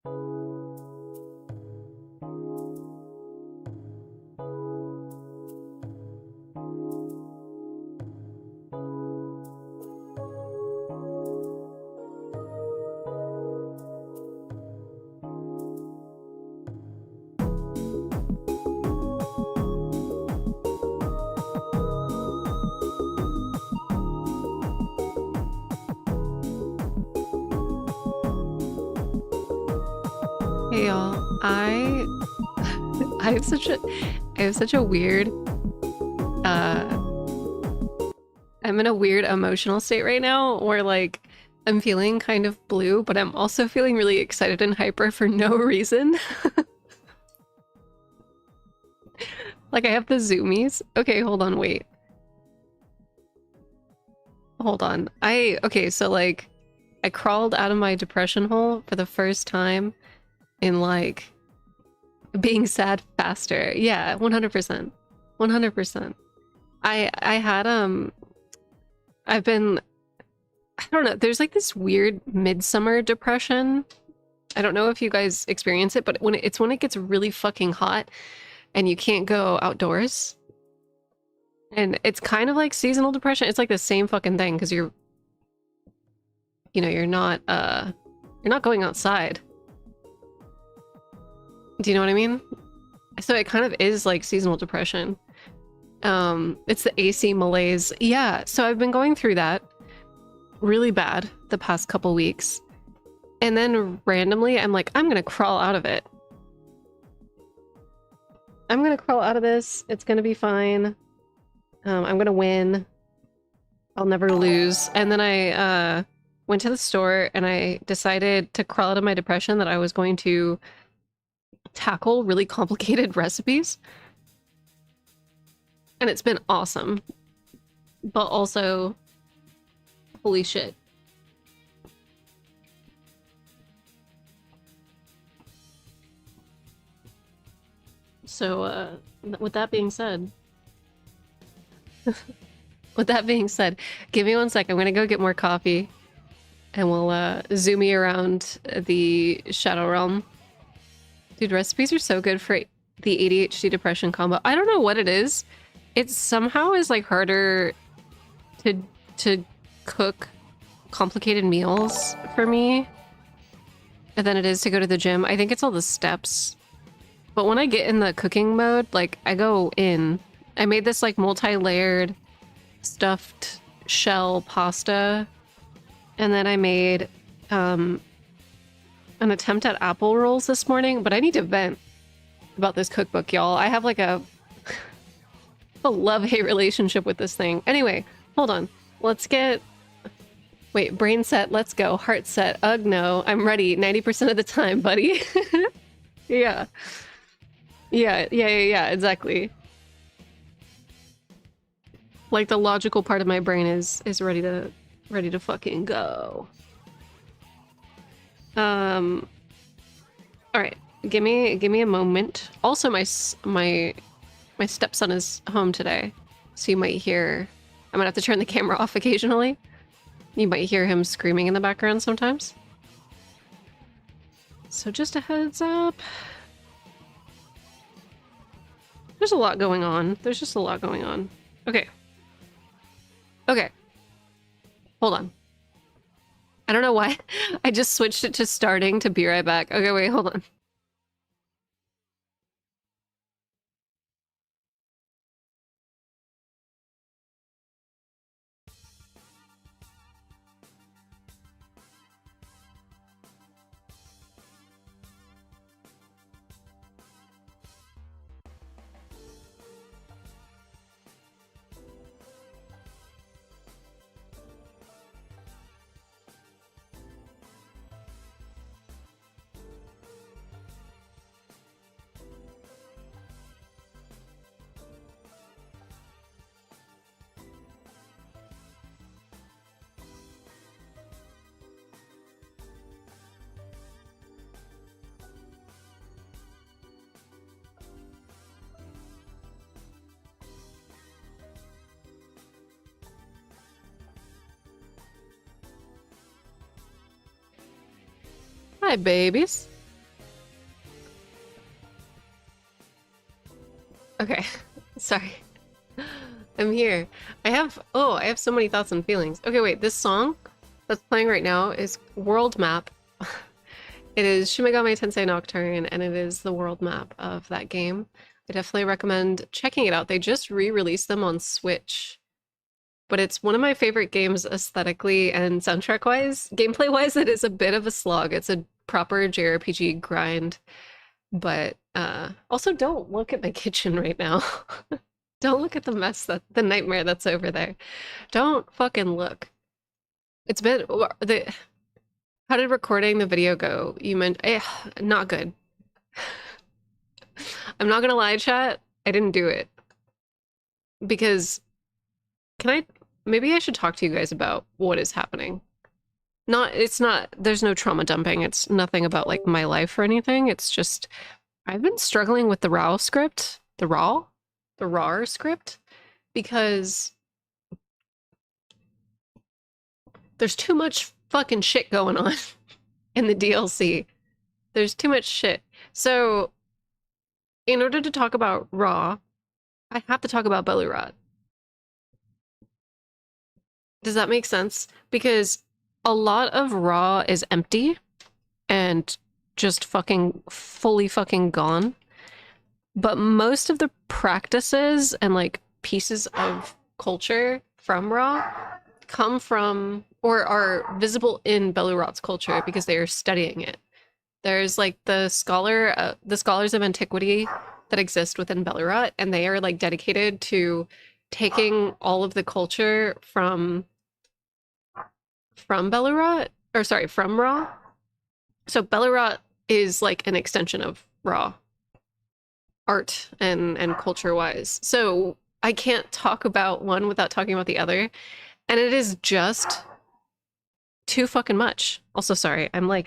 Hey y'all, I have such a weird I'm in a weird emotional state right now where like I'm feeling kind of blue, but I'm also feeling really excited and hyper for no reason. Like I have the zoomies. Okay, hold on, wait. Hold on. Okay, so like I crawled out of my depression hole for the first time in like being sad faster. Yeah, 100%. 100%. I had I've been I don't know, there's like this weird midsummer depression. I don't know if you guys experience it, but it's when it gets really fucking hot and you can't go outdoors. And it's kind of like seasonal depression. It's like the same fucking thing because you're you're not going outside. Do you know what I mean? So it kind of is like seasonal depression. It's the AC malaise. Yeah, so I've been going through that really bad the past couple weeks. And then randomly I'm like, I'm gonna crawl out of it. I'm gonna crawl out of this. It's gonna be fine. I'm gonna win. I'll never lose. And then I went to the store and I decided to crawl out of my depression that I was going to tackle really complicated recipes. And it's been awesome. But also, holy shit. So, with that being said... with that being said, give me 1 sec. I'm gonna go get more coffee. And we'll, zoom me around the Shadow Realm. Dude, recipes are so good for the ADHD depression combo. I don't know what it is. It somehow is like harder to cook complicated meals for me than it is to go to the gym. I think it's all the steps. But when I get in the cooking mode, like I go in. I made this like multi-layered stuffed shell pasta. And then I made an attempt at apple rolls this morning, but I need to vent about this cookbook, y'all. I have like a love-hate relationship with this thing. Anyway, hold on. Let's get... Wait, brain set, let's go. Heart set, ugh no. I'm ready 90% of the time, buddy. Yeah. Yeah, exactly. Like the logical part of my brain is ready to fucking go. All right, give me a moment. Also, my stepson is home today, so you might hear. I'm gonna have to turn the camera off occasionally. You might hear him screaming in the background sometimes. So just a heads up. There's a lot going on. There's just a lot going on. Okay. Okay. Hold on. I don't know why. I just switched it to starting to be right back. Okay, wait, hold on. Hi, babies. Okay. Sorry. I'm here. I have so many thoughts and feelings. Okay, wait, this song that's playing right now is World Map. It is Shin Megami Tensei Nocturne, and it is the world map of that game. I definitely recommend checking it out. They just re-released them on Switch, but it's one of my favorite games aesthetically and soundtrack-wise. Gameplay-wise, it is a bit of a slog. It's a proper JRPG grind, but also don't look at my kitchen right now. Don't look at the mess the nightmare that's over there. Don't fucking look. It's been how did recording the video go? You meant not good. I'm not gonna lie, chat. I didn't do it because maybe I should talk to you guys about what is happening. It's not, there's no trauma dumping. It's nothing about like my life or anything. It's just, I've been struggling with the RAW script, the RAR script, because there's too much fucking shit going on in the DLC. There's too much shit. So in order to talk about RAW, I have to talk about Bayle. Does that make sense? Because a lot of RAW is empty and just fucking fully fucking gone. But most of the practices and like pieces of culture from RAW come from or are visible in Belarus's culture because they are studying it. There's like the scholars of antiquity that exist within Belarus, and they are like dedicated to taking all of the culture from Belarus, or sorry, from RAW. So Belarus is like an extension of RAW art and culture wise. So I can't talk about one without talking about the other. And it is just too fucking much. Also, sorry, I'm I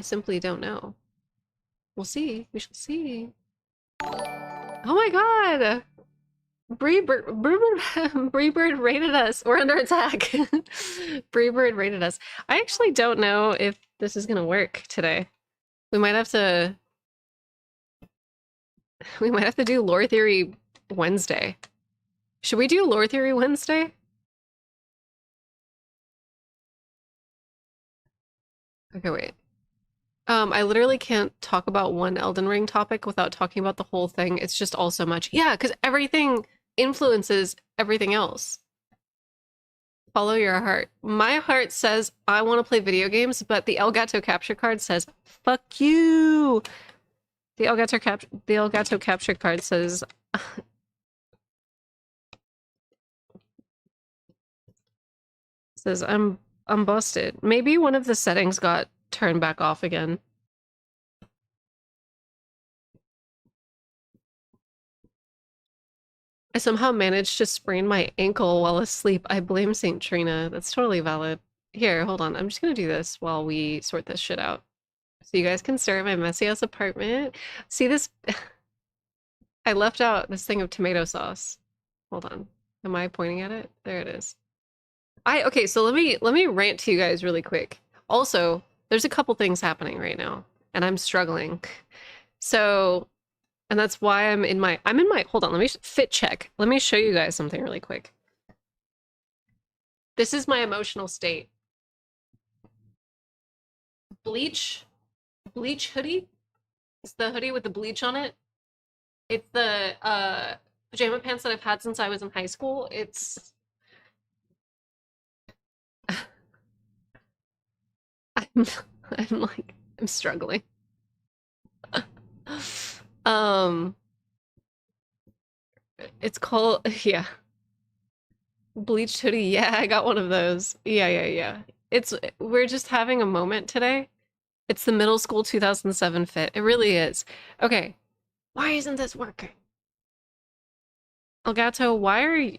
simply don't know. We'll see. We shall see. Oh my god! Breebird raided us. We're under attack. Breebird raided us. I actually don't know if this is gonna work today. We might have to do lore theory Wednesday. Should we do lore theory Wednesday? Okay, wait. I literally can't talk about one Elden Ring topic without talking about the whole thing. It's just all so much. Yeah, because everything influences everything else. Follow your heart. My heart says I want to play video games, but the Elgato capture card says fuck you. The Elgato capture card says I'm busted. Maybe one of the settings got turned back off again. I somehow managed to sprain my ankle while asleep. I blame St. Trina. That's totally valid. Here, hold on. I'm just gonna do this while we sort this shit out. So you guys can stare at my messy ass apartment. See this? I left out this thing of tomato sauce. Hold on. Am I pointing at it? There it is. Okay, so let me rant to you guys really quick. Also, there's a couple things happening right now, and I'm struggling. So, and that's why hold on, let me fit check. Let me show you guys something really quick. This is my emotional state. Bleach hoodie. It's the hoodie with the bleach on it. It's the pajama pants that I've had since I was in high school. I'm I'm struggling. Um it's called yeah. Bleached hoodie. Yeah, I got one of those. Yeah. We're just having a moment today. It's the middle school 2007 fit. It really is. Okay. Why isn't this working? Elgato, why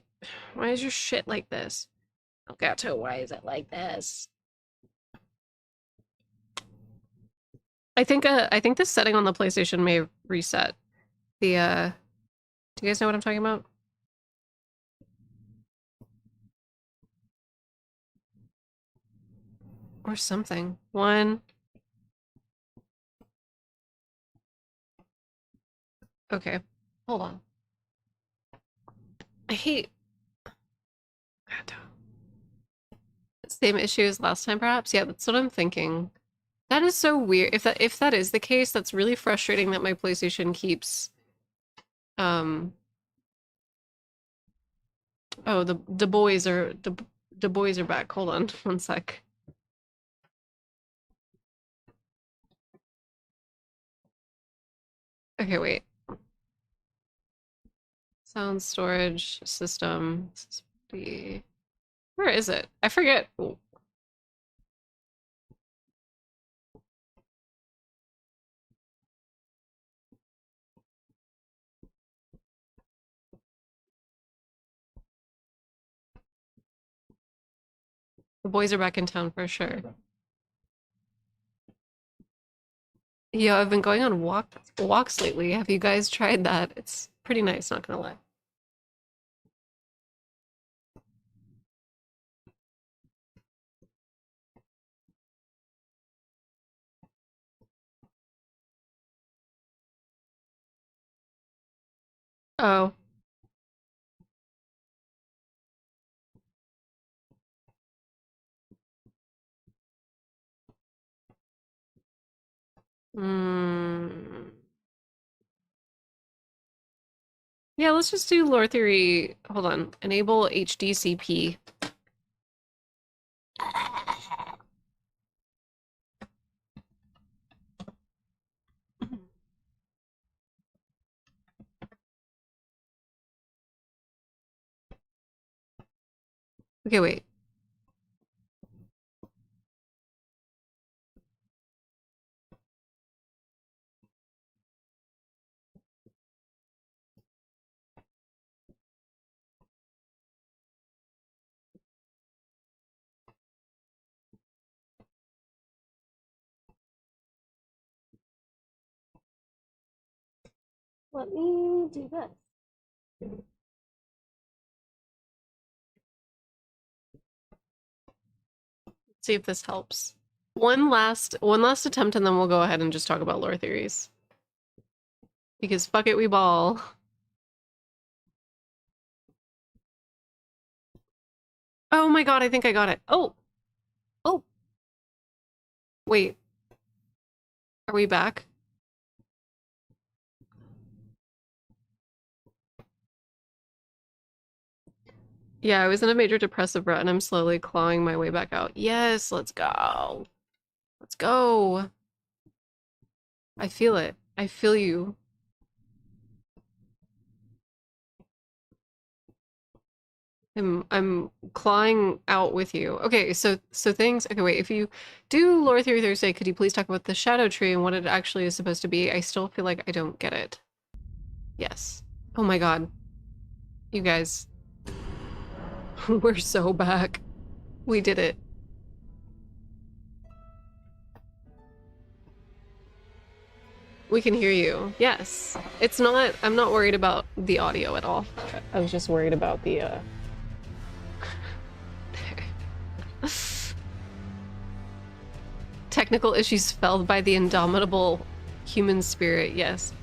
is your shit like this? Elgato, why is it like this? I think this setting on the PlayStation may reset. Do you guys know what I'm talking about? Or something. One. Okay. Hold on. I hate... Same issue as last time, perhaps? Yeah, that's what I'm thinking. That is so weird. If that is the case, that's really frustrating that my PlayStation keeps... Oh, the boys are... The boys are back. Hold on. One sec. Okay, wait. Sound storage system. Where is it? I forget. Ooh. The boys are back in town for sure. Yeah, I've been going on walks lately. Have you guys tried that? It's pretty nice, not gonna lie. Oh. Mm. Yeah, let's just do lore theory. Hold on. Enable HDCP. Okay, wait. Let me do this. See if this helps. One last attempt and then we'll go ahead and just talk about lore theories. Because fuck it, we ball. Oh my god, I think I got it. Oh. Oh. Wait. Are we back? Yeah, I was in a major depressive rut and I'm slowly clawing my way back out. Yes, let's go. Let's go. I feel it. I feel you. I'm clawing out with you. Okay, so things. Okay, wait. If you do Lore Theory Thursday, could you please talk about the Shadow Tree and what it actually is supposed to be? I still feel like I don't get it. Yes. Oh my god. You guys. We're so back. We did it. We can hear you. Yes. It's not, I'm not worried about the audio at all. I was just worried about the, technical issues felled by the indomitable human spirit, yes.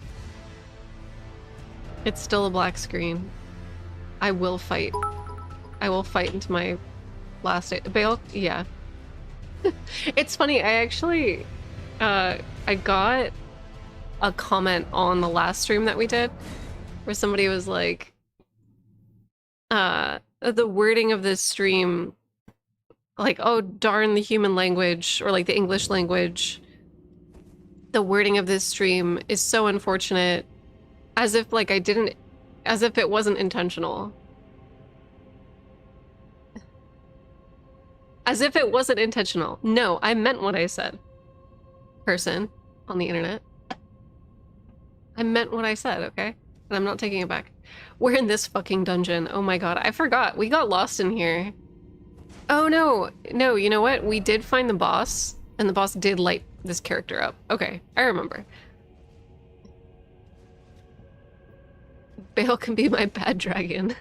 It's still a black screen. I will fight. I will fight into my last day. Bayle? Yeah. It's funny, I actually, I got a comment on the last stream that we did where somebody was like, the wording of this stream, like, oh, darn the human language, or like the English language. The wording of this stream is so unfortunate, as if like as if it wasn't intentional. As if it wasn't intentional. No, I meant what I said. Person on the internet. I meant what I said, okay? And I'm not taking it back. We're in this fucking dungeon. Oh my god, I forgot. We got lost in here. Oh no, no, you know what? We did find the boss, and the boss did light this character up. Okay, I remember. Bayle can be my bad dragon.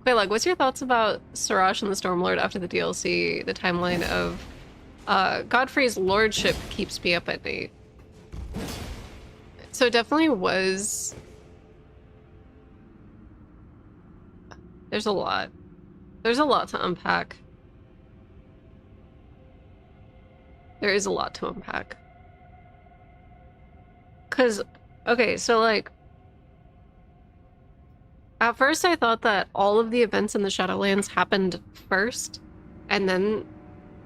Bayle, what's your thoughts about Siraj and the Stormlord after the DLC, the timeline of Godfrey's lordship keeps me up at night? So it definitely was... There's a lot. There's a lot to unpack. There is a lot to unpack. Because, okay, so like... At first I thought that all of the events in the Shadowlands happened first, and then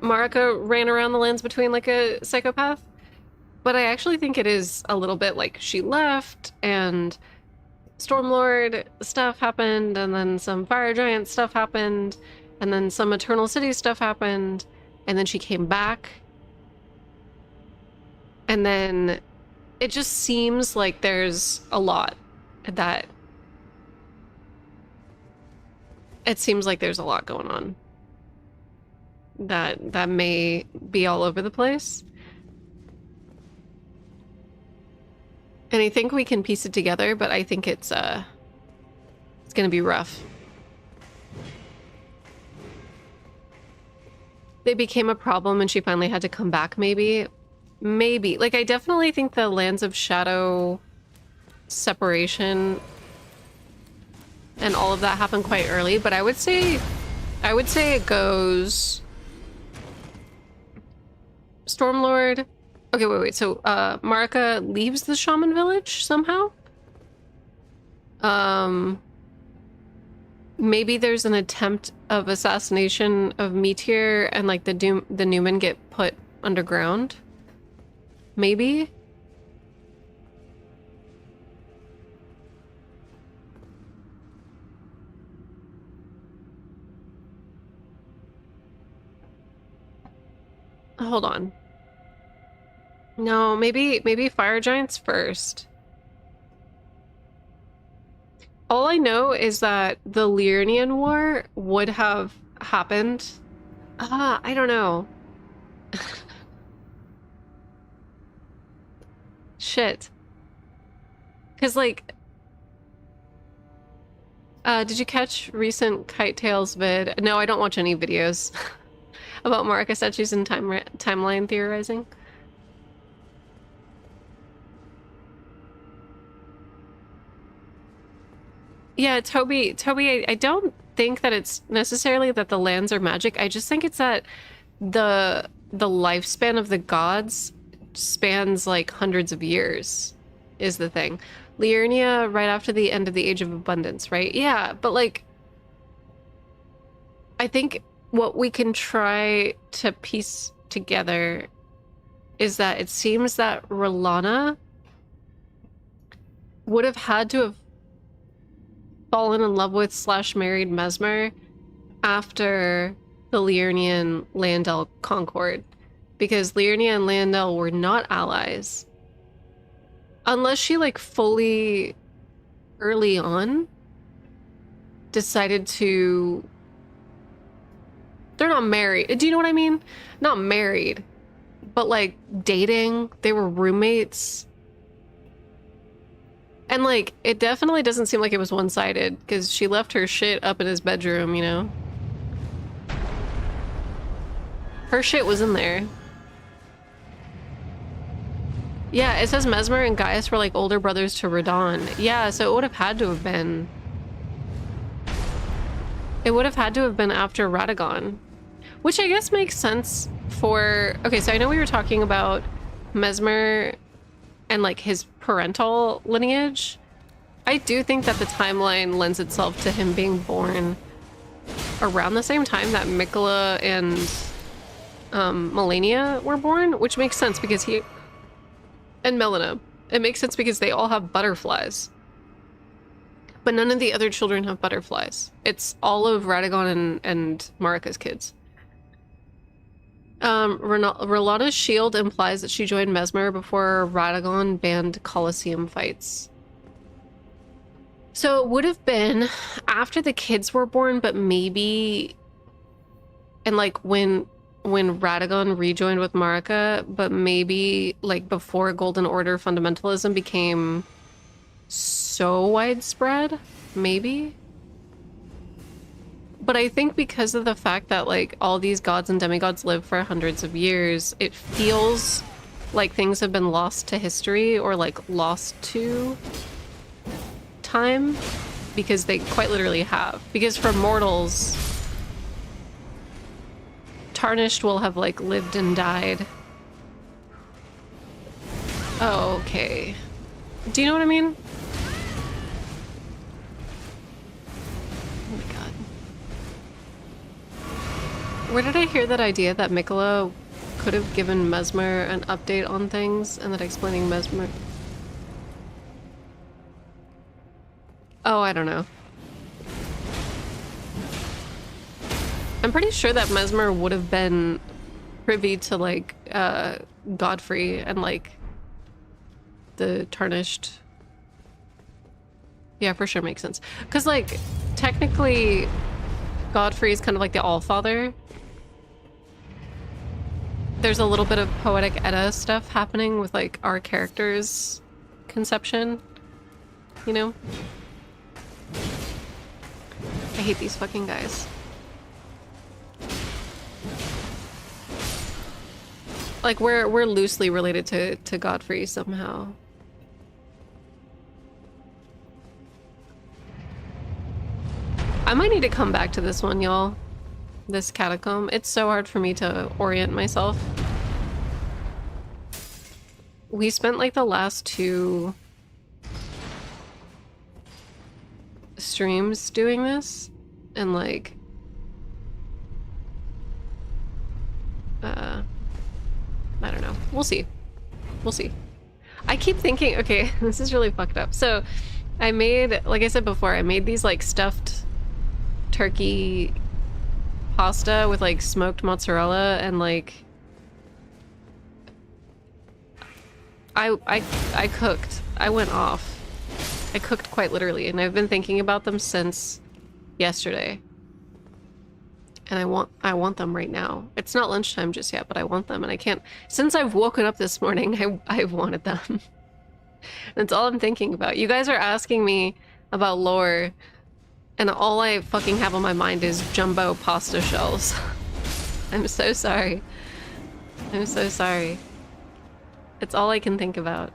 Marika ran around the lands between like a psychopath. But I actually think it is a little bit like she left, and Stormlord stuff happened, and then some Fire Giant stuff happened, and then some Eternal City stuff happened, and then she came back. And then it just seems like there's a lot that... It seems like there's a lot going on that may be all over the place. And I think we can piece it together, but I think it's gonna be rough. They became a problem and she finally had to come back, maybe. Maybe. Like, I definitely think the Lands of Shadow separation and all of that happened quite early, but I would say it goes Stormlord. Okay, wait. So, Marika leaves the shaman village somehow? Maybe there's an attempt of assassination of Meteor and like the Newman get put underground? Maybe? Hold on. No, maybe Fire Giants first. All I know is that the Liurnian War would have happened. I don't know. Shit. Because, like... did you catch recent Kite Tales vid? No, I don't watch any videos about Marika statues and timeline theorizing. Yeah, Toby, I don't think that it's necessarily that the lands are magic. I just think it's that the lifespan of the gods spans like hundreds of years is the thing. Liurnia right after the end of the Age of Abundance, right? Yeah, but like I think what we can try to piece together is that it seems that R'hllana would have had to have fallen in love with / married Mesmer after the Liurnian Landel Concord, because Liurnia and Landel were not allies unless she like fully early on decided to... They're not married. Do you know what I mean? Not married, but like dating. They were roommates. And, like, it definitely doesn't seem like it was one-sided, because she left her shit up in his bedroom, you know? Her shit was in there. Yeah, it says Mesmer and Gaius were, like, older brothers to Radon. Yeah, so it would have had to have been... It would have had to have been after Radagon. Which I guess makes sense for... Okay, so I know we were talking about Mesmer and like his parental lineage. I do think that the timeline lends itself to him being born around the same time that Mikola and Melania were born, which makes sense because he... And Melina. It makes sense because they all have butterflies. But none of the other children have butterflies. It's all of Radagon and Marika's kids. R'hllana's shield implies that she joined Mesmer before Radagon banned Colosseum fights. So it would have been after the kids were born, but maybe... And like when Radagon rejoined with Marika, but maybe like before Golden Order fundamentalism became so widespread, maybe? But I think because of the fact that like all these gods and demigods live for hundreds of years, it feels like things have been lost to history or like lost to time, because they quite literally have. Because for mortals, Tarnished will have like lived and died. Oh, okay. Do you know what I mean? Oh my god. Where did I hear that idea that Mikola could have given Mesmer an update on things and that explaining Mesmer... Oh, I don't know. I'm pretty sure that Mesmer would have been privy to like Godfrey and like the Tarnished. Yeah, for sure makes sense. Because like technically Godfrey is kind of like the Allfather. There's a little bit of poetic Edda stuff happening with like our character's conception, you know? I hate these fucking guys. Like we're loosely related to Godfrey somehow. I might need to come back to this one, y'all. This catacomb. It's so hard for me to orient myself. We spent like the last 2 streams doing this, and like I don't know. We'll see. We'll see. I keep thinking, okay, this is really fucked up. So I made, like I said before, I made these like stuffed turkey pasta with like smoked mozzarella and like I cooked. I went off. I cooked quite literally, and I've been thinking about them since yesterday. And I want them right now. It's not lunchtime just yet, but I want them, and I can't. Since I've woken up this morning, I've wanted them. That's all I'm thinking about. You guys are asking me about lore, and all I fucking have on my mind is jumbo pasta shells. I'm so sorry. I'm so sorry. It's all I can think about.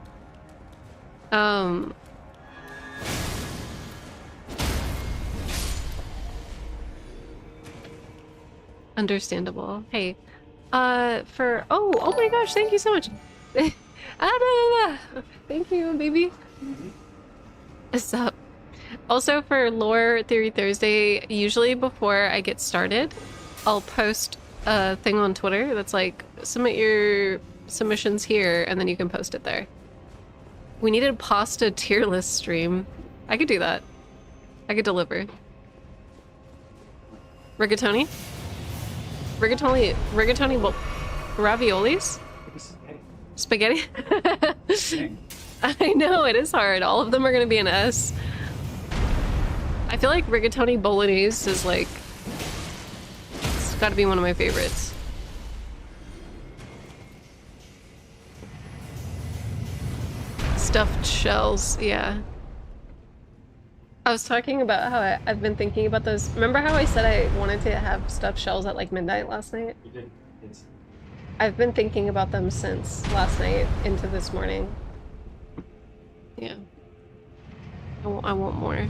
Understandable. Hey, oh my gosh, thank you so much. Thank you, baby. What's up? Also, for Lore Theory Thursday, usually before I get started, I'll post a thing on Twitter that's like, submit your submissions here, and then you can post it there. We needed a pasta tier list stream. I could do that. I could deliver. Rigatoni? Rigatoni raviolis? Spaghetti? I know, it is hard. All of them are gonna be an S. I feel like rigatoni bolognese is like... It's gotta be one of my favorites. Stuffed shells, yeah. I was talking about how I've been thinking about those. Remember how I said I wanted to have stuffed shells at like midnight last night? You did. Yes. I've been thinking about them since last night into this morning. Yeah. I want more. And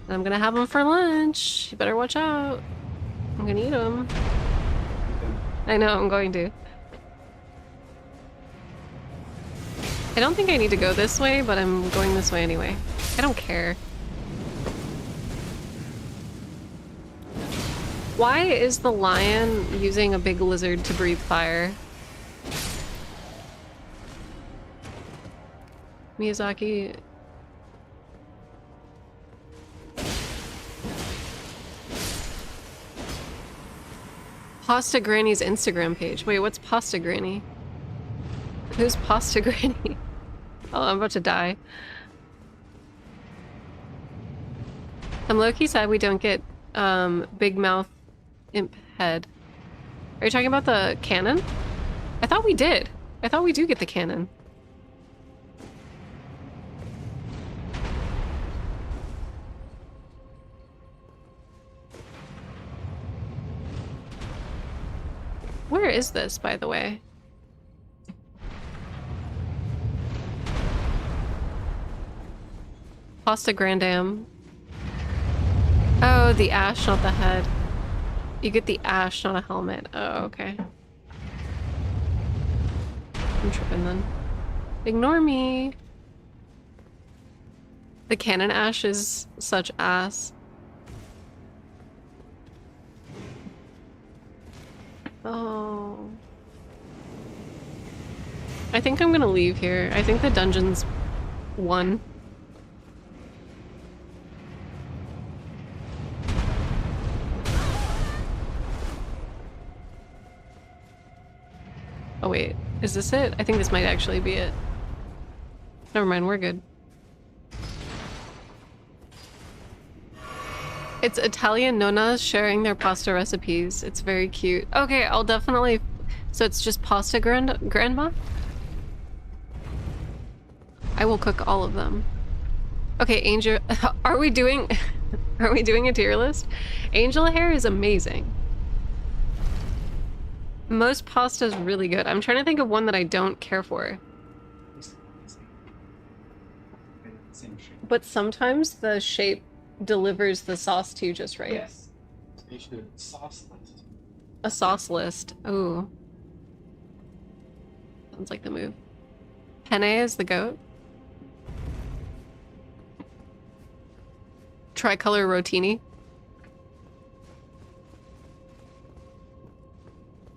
I'm gonna have them for lunch. You better watch out. I'm gonna eat them. I know, I'm going to. I don't think I need to go this way, but I'm going this way anyway. I don't care. Why is the lion using a big lizard to breathe fire? Miyazaki... Pasta Granny's Instagram page. Wait, what's Pasta Granny? Who's Pasta Granny? Oh, I'm about to die. I'm low-key sad we don't get Big Mouth Imp Head. Are you talking about the cannon? I thought we did. I thought we do get the cannon. Where is this, by the way? Pasta Grandam. Oh, the ash, not the head. You get the ash, not a helmet. Oh, okay. I'm tripping then. Ignore me. The cannon ash is such ass. Oh. I think I'm gonna leave here. I think the dungeon's won. Oh wait, is this it? I think this might actually be it. Never mind, we're good. It's Italian nonnas sharing their pasta recipes. It's very cute. Okay, I'll definitely... So it's just pasta grandma? I will cook all of them. Okay, Angel... Are we doing... Are we doing a tier list? Angel hair is amazing. Most pasta is really good. I'm trying to think of one that I don't care for. But sometimes the shape delivers the sauce to you just right. Yes. They should do a sauce list. A sauce list. Ooh. Sounds like the move. Penne is the goat. Tricolor rotini.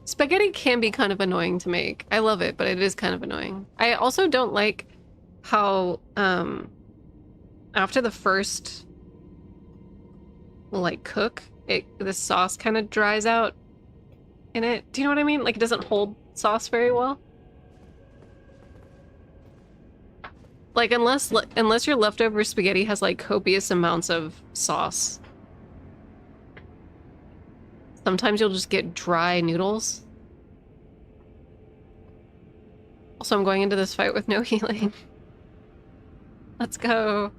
Spaghetti can be kind of annoying to make. I love it, but it is kind of annoying. I also don't like how, after the first, like, cook, the sauce kind of dries out in it. Do you know what I mean? Like, it doesn't hold sauce very well. Like, unless your leftover spaghetti has, like, copious amounts of sauce. Sometimes you'll just get dry noodles. Also, I'm going into this fight with no healing. Let's go.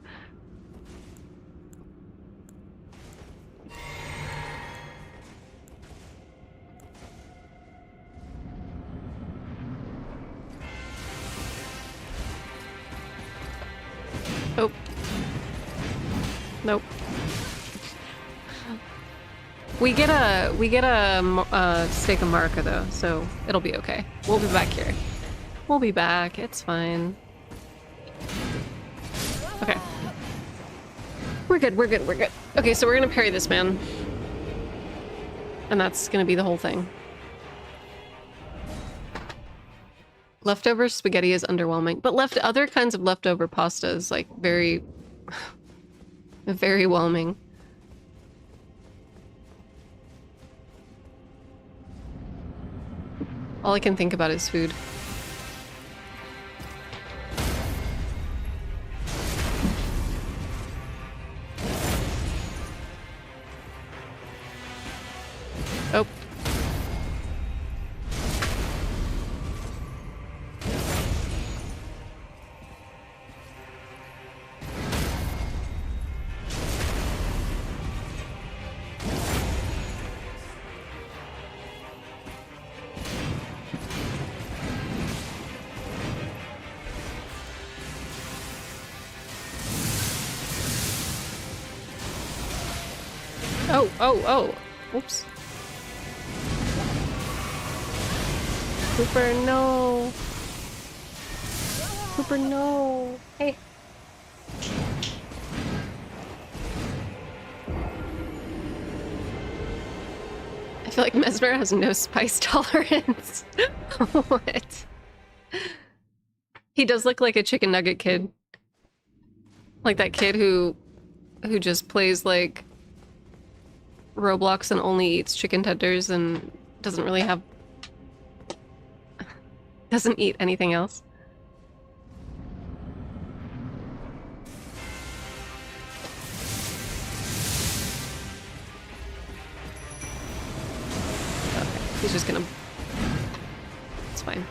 Oh. Nope. We get a steak of Marca though, so it'll be okay. We'll be back here. We'll be back. It's fine. Okay. We're good. We're good. We're good. Okay, so we're gonna parry this man, and that's gonna be the whole thing. Leftover spaghetti is underwhelming, but other kinds of leftover pasta is like very, very whelming. All I can think about is food. Oh. Oh. Oops. Cooper, no. Cooper, no. Hey. I feel like Mesmer has no spice tolerance. What? He does look like a chicken nugget kid. Like that kid who just plays like Roblox and only eats chicken tenders and doesn't really have... doesn't eat anything else. Okay, he's just gonna... It's fine.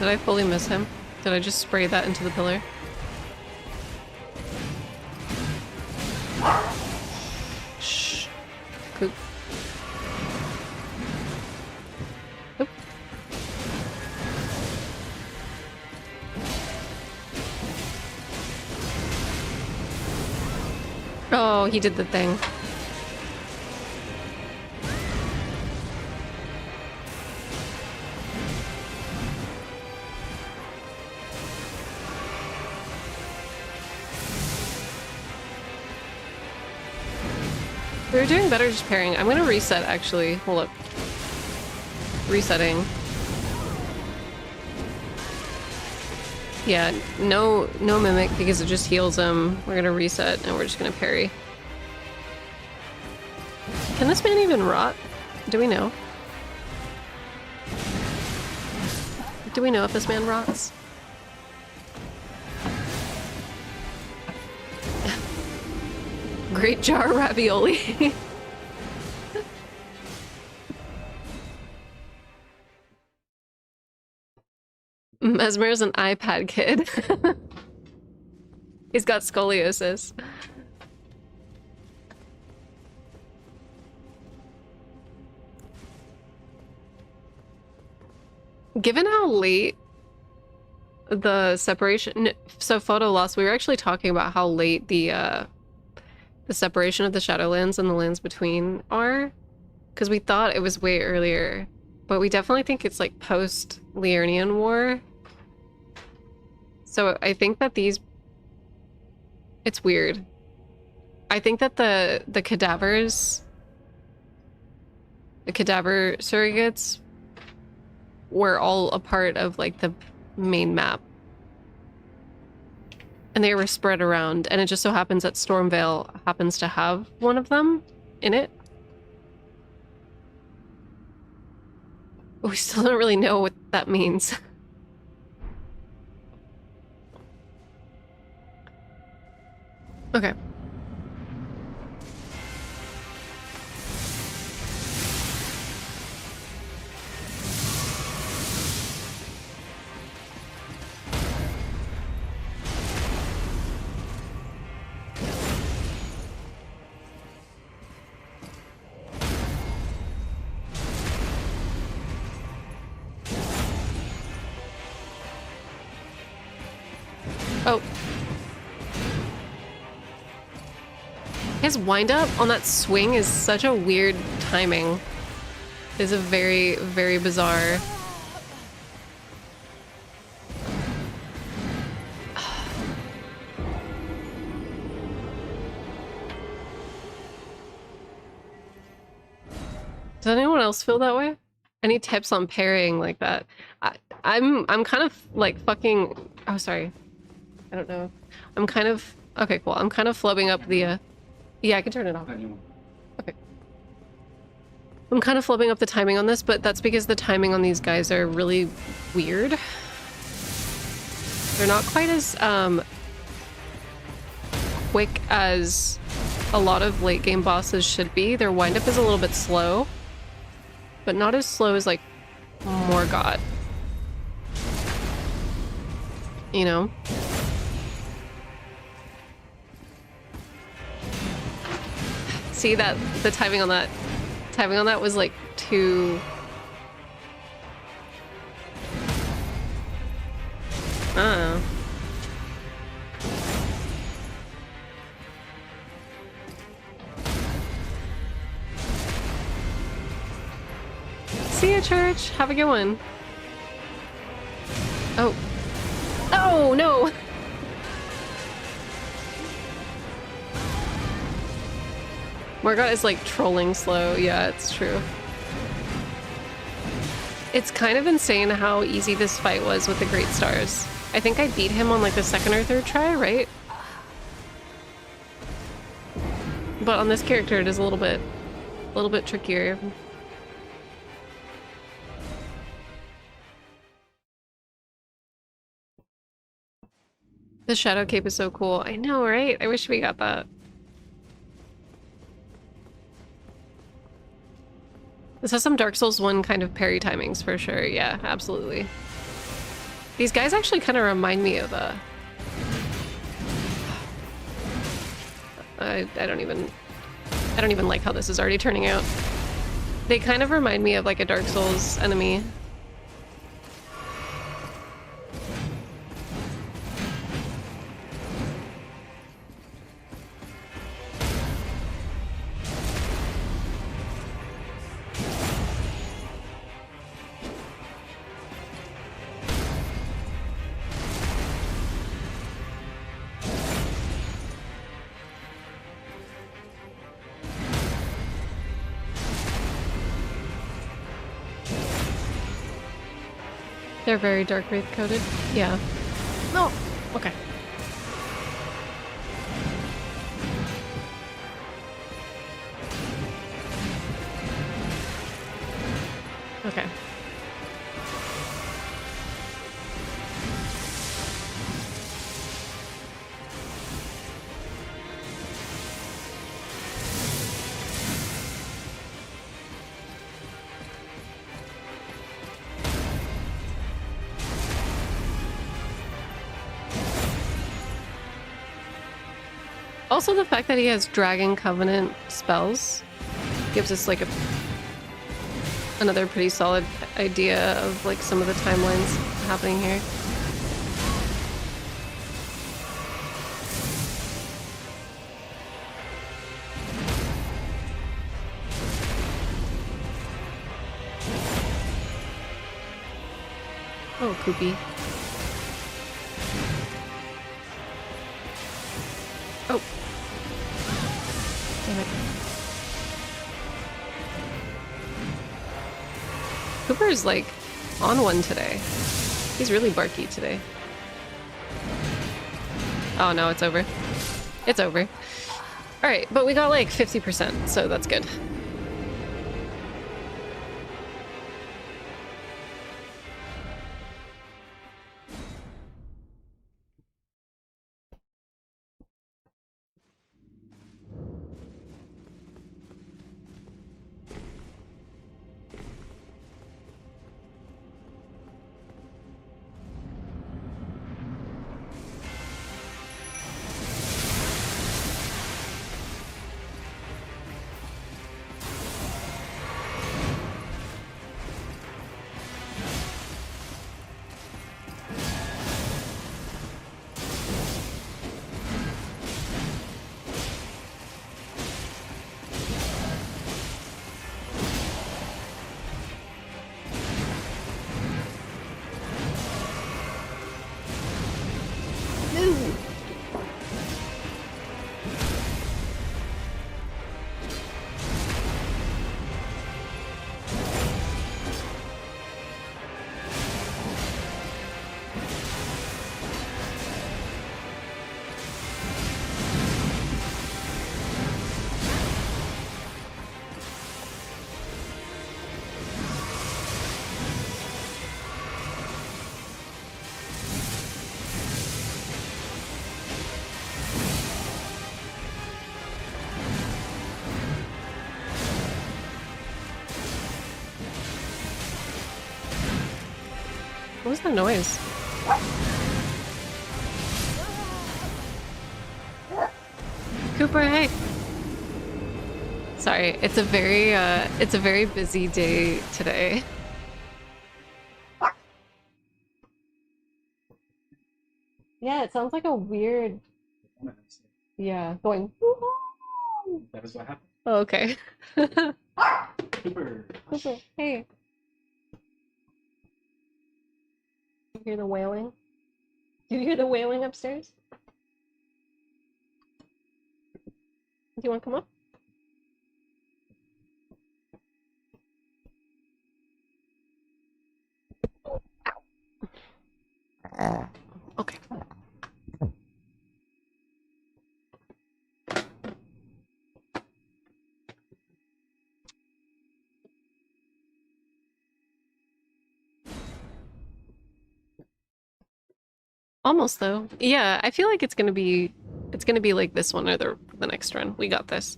did I fully miss him? Did I just spray that into the pillar? Shh. Coop. Oop. Oh, he did the thing. We were doing better just pairing. I'm gonna reset, actually. Hold up. Resetting. Yeah, no mimic because it just heals him. We're gonna reset and we're just gonna parry. Can this man even rot? Do we know? Do we know if this man rots? Great jar ravioli. Mesmer's an iPad kid. He's got scoliosis. Given how late the separation... So photo loss, we were actually talking about how late the separation of the Shadowlands and the lands between are, because we thought it was way earlier, but we definitely think it's like post Liurnian War. So I think that these, it's weird. I think that the cadavers, the cadaver surrogates were all a part of like the main map. And they were spread around, and it just so happens that Stormvale happens to have one of them in it. We still don't really know what that means. Okay. Oh. His wind-up on that swing is such a weird timing. It's a very, very bizarre... Does anyone else feel that way? Any tips on parrying like that? I'm kind of like fucking... Oh, sorry. I don't know. I'm kind of... Okay, cool. I'm kind of flubbing up the... Yeah, I can turn it off. Okay. I'm kind of flubbing up the timing on this, but that's because the timing on these guys are really weird. They're not quite as quick as a lot of late game bosses should be. Their windup is a little bit slow, but not as slow as like Morgott. You know? See that the timing on that was like too... I don't know. See ya, church. Have a good one. Oh. Oh, no! Morgott is like trolling slow. Yeah, it's true. It's kind of insane how easy this fight was with the Great Stars. I think I beat him on like the second or third try, right? But on this character, it is a little bit trickier. The Shadow Cape is so cool. I know, right? I wish we got that. This has some Dark Souls 1 kind of parry timings for sure. Yeah, absolutely. These guys actually kind of remind me of I don't even like how this is already turning out. They kind of remind me of like a Dark Souls enemy. They're very dark wraith coated. Yeah. No. Okay. Okay. Also, the fact that he has Dragon Covenant spells gives us like another pretty solid idea of like some of the timelines happening here. Oh, Koopy. Oh. Damn it. Cooper is like on one today. He's really barky today. Oh no, it's over. It's over. Alright, but we got like 50%, so that's good. What was that noise? Cooper, hey. Sorry, it's a very busy day today. Yeah, it sounds like a weird, yeah, going. That is what happened. Oh, okay. Cooper. Cooper, hey. You hear the wailing? Do you hear the wailing upstairs? Do you want to come up? Okay. Almost though. Yeah, I feel like it's gonna be like this one or the next run. We got this.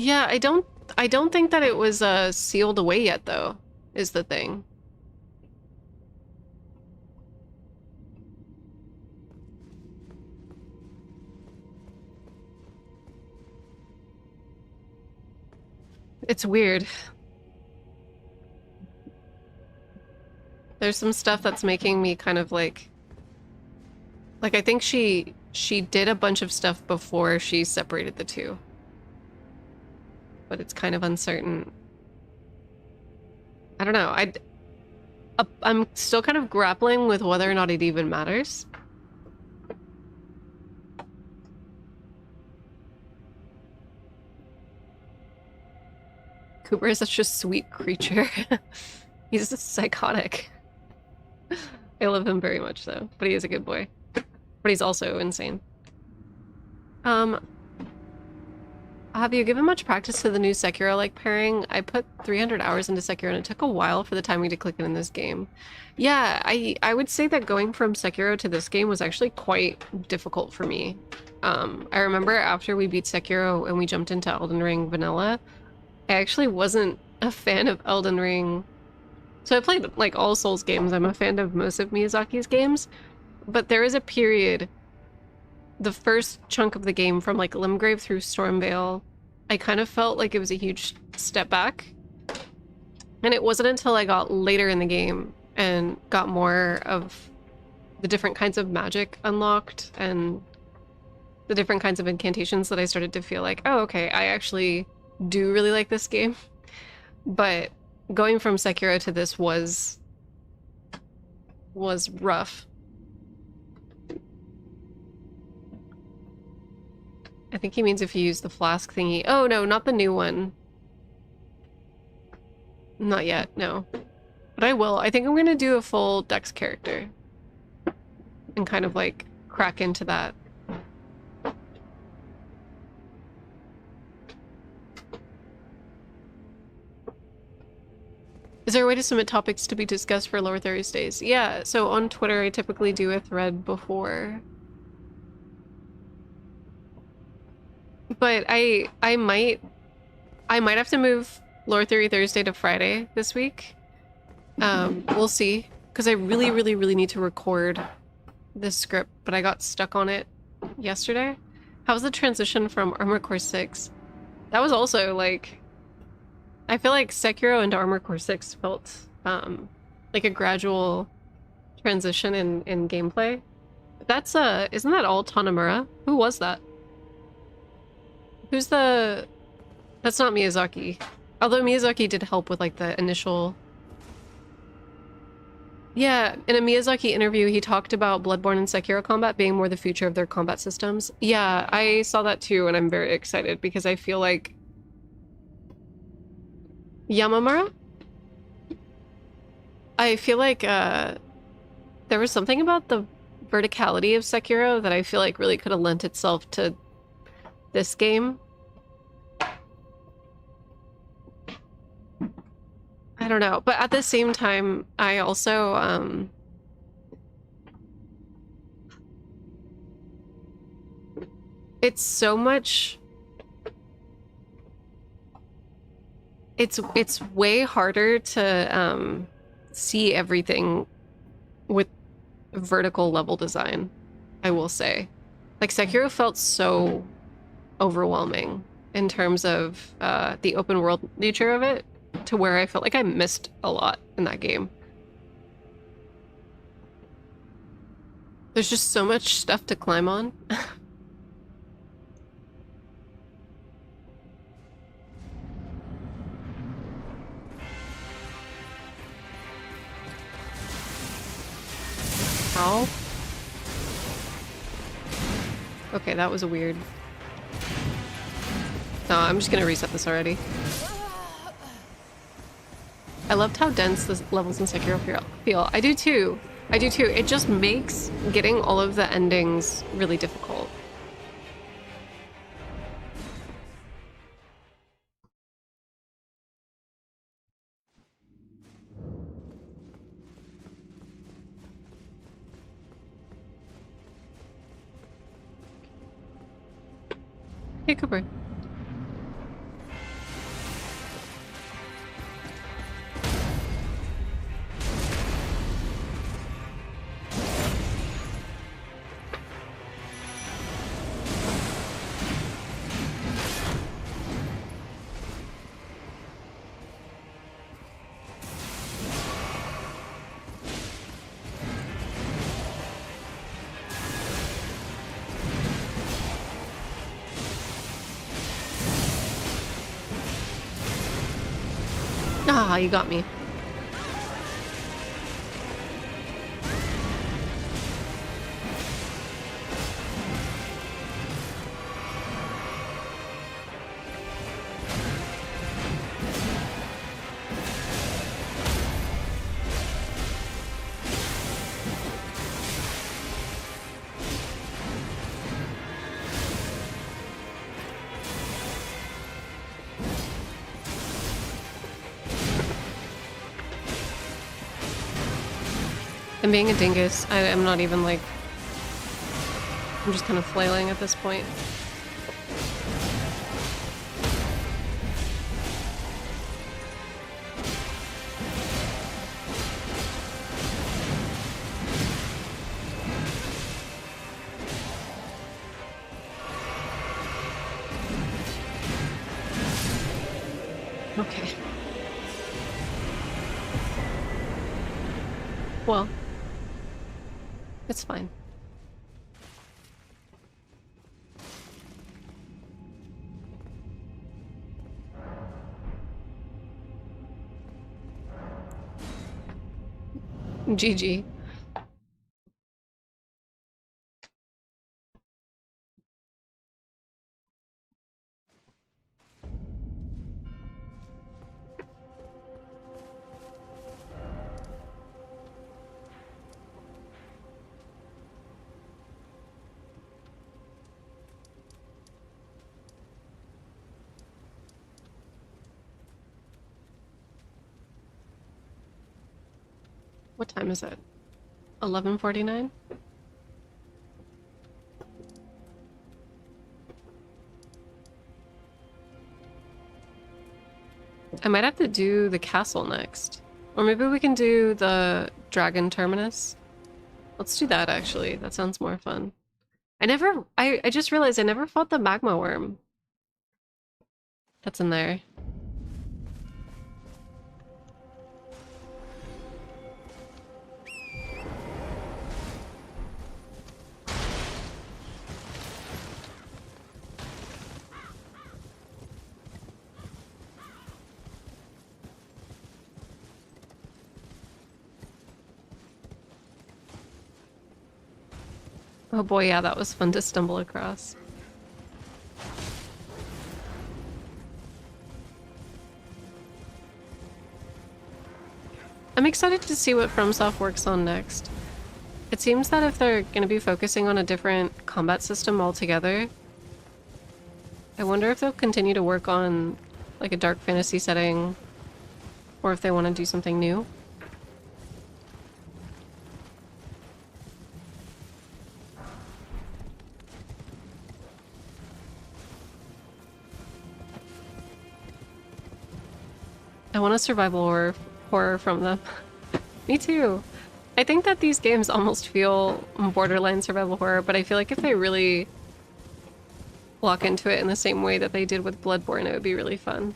Yeah, I don't think that it was sealed away yet though, is the thing. It's weird. There's some stuff that's making me kind of like I think she did a bunch of stuff before she separated the two. But it's kind of uncertain. I don't know. I'm still kind of grappling with whether or not it even matters. Cooper is such a sweet creature. He's just psychotic. I love him very much though, but he is a good boy. But he's also insane. Have you given much practice to the new Sekiro-like pairing? I put 300 hours into Sekiro and it took a while for the timing to click in this game. Yeah, I would say that going from Sekiro to this game was actually quite difficult for me. I remember after we beat Sekiro and we jumped into Elden Ring Vanilla, I actually wasn't a fan of Elden Ring. So I played like all Souls games. I'm a fan of most of Miyazaki's games, but there is a period, the first chunk of the game from like Limgrave through Stormvale, I kind of felt like it was a huge step back. And it wasn't until I got later in the game and got more of the different kinds of magic unlocked and the different kinds of incantations that I started to feel like, oh, okay, I actually do really like this game. But going from Sekiro to this was rough. I think he means if you use the flask thingy. Oh no, not the new one. Not yet, no. But I will. I think I'm gonna do a full Dex character and kind of like crack into that. Is there a way to submit topics to be discussed for Lower Thursdays? Yeah, so on Twitter I typically do a thread before. But I might have to move Lore Theory Thursday to Friday this week. We'll see. Because I really need to record this script, but I got stuck on it yesterday. How was the transition from Armored Core 6? That was also like... I feel like Sekiro into Armored Core 6 felt like a gradual transition in gameplay. That's isn't that all Tanamura? Who was that? Who's the... That's not Miyazaki. Although Miyazaki did help with like the initial... Yeah, in a Miyazaki interview he talked about Bloodborne and Sekiro combat being more the future of their combat systems. Yeah, I saw that too and I'm very excited because I feel like Yamamura? I feel like there was something about the verticality of Sekiro that I feel like really could have lent itself to this game. I don't know, but at the same time, I also it's so much... It's way harder to see everything with vertical level design, I will say. Like Sekiro felt so overwhelming in terms of the open world nature of it, to where I felt like I missed a lot in that game. There's just so much stuff to climb on. How? Okay, that was a weird... No, I'm just gonna reset this already. I loved how dense the levels in Sekiro feel. I do too. I do too. It just makes getting all of the endings really difficult. Hey, Cooper. Ah, you got me. And being a dingus, I'm not even like... I'm just kind of flailing at this point. Okay. Well, it's fine. GG. What time is it? 11:49? I might have to do the castle next. Or maybe we can do the dragon terminus. Let's do that, actually. That sounds more fun. I just realized I never fought the magma worm. That's in there. Oh boy, yeah, that was fun to stumble across. I'm excited to see what FromSoft works on next. It seems that if they're going to be focusing on a different combat system altogether, I wonder if they'll continue to work on like a dark fantasy setting, or if they want to do something new. I want a survival horror from them. Me too. I think that these games almost feel borderline survival horror, but I feel like if they really lock into it in the same way that they did with Bloodborne, it would be really fun.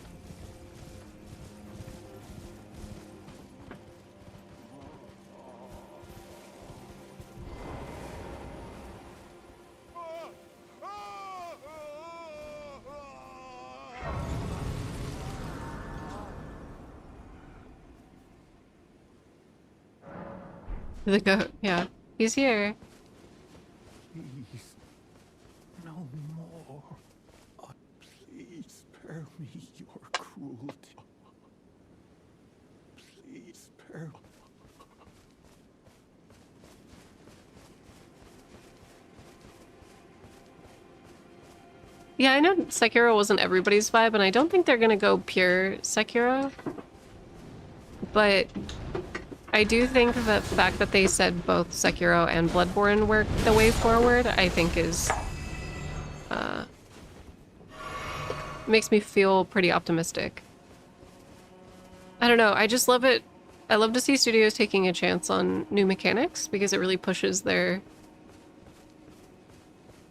The goat, yeah. He's here. Please, no more. Please spare me your cruelty. Please spare me. Yeah, I know Sekiro wasn't everybody's vibe, and I don't think they're gonna go pure Sekiro. But I do think the fact that they said both Sekiro and Bloodborne were the way forward, I think is... makes me feel pretty optimistic. I don't know, I just love it. I love to see studios taking a chance on new mechanics, because it really pushes their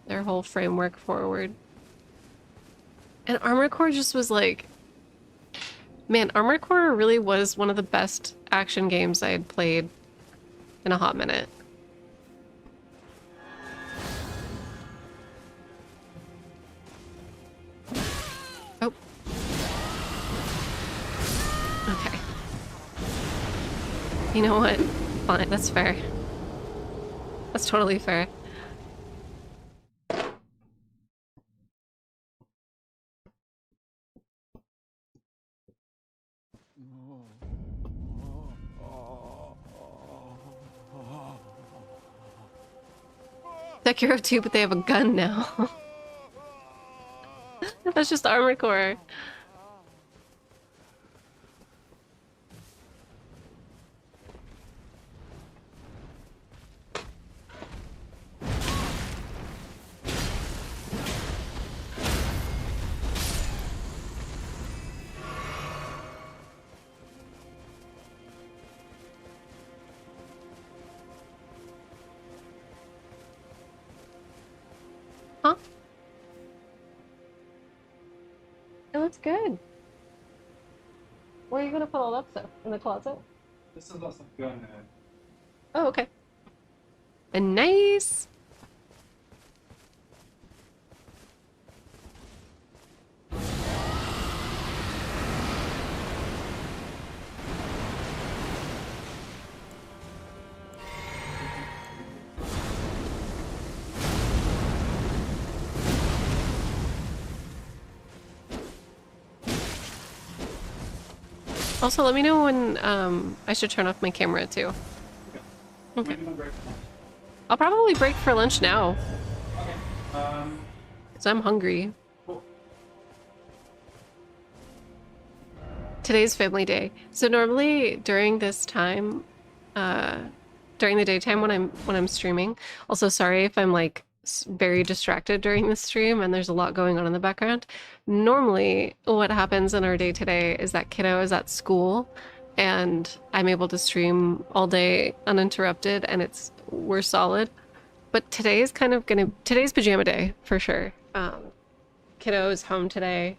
whole framework forward. And Armored Core just was like... Man, Armored Core really was one of the best action games I had played in a hot minute. Oh. Okay. You know what? Fine, that's fair. That's totally fair. Sekiro 2, but they have a gun now. That's just Armored Core. Huh? It looks good. Where are you gonna put all that stuff? In the closet? This is not something going Oh, okay. And nice. Also, let me know when I should turn off my camera too. Okay. I'll probably break for lunch now. Okay. Because I'm hungry. Cool. Today's family day. So normally during this time, during the daytime when I'm streaming. Also, sorry if I'm like very distracted during the stream and there's a lot going on in the background. Normally, what happens in our day today is that kiddo is at school, and I'm able to stream all day uninterrupted, and we're solid. But today is today's pajama day for sure. Kiddo is home today.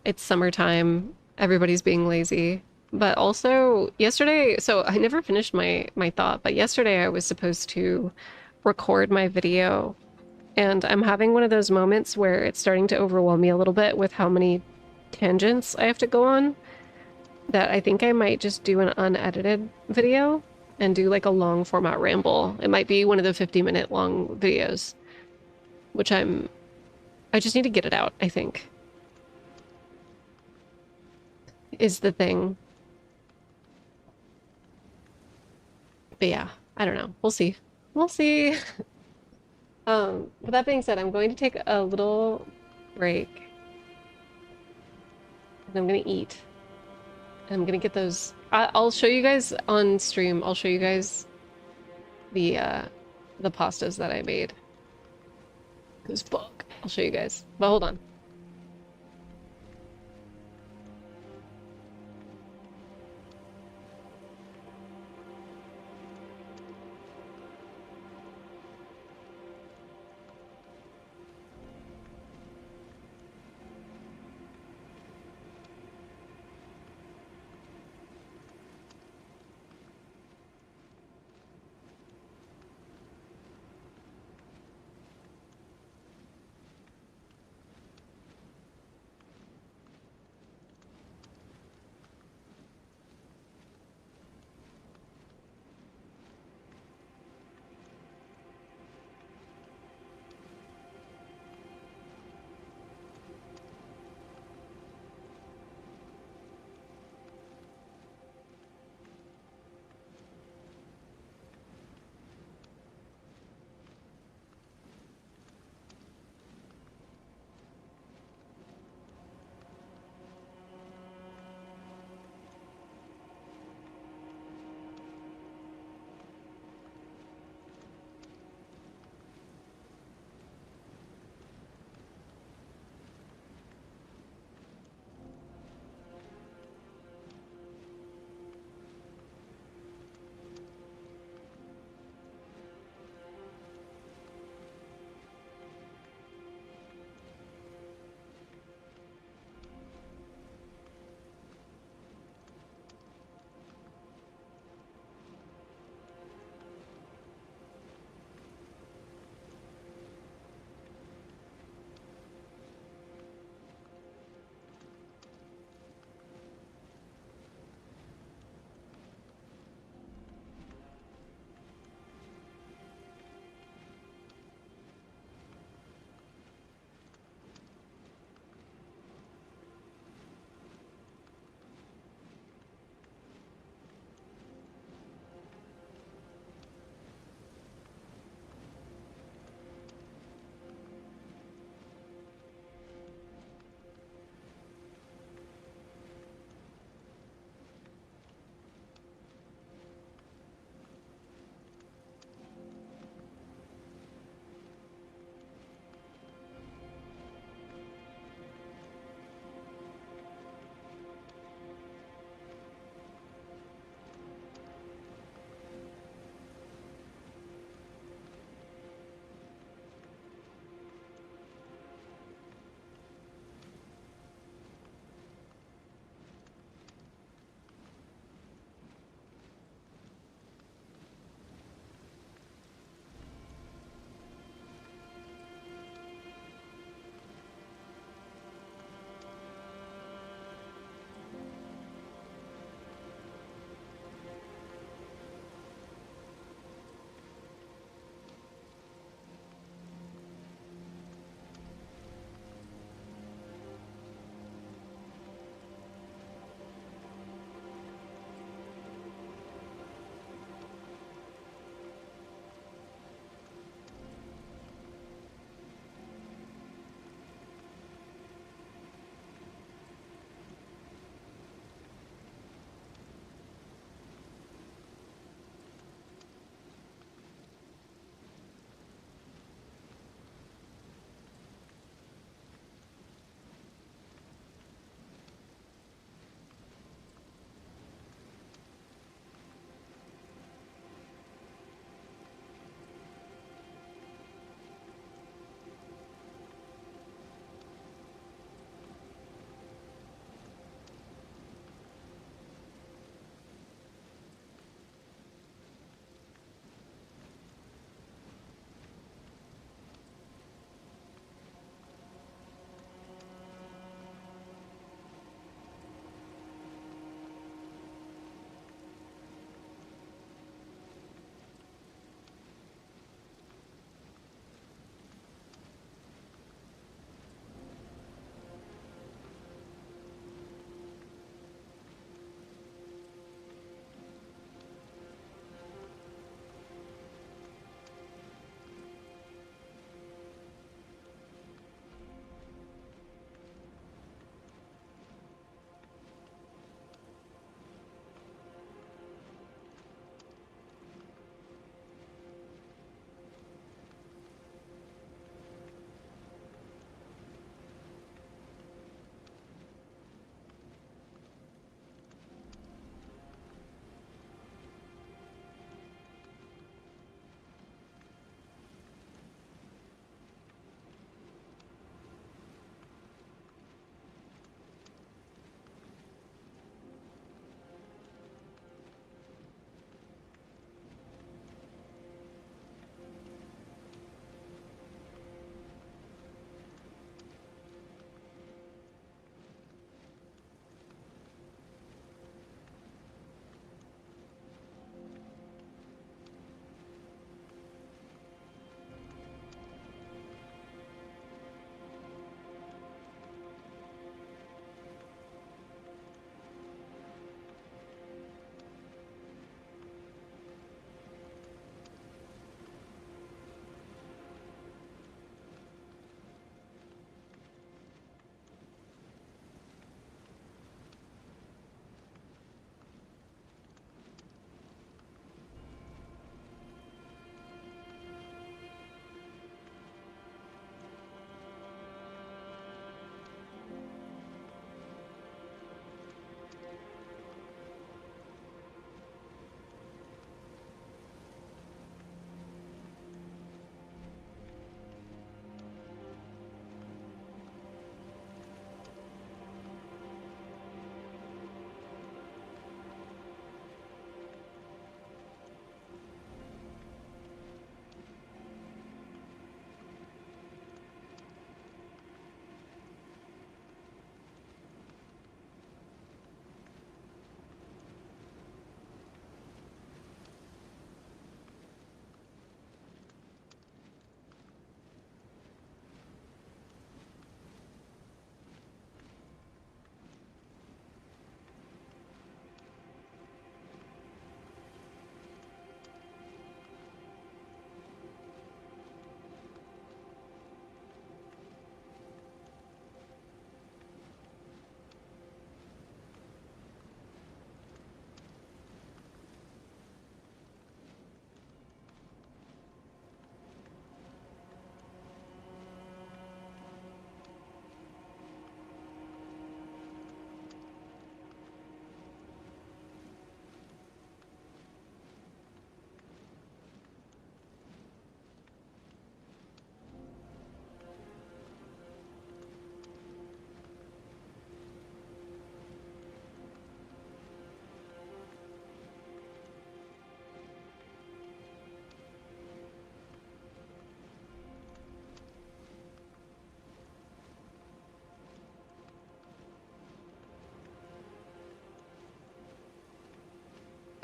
It's summertime. Everybody's being lazy. But also yesterday, so I never finished my thought, but yesterday I was supposed to record my video, and I'm having one of those moments where it's starting to overwhelm me a little bit with how many tangents I have to go on, that I think I might just do an unedited video and do like a long format ramble. It might be one of the 50-minute long videos, which I just need to get it out, I think, is the thing. But yeah, I don't know. We'll see. We'll see. With that being said, I'm going to take a little break. And I'm gonna eat. And I'm gonna get those. I'll show you guys on stream. I'll show you guys the pastas that I made. Cause fuck, I'll show you guys. But hold on.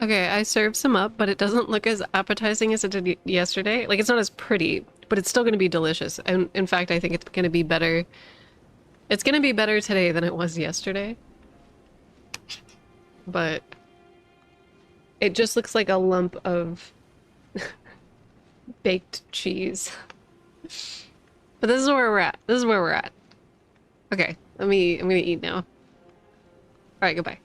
Okay, I served some up, but it doesn't look as appetizing as it did yesterday. Like, it's not as pretty, but it's still going to be delicious. And in fact, I think it's going to be better. It's going to be better today than it was yesterday. But it just looks like a lump of baked cheese. But this is where we're at. This is where we're at. Okay, I'm gonna eat now. All right, goodbye.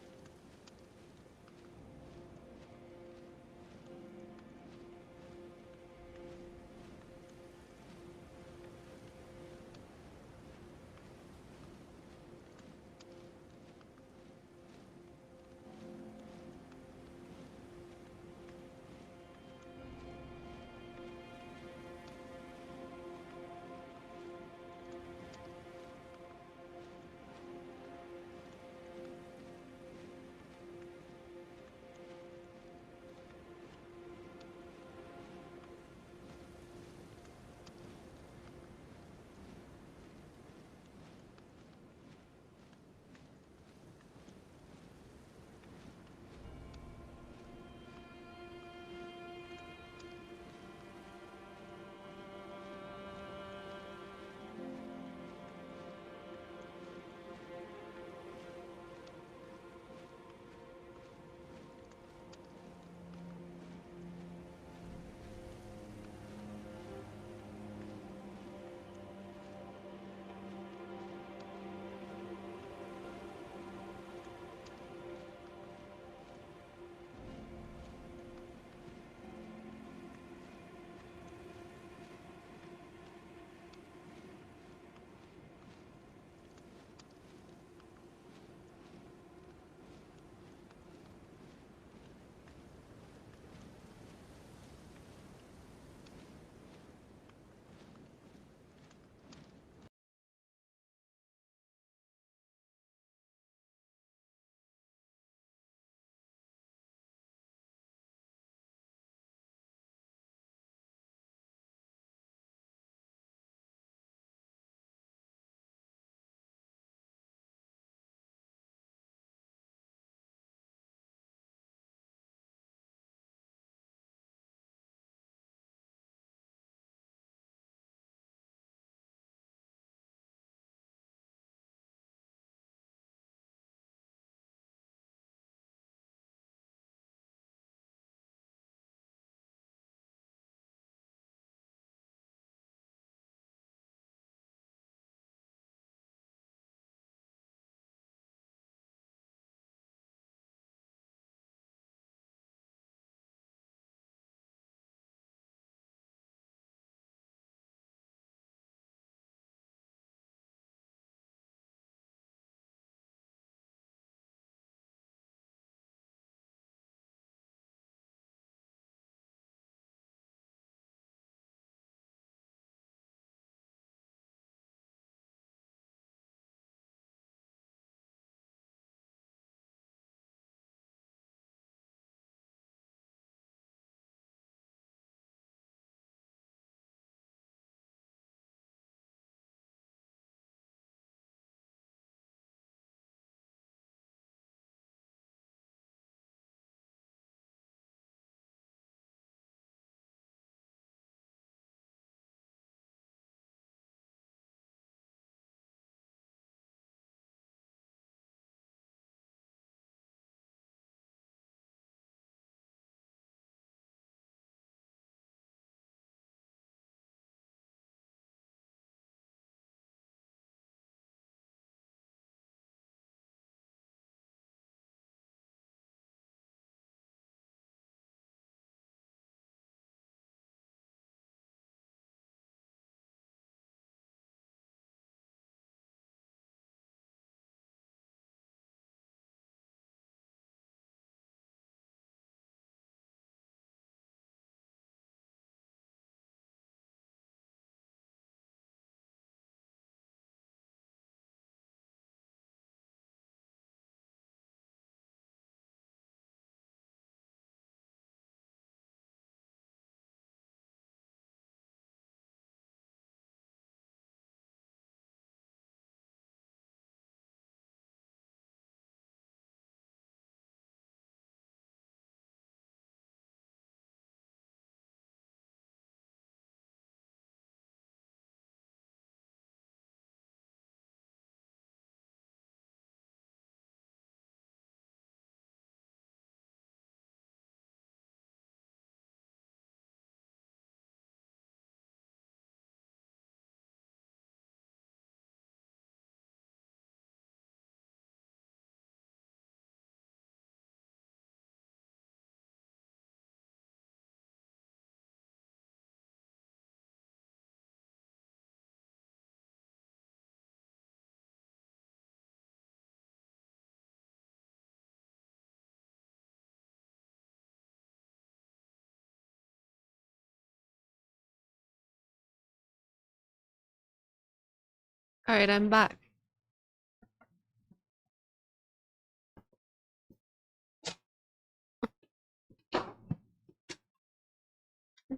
Alright, I'm back.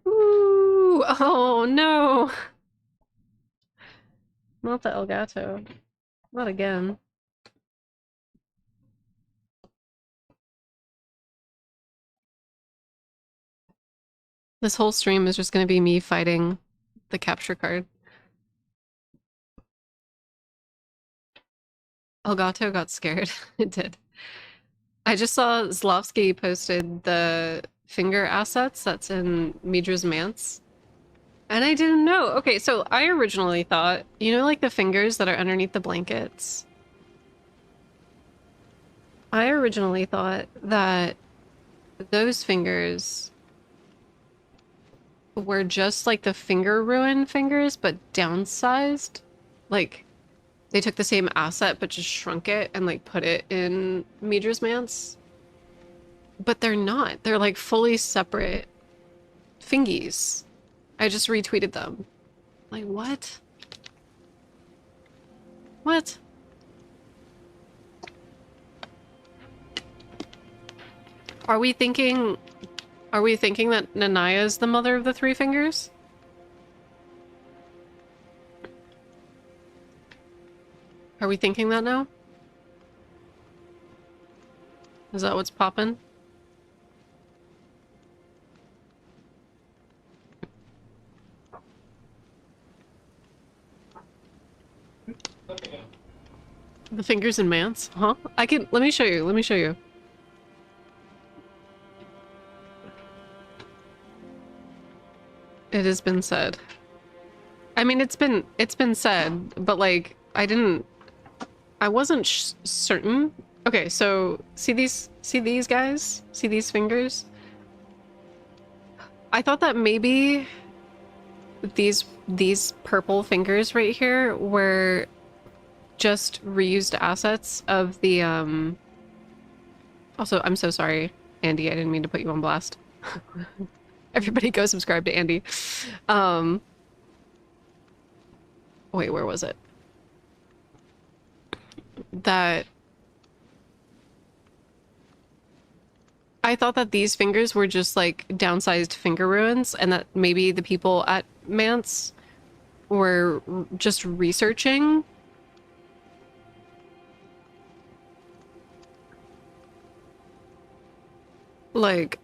Ooh! Oh no! Not the Elgato. Not again. This whole stream is just gonna be me fighting the capture card. Elgato got scared. It did. I just saw Zlovsky posted the finger assets that's in Midra's Manse. And I didn't know. Okay, so I originally thought, you know, like the fingers that are underneath the blankets? I originally thought that those fingers were just like the finger ruin fingers, but downsized. Like, they took the same asset, but just shrunk it and like put it in Midra's Manse. But they're not. They're like fully separate fingies. I just retweeted them. Like, what? What? Are we thinking that Nanaya is the mother of the three fingers? Are we thinking that now? Is that what's poppin'? The fingers in Mance? Huh? let me show you, let me show you. It has been said. I mean, it's been said, but like, I wasn't certain. Okay, so see these guys? See these fingers? I thought that maybe these purple fingers right here were just reused assets of the Also, I'm so sorry, Andy, I didn't mean to put you on blast. Everybody go subscribe to Andy. Wait, where was it? That I thought that these fingers were just like downsized finger ruins, and that maybe the people at Mance were just researching. Like,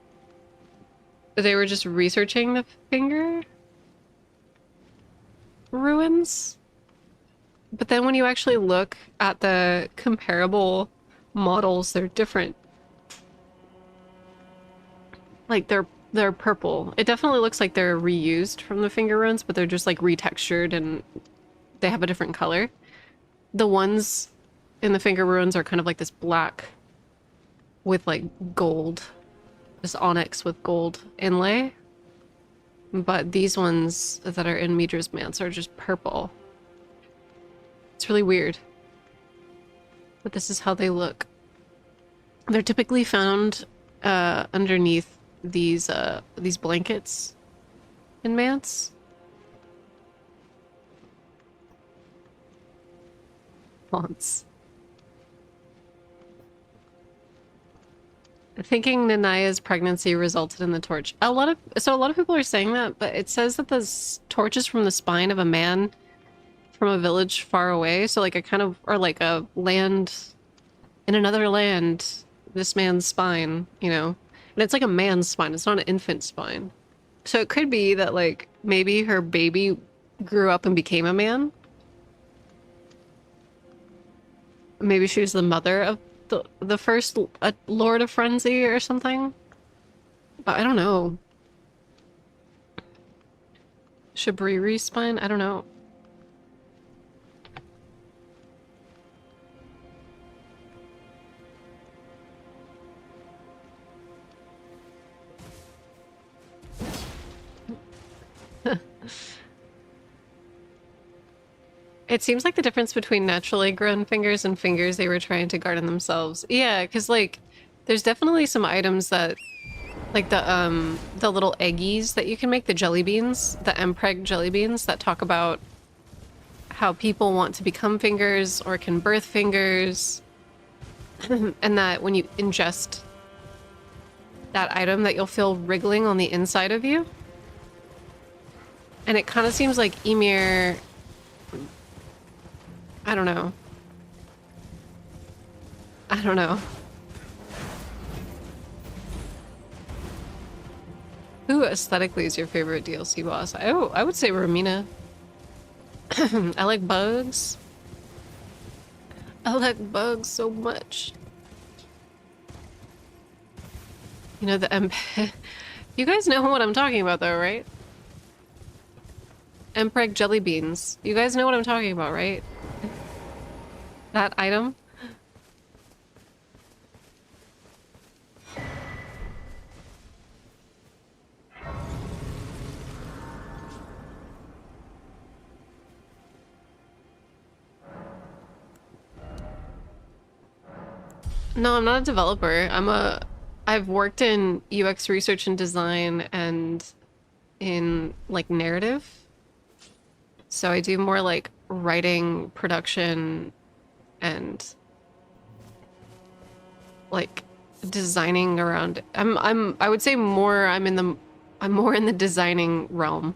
they were just researching the finger ruins. But then when you actually look at the comparable models, they're different. Like, they're purple. It definitely looks like they're reused from the finger ruins, but they're just like retextured and they have a different color. The ones in the finger ruins are kind of like this black with like gold. This onyx with gold inlay. But these ones that are in Midra's Manse are just purple. It's really weird. But this is how they look. They're typically found underneath these blankets in Mance. Fonts. Thinking Nanaya's pregnancy resulted in the torch. A lot of people are saying that, but it says that the torch is from the spine of a man from a village far away. So like a kind of, or like a land in another land, this man's spine, you know? And it's like a man's spine. It's not an infant spine. So it could be that like maybe her baby grew up and became a man. Maybe she was the mother of the first Lord of Frenzy or something. But I don't know. Shabriri's spine? I don't know. It seems like the difference between naturally grown fingers and fingers they were trying to garden themselves. Yeah, because like there's definitely some items that like the little eggies that you can make, the jelly beans, the Mpreg jelly beans that talk about how people want to become fingers or can birth fingers, and that when you ingest that item that you'll feel wriggling on the inside of you. And it kind of seems like Ymir, I don't know. I don't know. Who aesthetically is your favorite DLC boss? Oh, I would say Romina. I like bugs. I like bugs so much. You know, the you guys know what I'm talking about though, right? Empreg jelly beans. You guys know what I'm talking about, right? That item? No, I'm not a developer. I've worked in UX research and design and in like narrative. So I do more like writing, production, and like designing around. I would say more I'm more in the designing realm.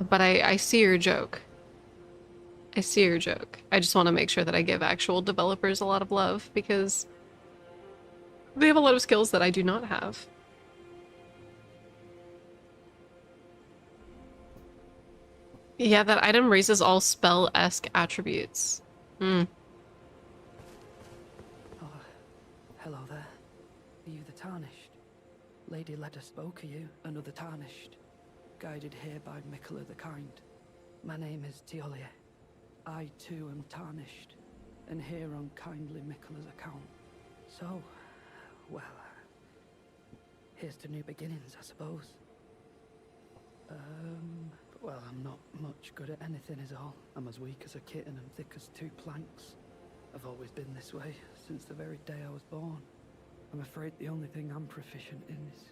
But I see your joke. I see your joke. I just want to make sure that I give actual developers a lot of love because they have a lot of skills that I do not have. Yeah, that item raises all spell-esque attributes. Hmm. Oh, hello there. Are you the Tarnished? Lady Leda spoke of you, another Tarnished. Guided here by Mikola the Kind. My name is Teolia. I too am Tarnished, and here on kindly Mikola's account. So, well, here's to new beginnings, I suppose. Well, I'm not much good at anything is all. I'm as weak as a kitten and thick as two planks. I've always been this way, since the very day I was born. I'm afraid the only thing I'm proficient in is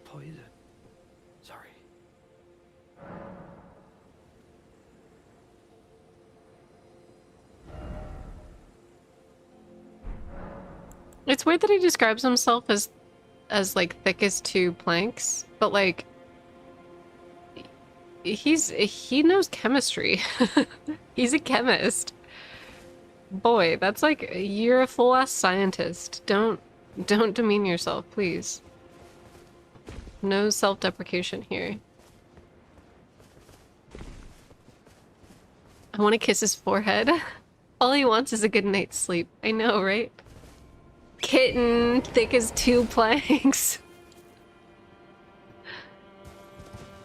poison. Sorry. It's weird that he describes himself as like thick as two planks, but like he knows chemistry. He's a chemist. Boy, that's like you're a full ass scientist. Don't demean yourself, please. No self-deprecation here. I want to kiss his forehead. All he wants is a good night's sleep. I know, right? Kitten, thick as two planks.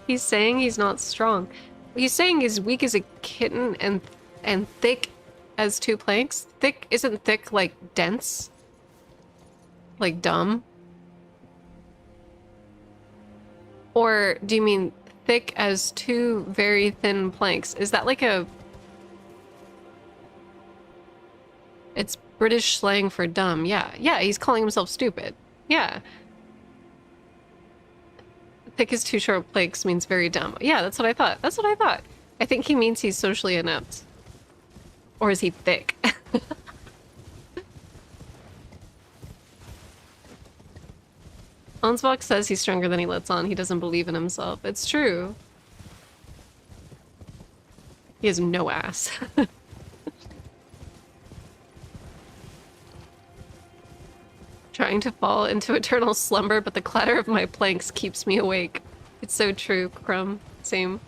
He's saying he's not strong. He's saying he's weak as a kitten and thick as two planks. Thick isn't thick like dense? Like dumb? Or do you mean thick as two very thin planks? Is that like a... It's British slang for dumb. Yeah, he's calling himself stupid. Yeah. Thick as two short planks means very dumb. Yeah, that's what I thought. That's what I thought. I think he means he's socially inept. Or is he thick? Onsvox says he's stronger than he lets on. He doesn't believe in himself. It's true. He has no ass. Trying to fall into eternal slumber, but the clatter of my planks keeps me awake. It's so true, Crumb. Same.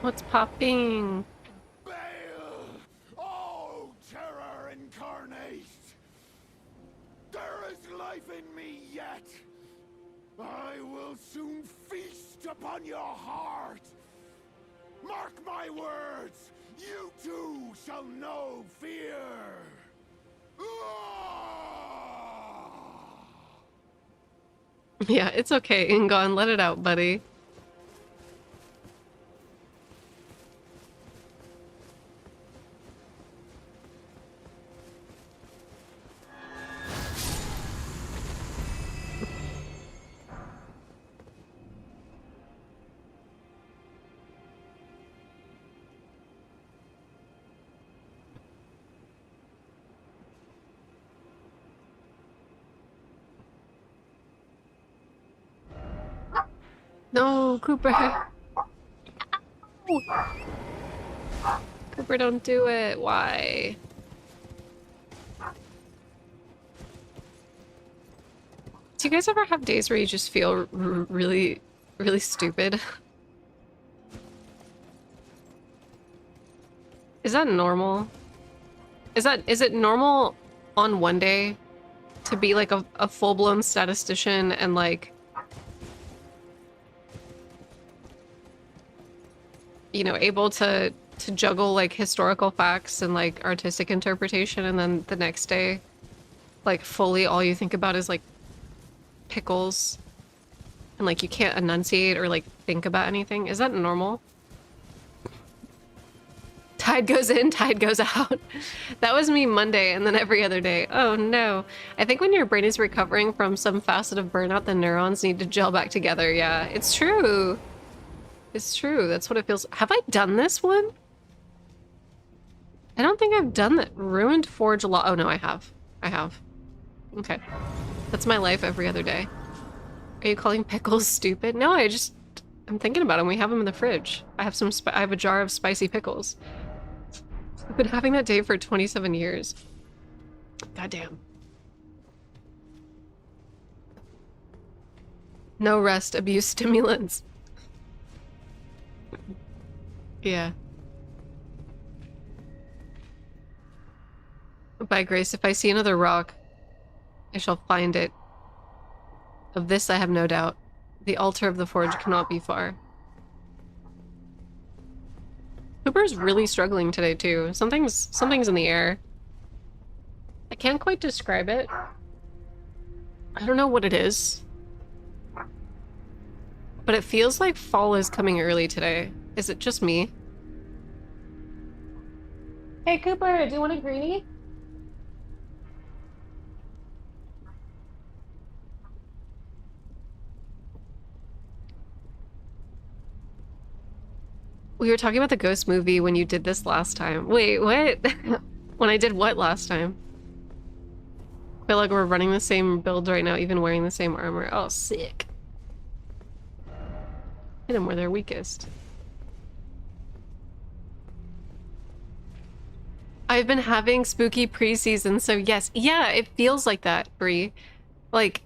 What's popping? Bayle! Oh, terror incarnate! There is life in me yet! I will soon feast upon your heart! Mark my words! You too shall know fear! Yeah, it's okay, Ingon. Let it out, buddy. No, Cooper. Cooper, don't do it. Why? Do you guys ever have days where you just feel really, really stupid? Is that normal? Is it normal on one day to be like a full-blown statistician and like, you know, able to juggle like historical facts and like artistic interpretation, and then the next day, like fully all you think about is like pickles and like you can't enunciate or like think about anything? Is that normal? Tide goes in, tide goes out. That was me Monday and then every other day. Oh no. I think when your brain is recovering from some facet of burnout, the neurons need to gel back together. Yeah, it's true. It's true. That's what it feels. Have I done this one? I don't think I've done that. Ruined Forge a lot. Oh no, I have. I have. Okay. That's my life every other day. Are you calling pickles stupid? No, I'm thinking about them. We have them in the fridge. I have a jar of spicy pickles. I've been having that day for 27 years. Goddamn. No rest, abuse stimulants. Yeah. By grace, if I see another rock, I shall find it. Of this I have no doubt. The altar of the forge cannot be far. Cooper's really struggling today too. Something's in the air. I can't quite describe it. I don't know what it is. But it feels like fall is coming early today. Is it just me? Hey Cooper, do you want a greenie? We were talking about the ghost movie when you did this last time. Wait, what? When I did what last time? I feel like we're running the same build right now, even wearing the same armor. Oh, sick. Hit them where they're weakest. I've been having spooky preseason, so yes. Yeah, it feels like that, Bree. Like,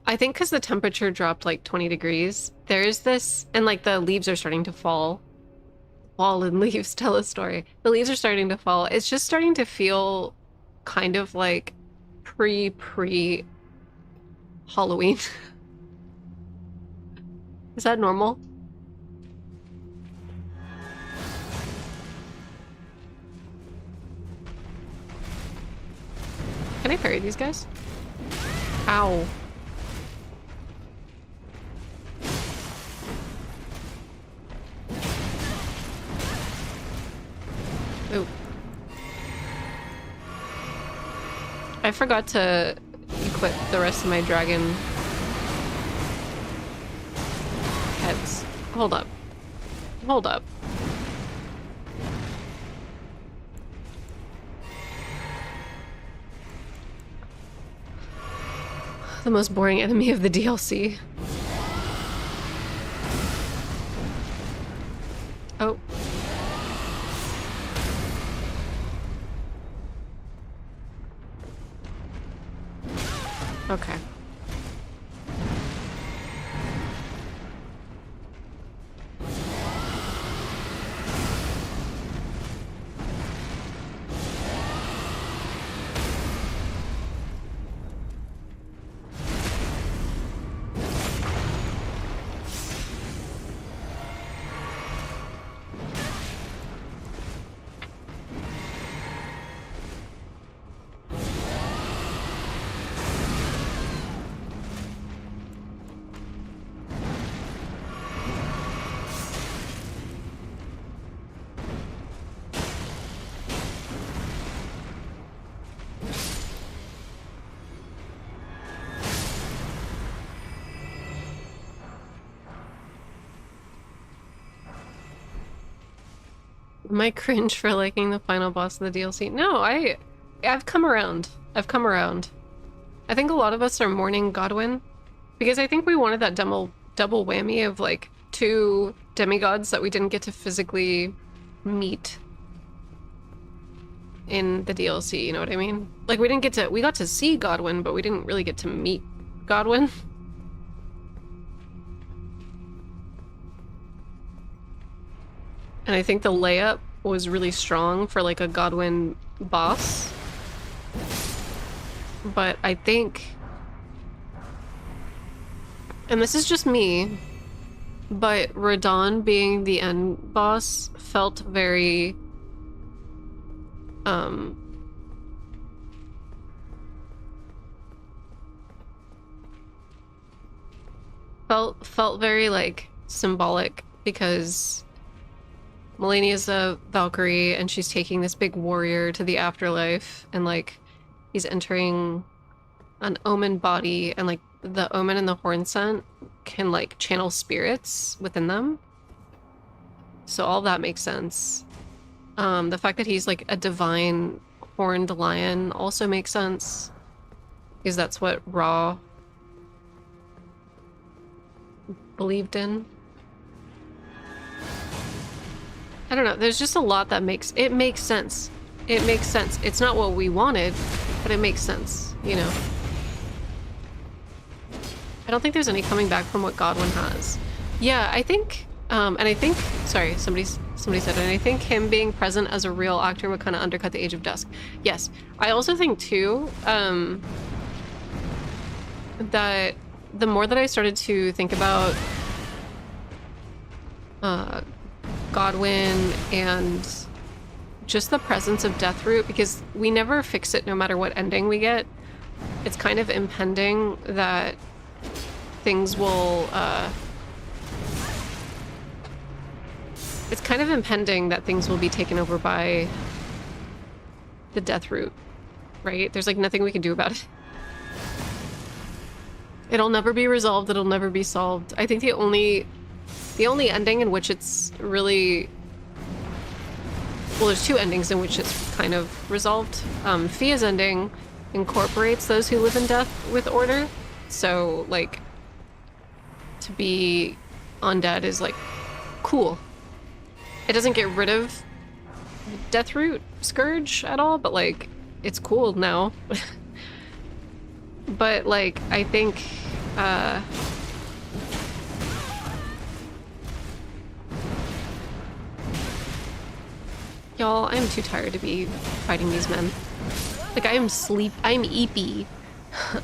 I think because the temperature dropped like 20 degrees, there's this, and like the leaves are starting to fall. Fallen leaves tell a story. The leaves are starting to fall. It's just starting to feel kind of like pre Halloween. Is that normal? Can I parry these guys? Ow. Ooh. I forgot to equip the rest of my dragon heads. Hold up. Hold up. The most boring enemy of the DLC. Oh. Okay. Am I cringe for liking the final boss of the DLC? No, I've come around. I've come around. I think a lot of us are mourning Godwin because I think we wanted that double whammy of like 2 demigods that we didn't get to physically meet in the DLC, you know what I mean? Like we got to see Godwin, but we didn't really get to meet Godwin. And I think the layup was really strong for like a Godwin boss. But I think, and this is just me, but Radahn being the end boss felt very felt very like symbolic because Melania's a Valkyrie and she's taking this big warrior to the afterlife, and like he's entering an omen body, and like the omen and the horn scent can like channel spirits within them. So all that makes sense. The fact that he's like a divine horned lion also makes sense, because that's what Ra believed in. I don't know, there's just a lot that makes sense. It makes sense. It's not what we wanted, but it makes sense, you know? I don't think there's any coming back from what Godwin has. Yeah, I think, and I think, sorry, somebody said it, and I think him being present as a real actor would kind of undercut the Age of Dusk. Yes, I also think too, that the more that I started to think about Godwin and just the presence of Deathroot, because we never fix it no matter what ending we get, it's kind of impending that things will, it's kind of impending that things will be taken over by the Deathroot, right? There's like nothing we can do about it. It'll never be resolved, it'll never be solved. I think the only ending in which it's really, well, there's 2 endings in which it's kind of resolved. Fia's ending incorporates those who live in death with order, so like to be undead is like cool. It doesn't get rid of Deathroot Scourge at all, but like it's cool now. But like I think y'all, I'm too tired to be fighting these men. Like I'm eepy.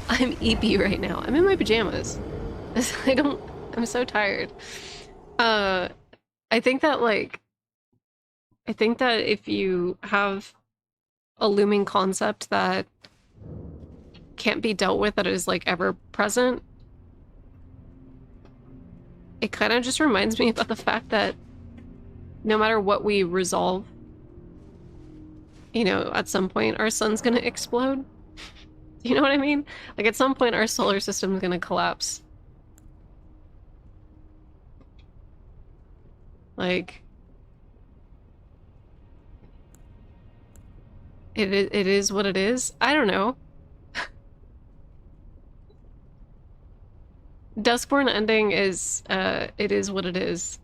I'm eepy right now. I'm in my pajamas. I'm so tired. I think that if you have a looming concept that can't be dealt with, that is like ever present, it kind of just reminds me about the fact that no matter what we resolve, you know, at some point our sun's gonna explode. You know what I mean? Like at some point our solar system's gonna collapse. Like it is what it is. I don't know. Duskborn ending is it is what it is.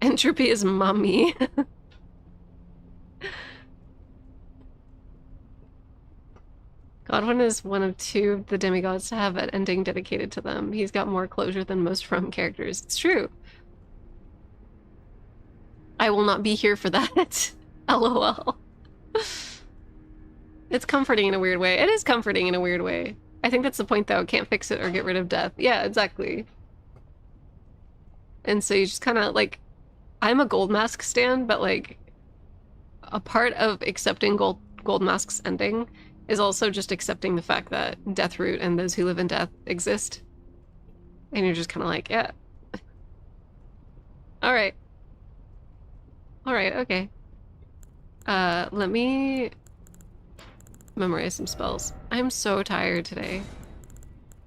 Entropy is mommy. Godwin is one of 2 of the demigods to have an ending dedicated to them. He's got more closure than most From characters. It's true. I will not be here for that. LOL. It's comforting in a weird way. It is comforting in a weird way. I think that's the point though. Can't fix it or get rid of death. Yeah, exactly. And so you just kind of like, I'm a Gold Mask stan, but like a part of accepting Gold Mask's ending is also just accepting the fact that Deathroot and those who live in death exist. And you're just kind of like, yeah. Alright. Alright, okay. Let me memorize some spells. I'm so tired today.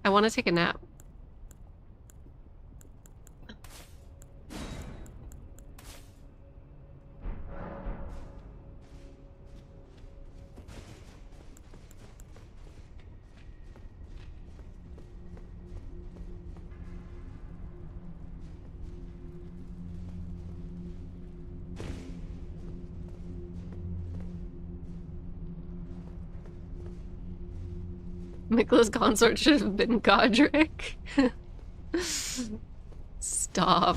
I want to take a nap. Mikla's consort should have been Godric. Stop.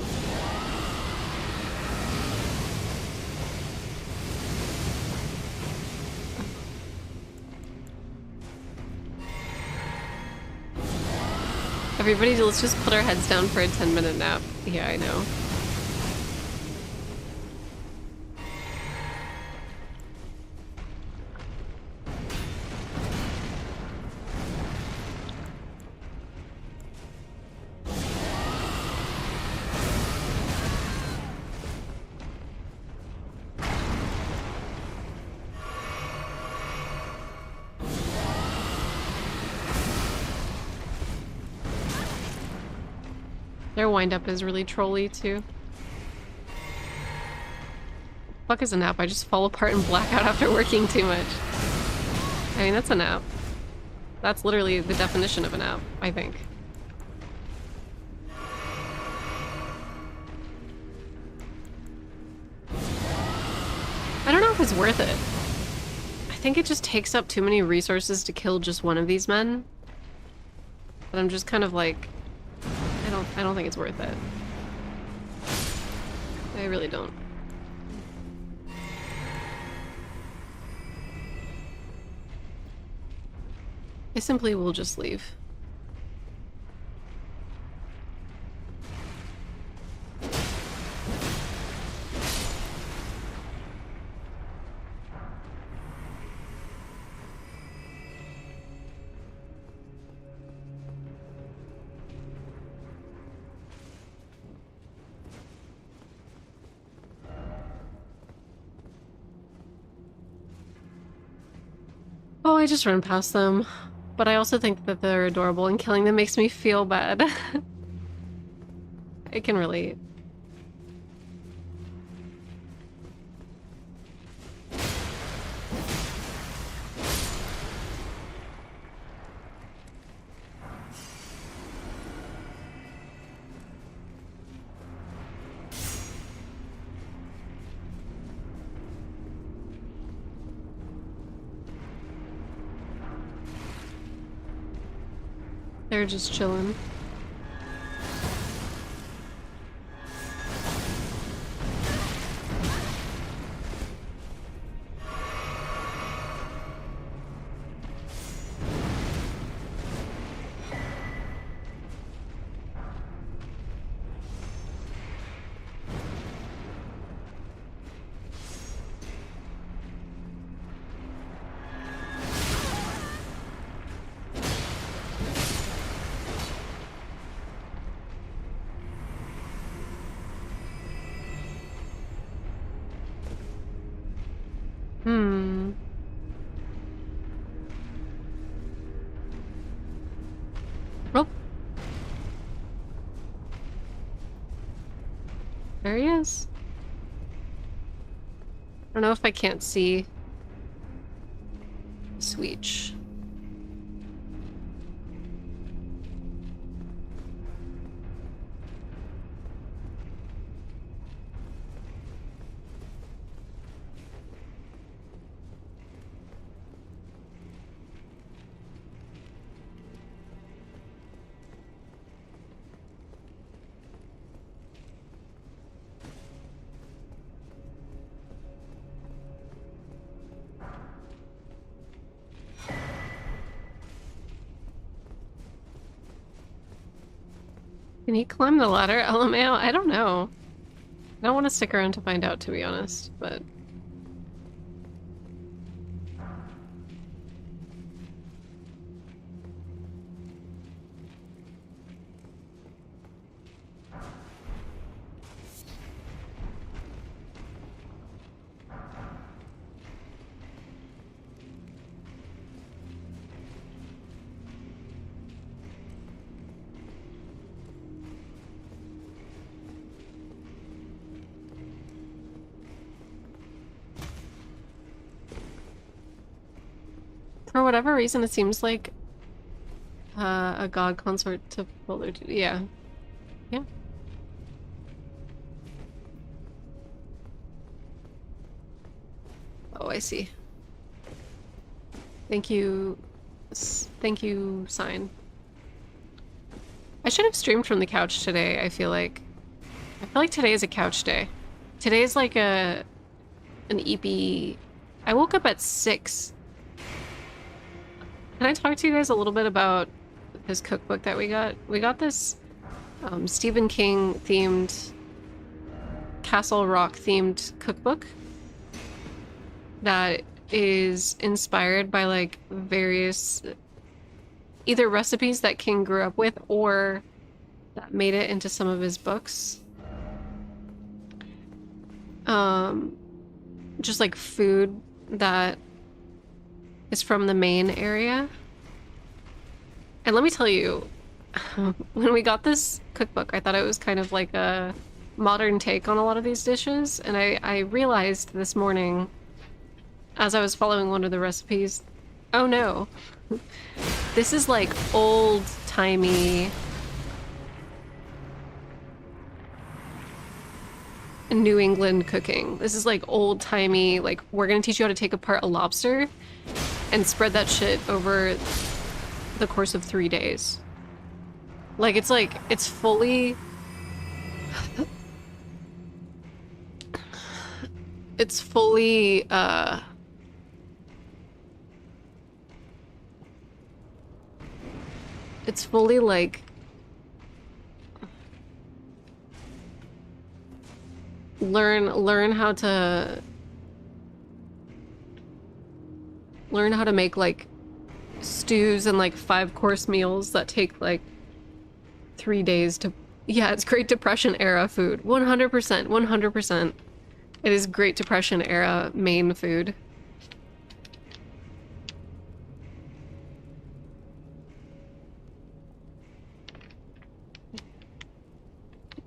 Everybody, let's just put our heads down for a 10-minute nap. Yeah, I know. Their wind-up is really trolly, too. Fuck is a nap? I just fall apart and black out after working too much. I mean, that's a nap. That's literally the definition of a nap, I think. I don't know if it's worth it. I think it just takes up too many resources to kill just one of these men. But I'm just kind of like... I don't think it's worth it. I really don't. I simply will just leave. Oh, I just run past them. But I also think that they're adorable, and killing them makes me feel bad. I can relate. They're just chilling. Oh. There he is. I don't know if I can't see Sweech. Can he climb the ladder, LMAO? I don't know. I don't want to stick around to find out, to be honest, but... For whatever reason, it seems like a god consort to Boulder. Yeah. Yeah. Oh, I see. Thank you, Thank you, sign. I should have streamed from the couch today, I feel like. I feel like today is a couch day. Today is like an EP. I woke up at 6. Can I talk to you guys a little bit about this cookbook that we got? We got this Stephen King themed, Castle Rock themed cookbook that is inspired by like various either recipes that King grew up with or that made it into some of his books. Just like food that is from the Maine area. And let me tell you, when we got this cookbook, I thought it was kind of like a modern take on a lot of these dishes. And I realized this morning, as I was following one of the recipes, oh no, this is like old-timey New England cooking. This is like old-timey, like we're gonna teach you how to take apart a lobster and spread that shit over the course of 3 days. Like it's fully it's fully like learn how to make like stews and like 5-course meals that take like 3 days to. Yeah, it's Great Depression era food. 100%. It is Great Depression era Maine food.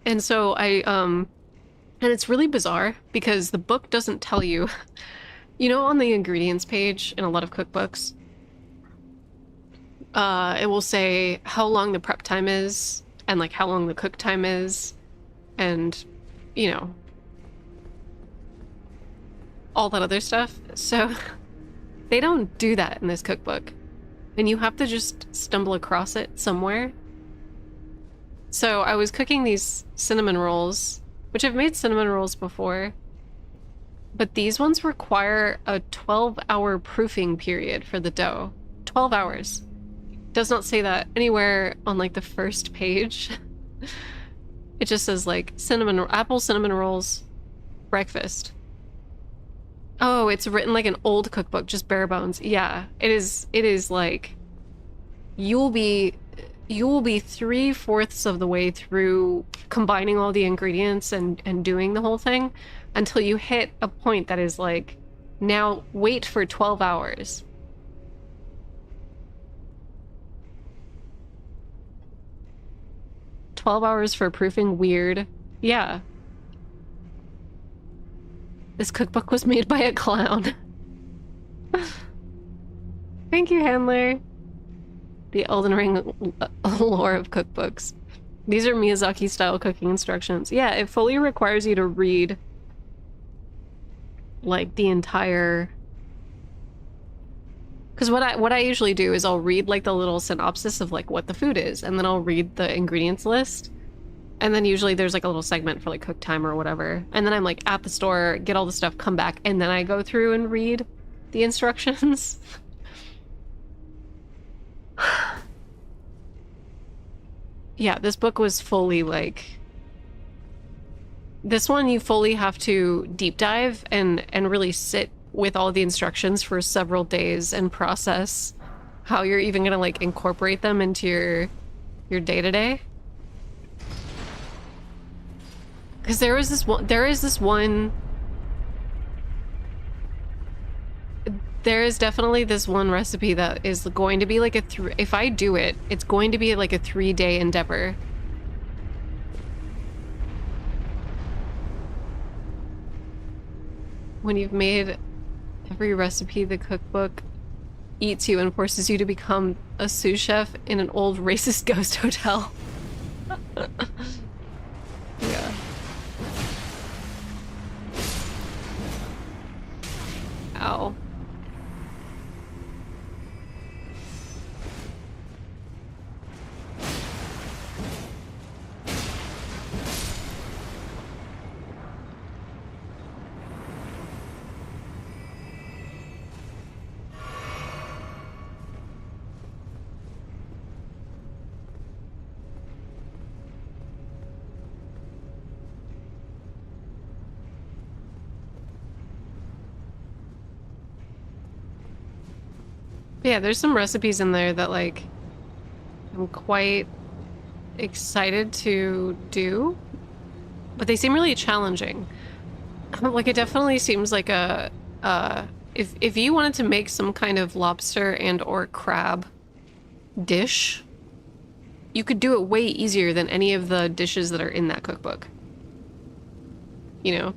And so and it's really bizarre because the book doesn't tell you, you know, on the ingredients page in a lot of cookbooks, it will say how long the prep time is and like how long the cook time is and, you know, all that other stuff. So they don't do that in this cookbook and you have to just stumble across it somewhere. So I was cooking these cinnamon rolls, which I've made cinnamon rolls before, but these ones require a 12-hour proofing period for the dough. 12 hours. Does not say that anywhere on like the first page. It just says like apple cinnamon rolls, breakfast. Oh, it's written like an old cookbook, just bare bones. Yeah, it is like you will be 3/4 of the way through combining all the ingredients and doing the whole thing until you hit a point that is like, now wait for 12 hours. $12 for proofing, weird. Yeah. This cookbook was made by a clown. Thank you, Handler. The Elden Ring lore of cookbooks. These are Miyazaki-style cooking instructions. Yeah, it fully requires you to read like the entire. Because what I usually do is I'll read like the little synopsis of like what the food is, and then I'll read the ingredients list, and then usually there's like a little segment for like cook time or whatever, and then I'm like at the store, get all the stuff, come back, and then I go through and read the instructions. Yeah, this book was fully like, this one you fully have to deep dive and really sit with all the instructions for several days and process how you're even gonna like incorporate them into your day-to-day. Because there is this one there is definitely this one recipe that is going to be like if I do it, it's going to be like a 3-day endeavor. When you've made every recipe, the cookbook eats you and forces you to become a sous chef in an old racist ghost hotel. Yeah. Ow. Yeah, there's some recipes in there that like I'm quite excited to do, but they seem really challenging. Like it definitely seems like a if you wanted to make some kind of lobster and or crab dish, you could do it way easier than any of the dishes that are in that cookbook. You know?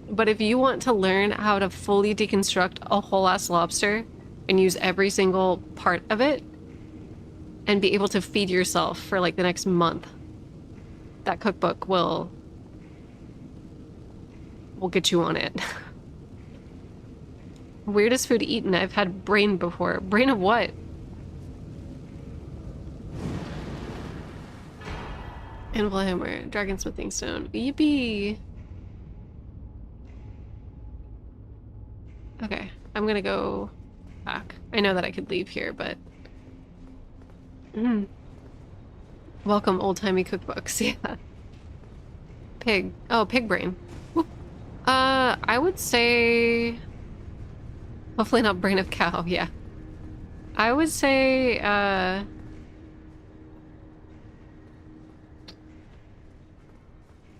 But if you want to learn how to fully deconstruct a whole ass lobster and use every single part of it and be able to feed yourself for like the next month, that cookbook will get you on it. Weirdest food eaten. I've had brain before. Brain of what? Anvil hammer, dragon smithing stone. Yippee! Okay, I'm gonna go back. I know that I could leave here, but... Welcome, old-timey cookbooks. Yeah. Pig. Oh, pig brain. Whoop. I would say... Hopefully not brain of cow, yeah. I would say, I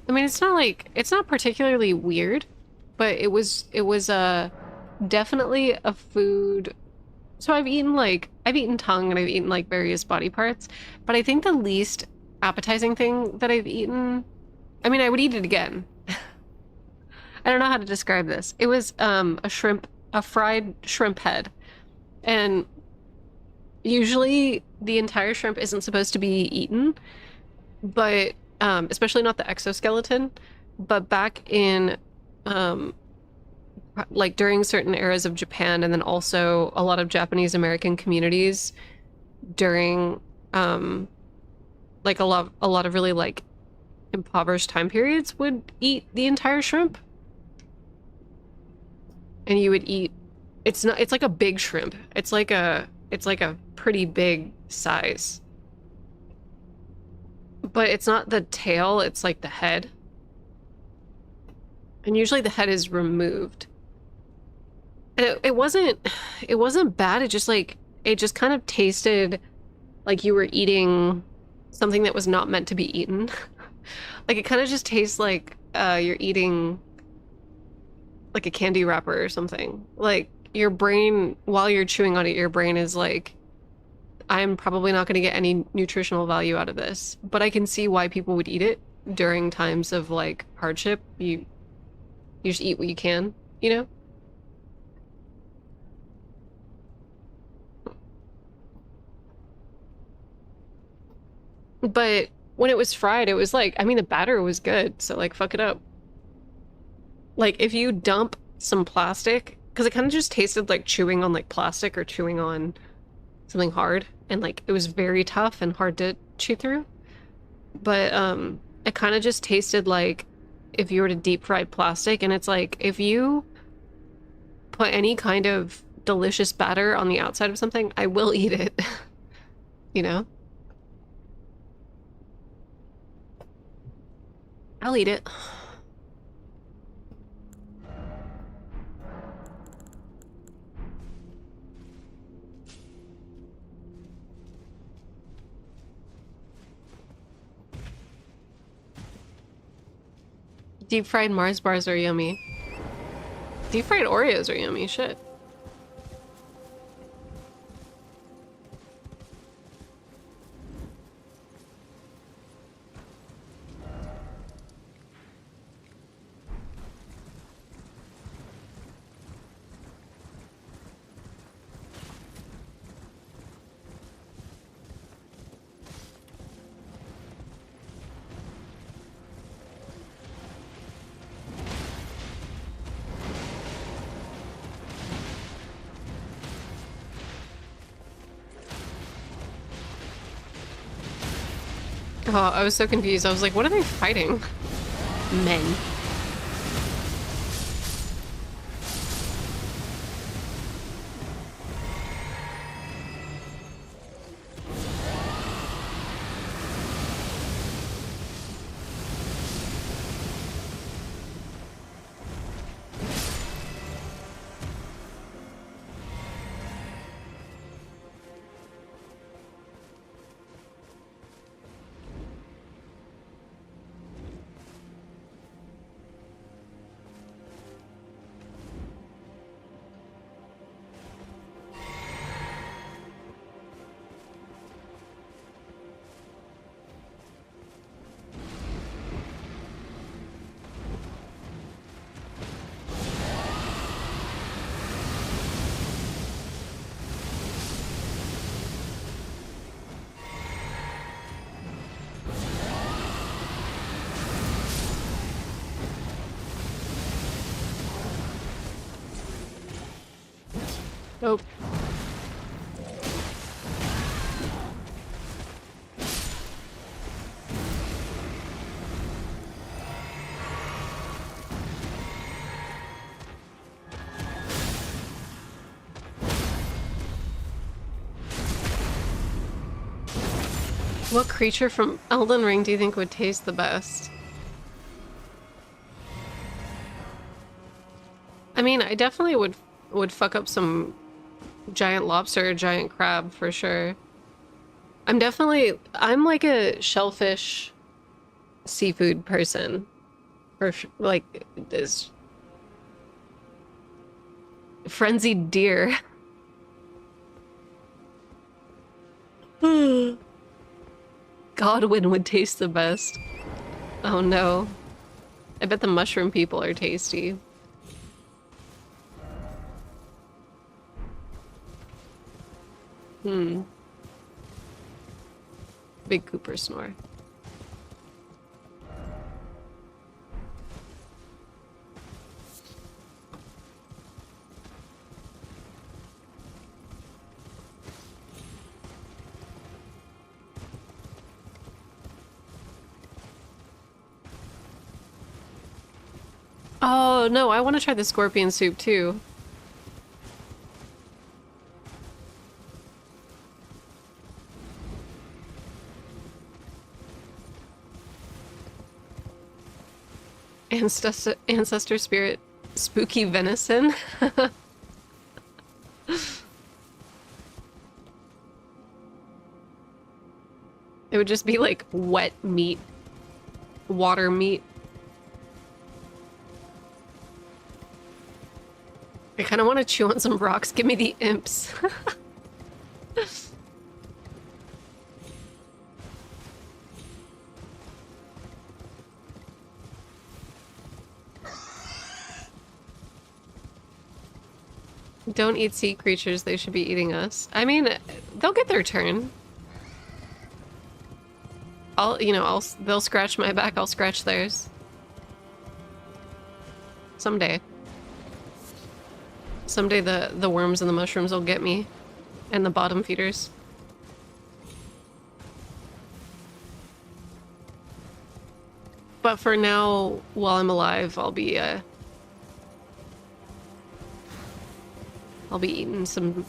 mean, it's not particularly weird, but it was, definitely a food. So I've eaten tongue and I've eaten like various body parts, but I think the least appetizing thing that I've eaten, I mean, I would eat it again. I don't know how to describe this. It was, a fried shrimp head. And usually the entire shrimp isn't supposed to be eaten, but especially not the exoskeleton. But back in like during certain eras of Japan, and then also a lot of Japanese American communities during like a lot of really like impoverished time periods would eat the entire shrimp. And you would eat, it's like a big shrimp. It's like a pretty big size. But it's not the tail, it's like the head. And usually the head is removed. And it wasn't bad, it just kind of tasted like you were eating something that was not meant to be eaten. Like it kind of just tastes like you're eating like a candy wrapper or something. Like your brain, while you're chewing on it, your brain is like, I'm probably not going to get any nutritional value out of this, but I can see why people would eat it during times of like hardship. You just eat what you can, you know? But when it was fried, it was like, I mean, the batter was good, so like, fuck it up. Like, if you dump some plastic, because it kind of just tasted like chewing on like plastic or chewing on something hard, and like, it was very tough and hard to chew through. But, it kind of just tasted like if you were to deep fry plastic, and it's like, if you put any kind of delicious batter on the outside of something, I will eat it. You know? I'll eat it. Deep fried Mars bars are yummy. Deep fried Oreos are yummy, shit. Oh, I was so confused. I was like, what are they fighting? Men. Oh. What creature from Elden Ring do you think would taste the best? I mean, I definitely would fuck up some giant lobster or giant crab for sure. I'm like a shellfish seafood person. Like this frenzied deer. Godwin would taste the best. Oh no. I bet the mushroom people are tasty. Big Cooper snore. Oh no, I want to try the scorpion soup too. Ancestor spirit, spooky venison. It would just be like wet meat, water meat. I kind of want to chew on some rocks. Give me the imps. Don't eat sea creatures, they should be eating us. I mean, they'll get their turn. They'll scratch my back, I'll scratch theirs. Someday. Someday the worms and the mushrooms will get me. And the bottom feeders. But for now, while I'm alive, I'll be eating some...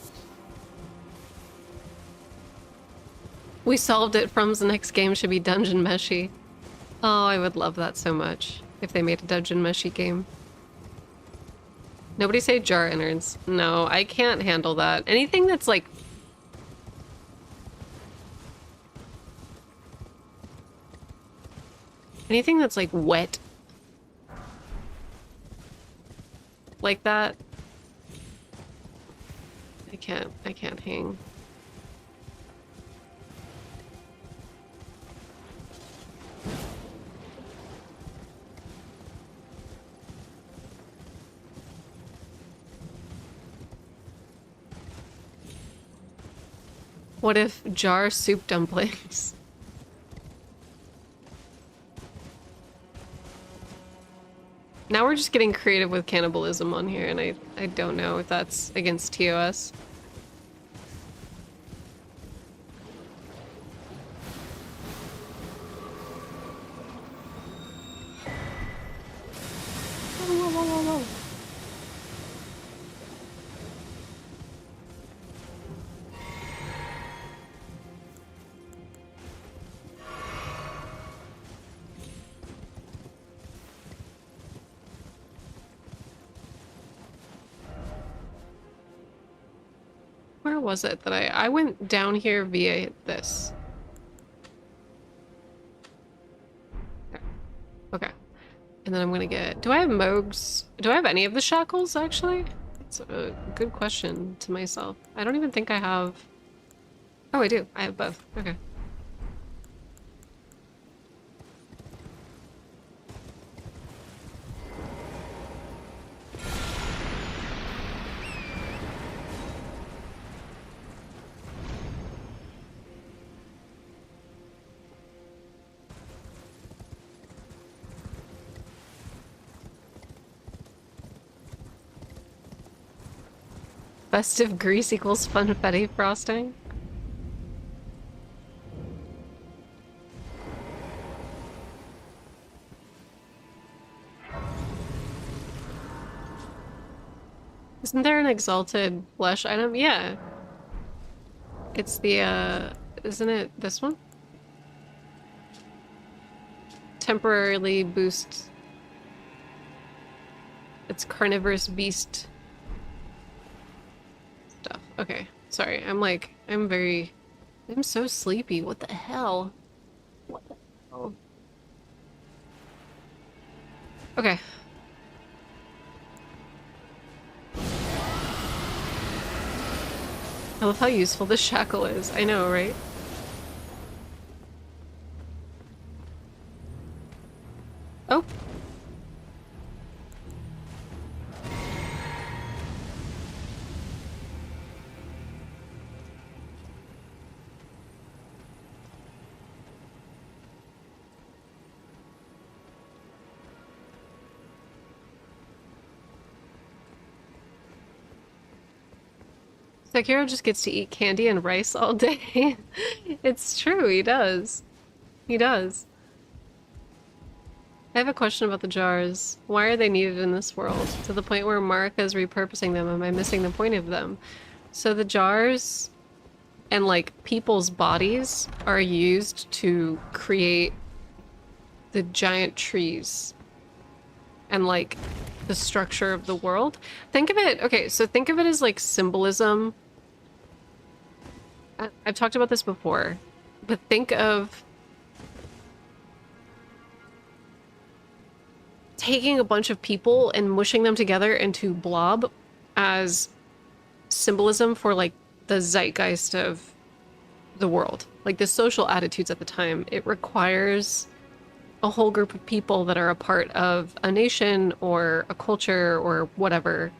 We solved it. From's next game should be Dungeon Meshy. Oh, I would love that so much if they made a Dungeon Meshy game. Nobody say jar innards. No, I can't handle that. Anything that's like... Anything that's like wet. Like that. I can't hang. What if jar soup dumplings? Now we're just getting creative with cannibalism on here, and I don't know if that's against TOS. Whoa, whoa, whoa, whoa. Where was it that I went down here via this? Okay. And then I'm gonna get... Do I have Moog's? Do I have any of the shackles, actually? It's a good question to myself. I don't even think I have... Oh, I do. I have both. Okay. Festive grease equals funfetti frosting. Isn't there an exalted flesh item? Yeah. It's the, isn't it this one? Temporarily boost its carnivorous beast stuff. Okay, sorry. I'm so sleepy. What the hell? What the hell? Okay. I love how useful this shackle is. I know, right? Oh. Sekiro just gets to eat candy and rice all day. It's true, he does. He does. I have a question about the jars. Why are they needed in this world? To the point where Mark is repurposing them. Am I missing the point of them? So the jars and like people's bodies are used to create the giant trees and like the structure of the world. Think of it, okay, so think of it as like symbolism. I've talked about this before, but think of taking a bunch of people and mushing them together into blob as symbolism for like the zeitgeist of the world, like the social attitudes at the time. It requires a whole group of people that are a part of a nation or a culture or whatever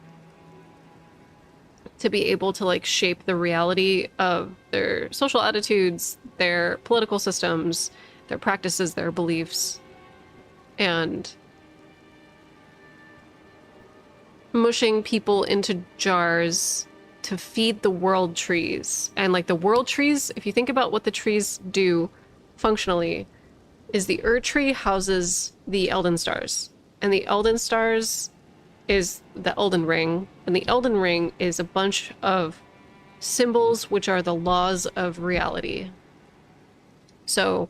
to be able to like shape the reality of their social attitudes, their political systems, their practices, their beliefs. And mushing people into jars to feed the world trees. And like the world trees, if you think about what the trees do functionally, is the Ur tree houses the Elden Stars. And the Elden Stars is the Elden Ring. And the Elden Ring is a bunch of symbols which are the laws of reality. So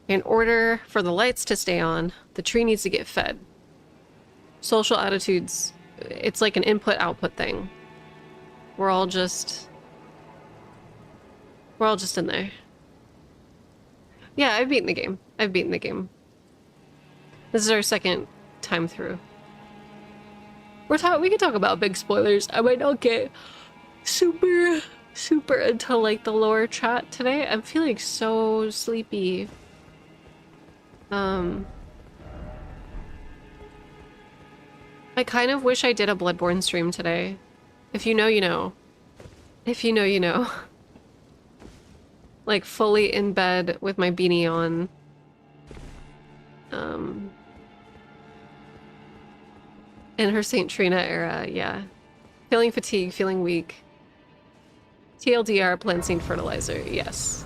in order for the lights to stay on, the tree needs to get fed. Social attitudes, it's like an input-output thing. We're all just in there. Yeah, I've beaten the game. I've beaten the game. This is our second time through. We can talk about big spoilers. I might not get super into like the lore chat today. I'm feeling so sleepy. I kind of wish I did a Bloodborne stream today. If you know, you know. If you know, you know. Like fully in bed with my beanie on. In her St. Trina era, yeah. Feeling fatigued, feeling weak. TLDR, plant seed fertilizer, yes.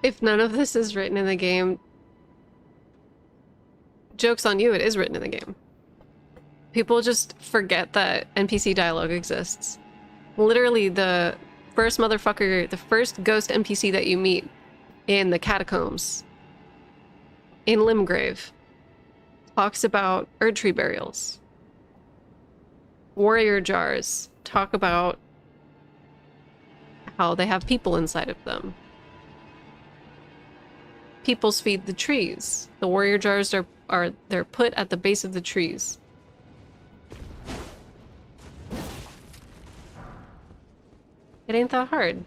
If none of this is written in the game, joke's on you, it is written in the game. People just forget that NPC dialogue exists. Literally, the first motherfucker, the first ghost NPC that you meet in the catacombs, in Limgrave, talks about Erdtree burials. Warrior jars talk about how they have people inside of them. Peoples feed the trees. The warrior jars they're put at the base of the trees. It ain't that hard.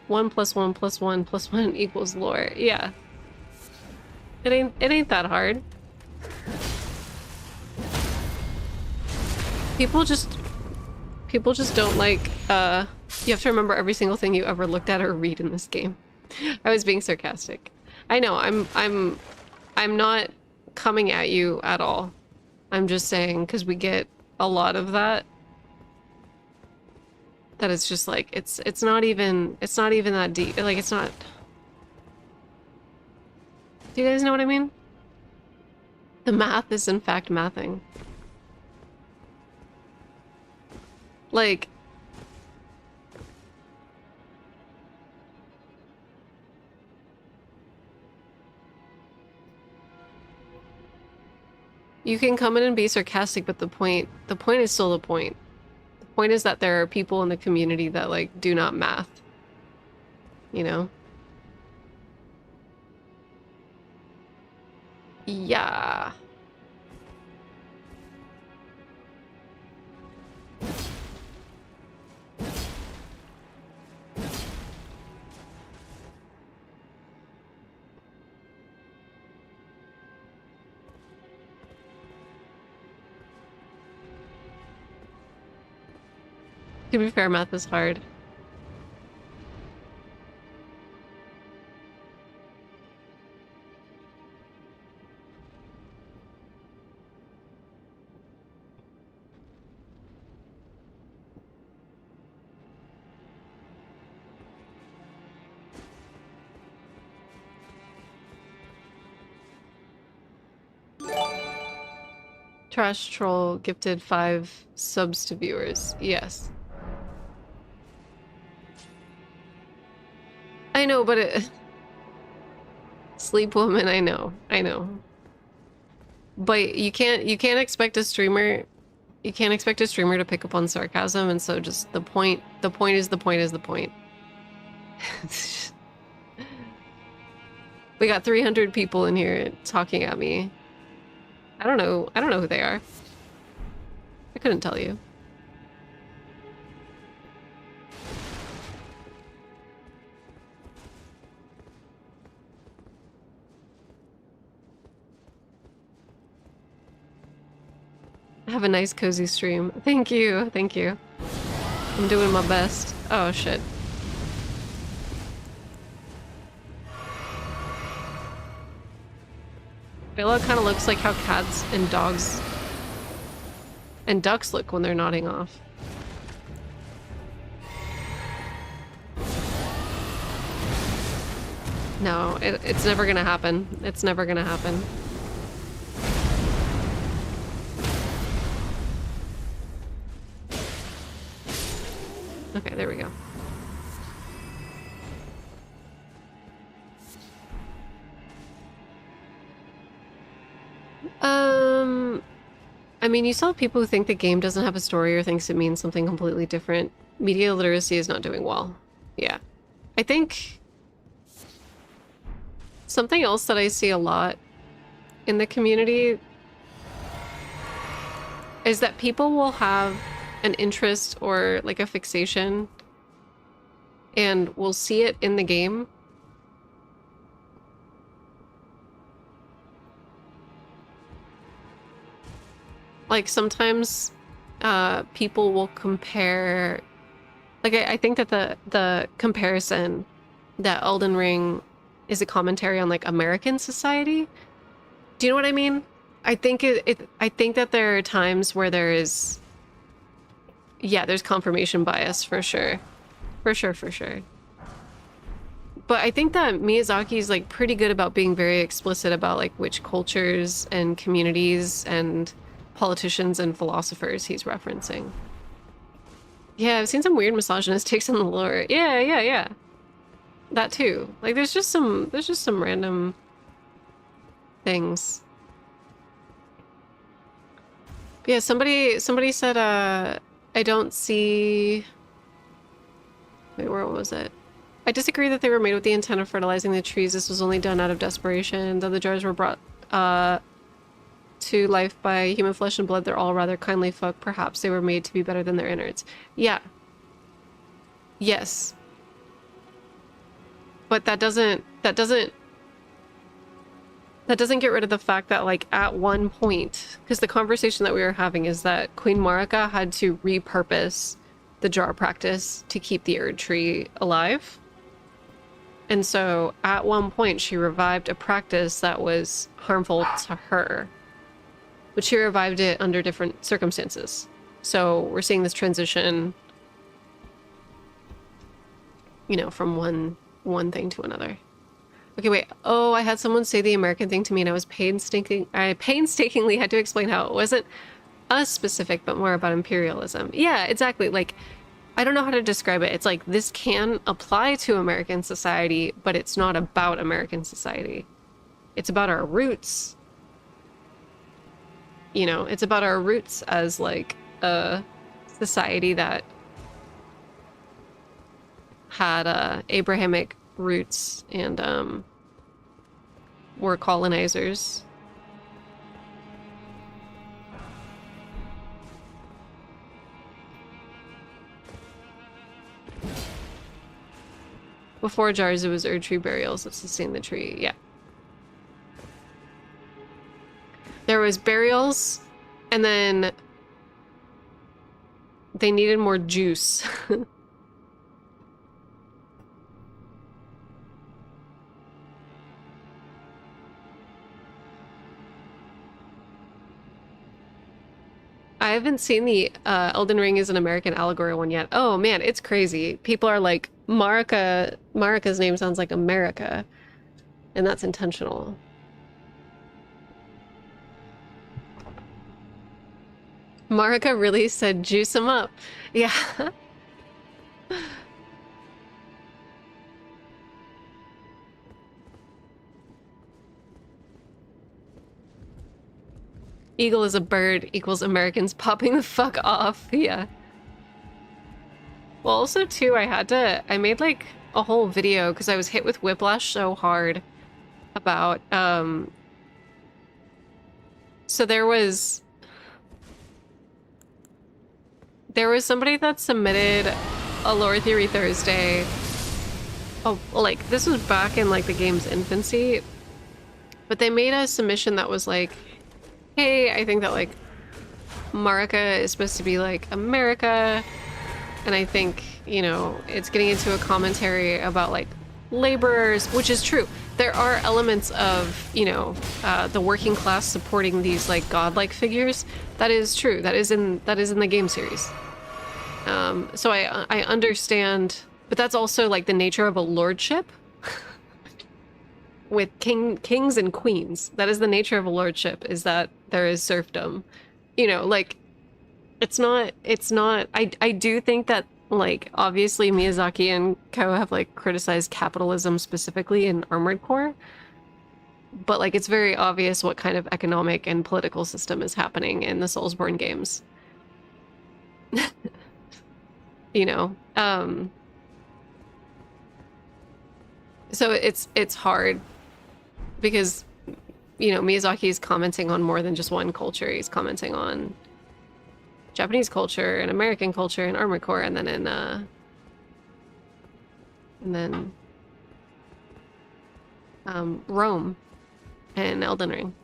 1 + 1 + 1 + 1 equals lore. Yeah. It ain't that hard. People just don't like, you have to remember every single thing you ever looked at or read in this game. I was being sarcastic. I know, I'm not coming at you at all. I'm just saying, because we get a lot of that. That it's just like, it's not even that deep. Like, it's not... Do you guys know what I mean? The math is in fact mathing. Like... You can come in and be sarcastic, but the point is still the point. The point is that there are people in the community that, like, do not math. You know? Yeah. To be fair, math is hard. Trash Troll gifted 5 subs to viewers. Yes. I know, but it... Sleep Woman, I know. But you can't expect a streamer... You can't expect a streamer to pick up on sarcasm, and so just the point is the point. We got 300 people in here talking at me. I don't know who they are. I couldn't tell you. Have a nice cozy stream. Thank you. I'm doing my best. Oh shit. Bayle kind of looks like how cats and dogs and ducks look when they're nodding off. No, it's never gonna happen. It's never gonna happen. Okay, there we go. I mean, you saw people who think the game doesn't have a story or thinks it means something completely different. Media literacy is not doing well. Yeah. I think something else that I see a lot in the community is that people will have an interest or like a fixation and will see it in the game. Like sometimes people will compare, like I think that the comparison that Elden Ring is a commentary on like American society. Do you know what I mean? I think I think that there are times where there is, yeah, there's confirmation bias for sure. For sure. But I think that Miyazaki is like pretty good about being very explicit about like which cultures and communities and politicians and philosophers he's referencing. Yeah, I've seen some weird misogynist takes on the lore. Yeah. That too. Like there's just some random things. Yeah, somebody said I don't see... Wait, where was it? I disagree that they were made with the intent of fertilizing the trees. This was only done out of desperation. Though the jars were brought to life by human flesh and blood, they're all rather kindly folk. Perhaps they were made to be better than their innards. Yeah. Yes. But that doesn't that doesn't get rid of the fact that, like, at one point, because the conversation that we were having is that Queen Marika had to repurpose the jar practice to keep the Erd Tree alive. And so at one point she revived a practice that was harmful to her, but she revived it under different circumstances. So we're seeing this transition, you know, from one thing to another. Okay, wait. Oh, I had someone say the American thing to me and I painstakingly had to explain how it wasn't us specific, but more about imperialism. Yeah, exactly. Like, I don't know how to describe it. It's like, this can apply to American society, but it's not about American society. It's about our roots. You know, it's about our roots as, like, a society that had Abrahamic roots and were colonizers. Before jars, it was Erd Tree burials that sustained the tree. Yeah. There was burials, and then they needed more juice. I haven't seen the Elden Ring is an American allegory one yet. Oh man, it's crazy. People are like, Marika's name sounds like America, and that's intentional. Marika really said juice him up. Yeah. Eagle is a bird equals Americans popping the fuck off. Yeah. Well, also too, I made like a whole video because I was hit with whiplash so hard about, so there was somebody that submitted a Lore Theory Thursday. Oh, like, this was back in like the game's infancy, but they made a submission that was like, hey, I think that like Marika is supposed to be like America, and I think, you know, it's getting into a commentary about like laborers, which is true. There are elements of, you know, the working class supporting these like godlike figures. That is true. That is in the game series. So I understand, but that's also like the nature of a lordship. With kings and queens, that is the nature of a lordship, is that there is serfdom. You know, like, it's not, I do think that, like, obviously Miyazaki and Co have, like, criticized capitalism specifically in Armored Core, but, like, it's very obvious what kind of economic and political system is happening in the Soulsborne games. You know, so it's hard because, you know, Miyazaki is commenting on more than just one culture. He's commenting on Japanese culture and American culture and Armored Core, and then Rome and Elden Ring.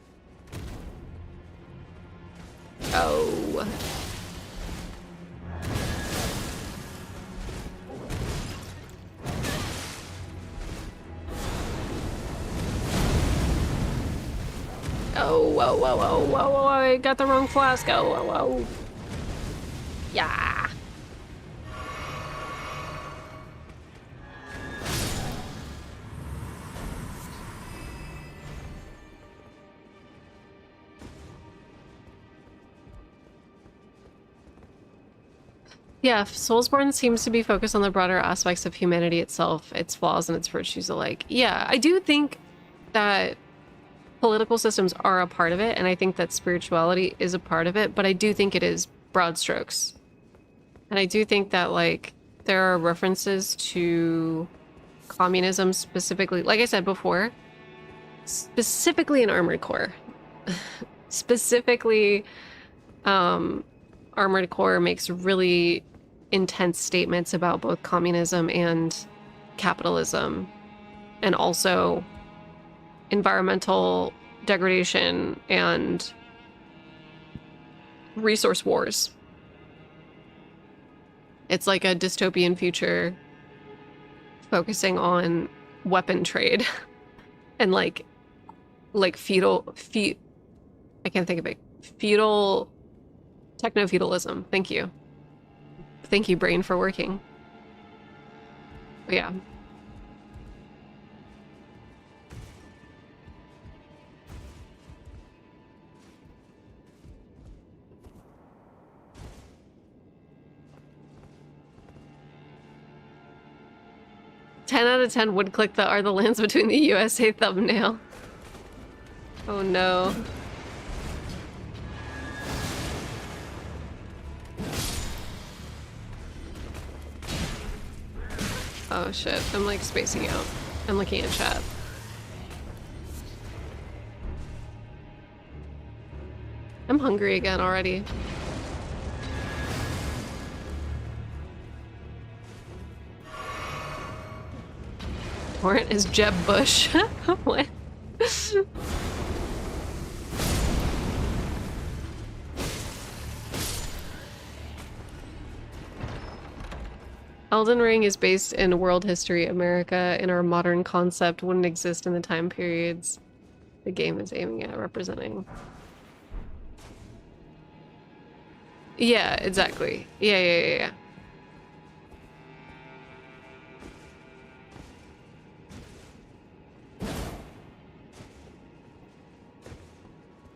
Oh. Oh, whoa, whoa, whoa, whoa, whoa, I got the wrong flask. Oh, whoa, whoa. Yeah. Yeah, Soulsborne seems to be focused on the broader aspects of humanity itself, its flaws and its virtues alike. Yeah, I do think that political systems are a part of it, and I think that spirituality is a part of it, but I do think it is broad strokes. And I do think that, like, there are references to communism specifically, like I said before, specifically in Armored Core. Specifically, Armored Core makes really intense statements about both communism and capitalism, and also environmental degradation and resource wars. It's like a dystopian future focusing on weapon trade and like feudal I can't think of it. Feudal techno-feudalism. Thank you. Thank you, brain, for working. But yeah. Ten out of 10 would click the "Are the lands between the USA" thumbnail. Oh no. Oh shit, I'm like spacing out. I'm looking at chat. I'm hungry again already. Torrent is Jeb Bush. What? Elden Ring is based in world history. America in our modern concept wouldn't exist in the time periods the game is aiming at representing. Yeah, exactly. Yeah.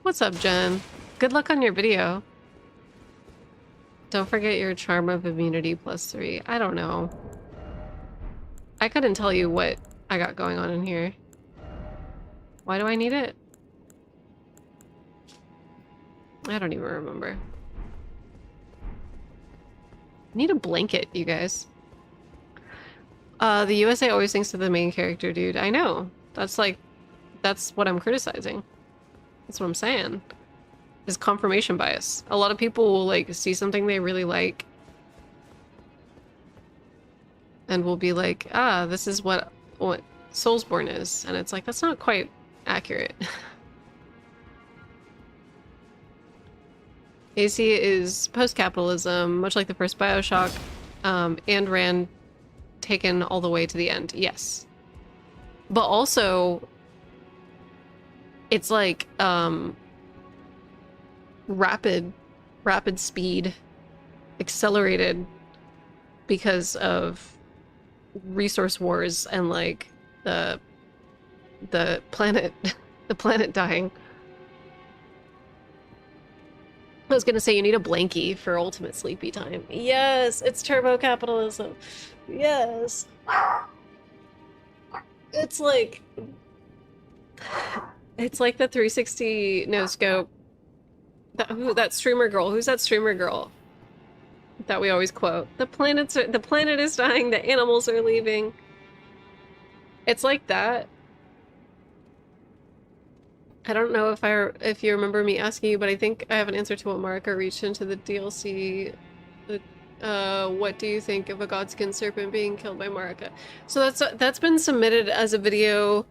What's up, Jen? Good luck on your video. Don't forget your charm of immunity +3. I don't know. I couldn't tell you what I got going on in here. Why do I need it? I don't even remember. I need a blanket, you guys. The USA always thinks of the main character, dude. I know. That's what I'm criticizing. That's what I'm saying. Is confirmation bias. A lot of people will like see something they really like and will be like, ah, this is what Soulsborne is. And it's like, that's not quite accurate. AC is post-capitalism, much like the first BioShock, and ran taken all the way to the end. Yes. But also, it's like, rapid speed, accelerated because of resource wars and like the planet the planet dying. I was gonna say you need a blankie for ultimate sleepy time. Yes, it's turbo capitalism. Yes. It's like the 360 no scope. That streamer girl. Who's that streamer girl that we always quote? The planet is dying, the animals are leaving. It's like that. I don't know if you remember me asking you, but I think I have an answer to what Marika reached into the DLC. What do you think of a Godskin serpent being killed by Marika? So that's been submitted as a video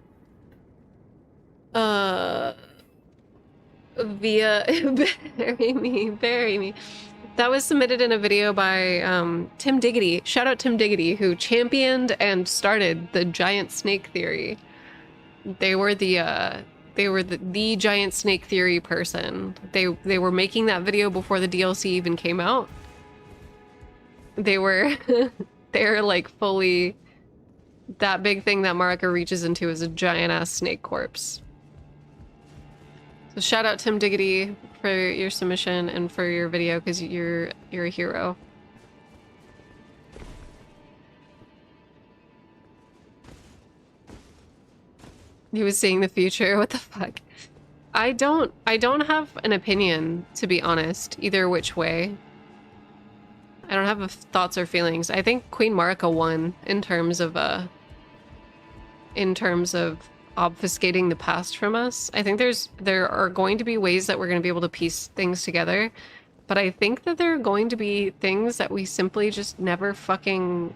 via bury me. That was submitted in a video by Tim Diggity. Shout out Tim Diggity, who championed and started the giant snake theory. They were the giant snake theory person. They were making that video before the DLC even came out. They're like fully that big thing that Marika reaches into is a giant ass snake corpse. So shout out Tim Diggity for your submission and for your video, because you're a hero. He was seeing the future. What the fuck? I don't have an opinion, to be honest, either which way. I don't have thoughts or feelings. I think Queen Marika won in terms of obfuscating the past from us. I think there are going to be ways that we're going to be able to piece things together, but I think that there are going to be things that we simply just never fucking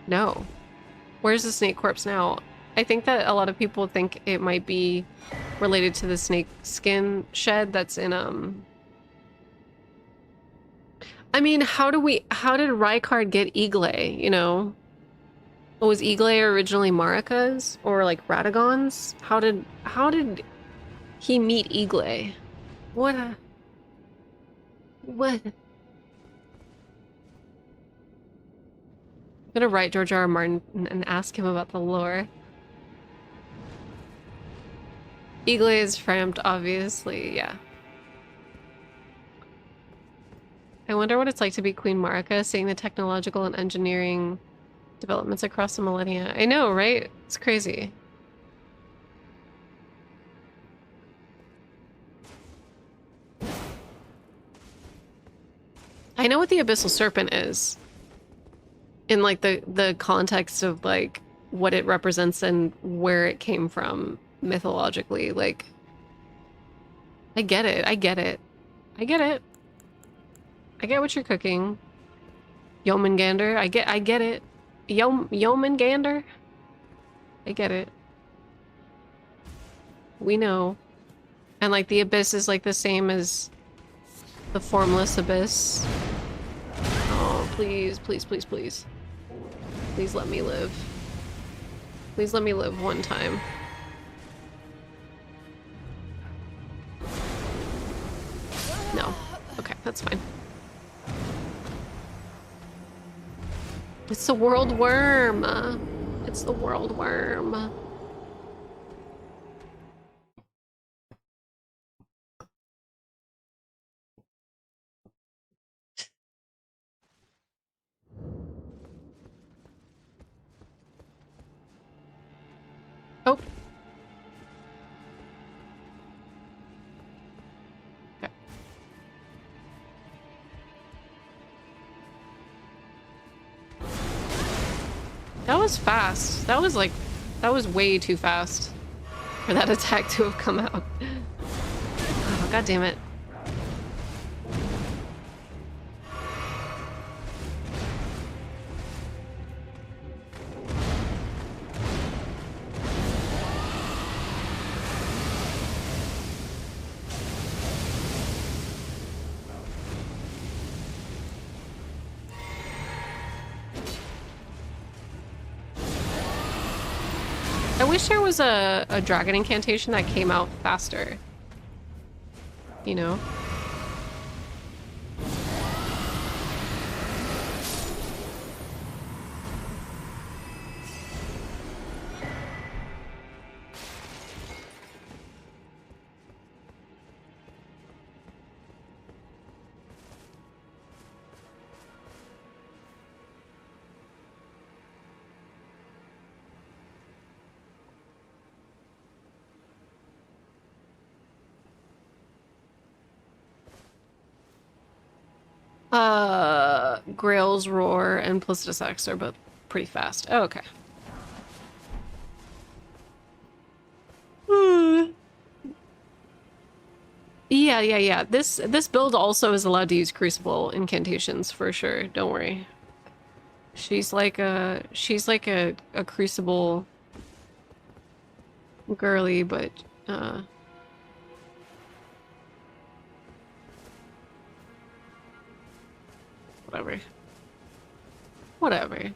know. Where's the snake corpse now? I think that a lot of people think it might be related to the snake skin shed that's in I mean, how did Rykard get Eagle, you know? Was Eagle originally Marika's or like Radagon's? How did he meet Eagle? What what? I'm gonna write George R. R. Martin and ask him about the lore. Eagle is framed, obviously, yeah. I wonder what it's like to be Queen Marika, seeing the technological and engineering developments across the millennia. I know, right? It's crazy. I know what the Abyssal Serpent is. In like the context of like what it represents and where it came from mythologically. Like, I get it. I get it. I get it. I get what you're cooking. Yeomangander. I get it. Yeomangander. I get it. We know. And like the abyss is like the same as the formless abyss. Oh, please, please, please, please. Please let me live. Please let me live one time. No. Okay, that's fine. It's the world worm. It's the world worm. Oh. Okay. That was fast. That was way too fast for that attack to have come out. Oh, God damn it. I wish there was a dragon incantation that came out faster. You know? Grail's Roar and Placidus X are both pretty fast. Oh, okay. Yeah. This build also is allowed to use Crucible incantations for sure. Don't worry. She's like a Crucible girly, but whatever. Whatever.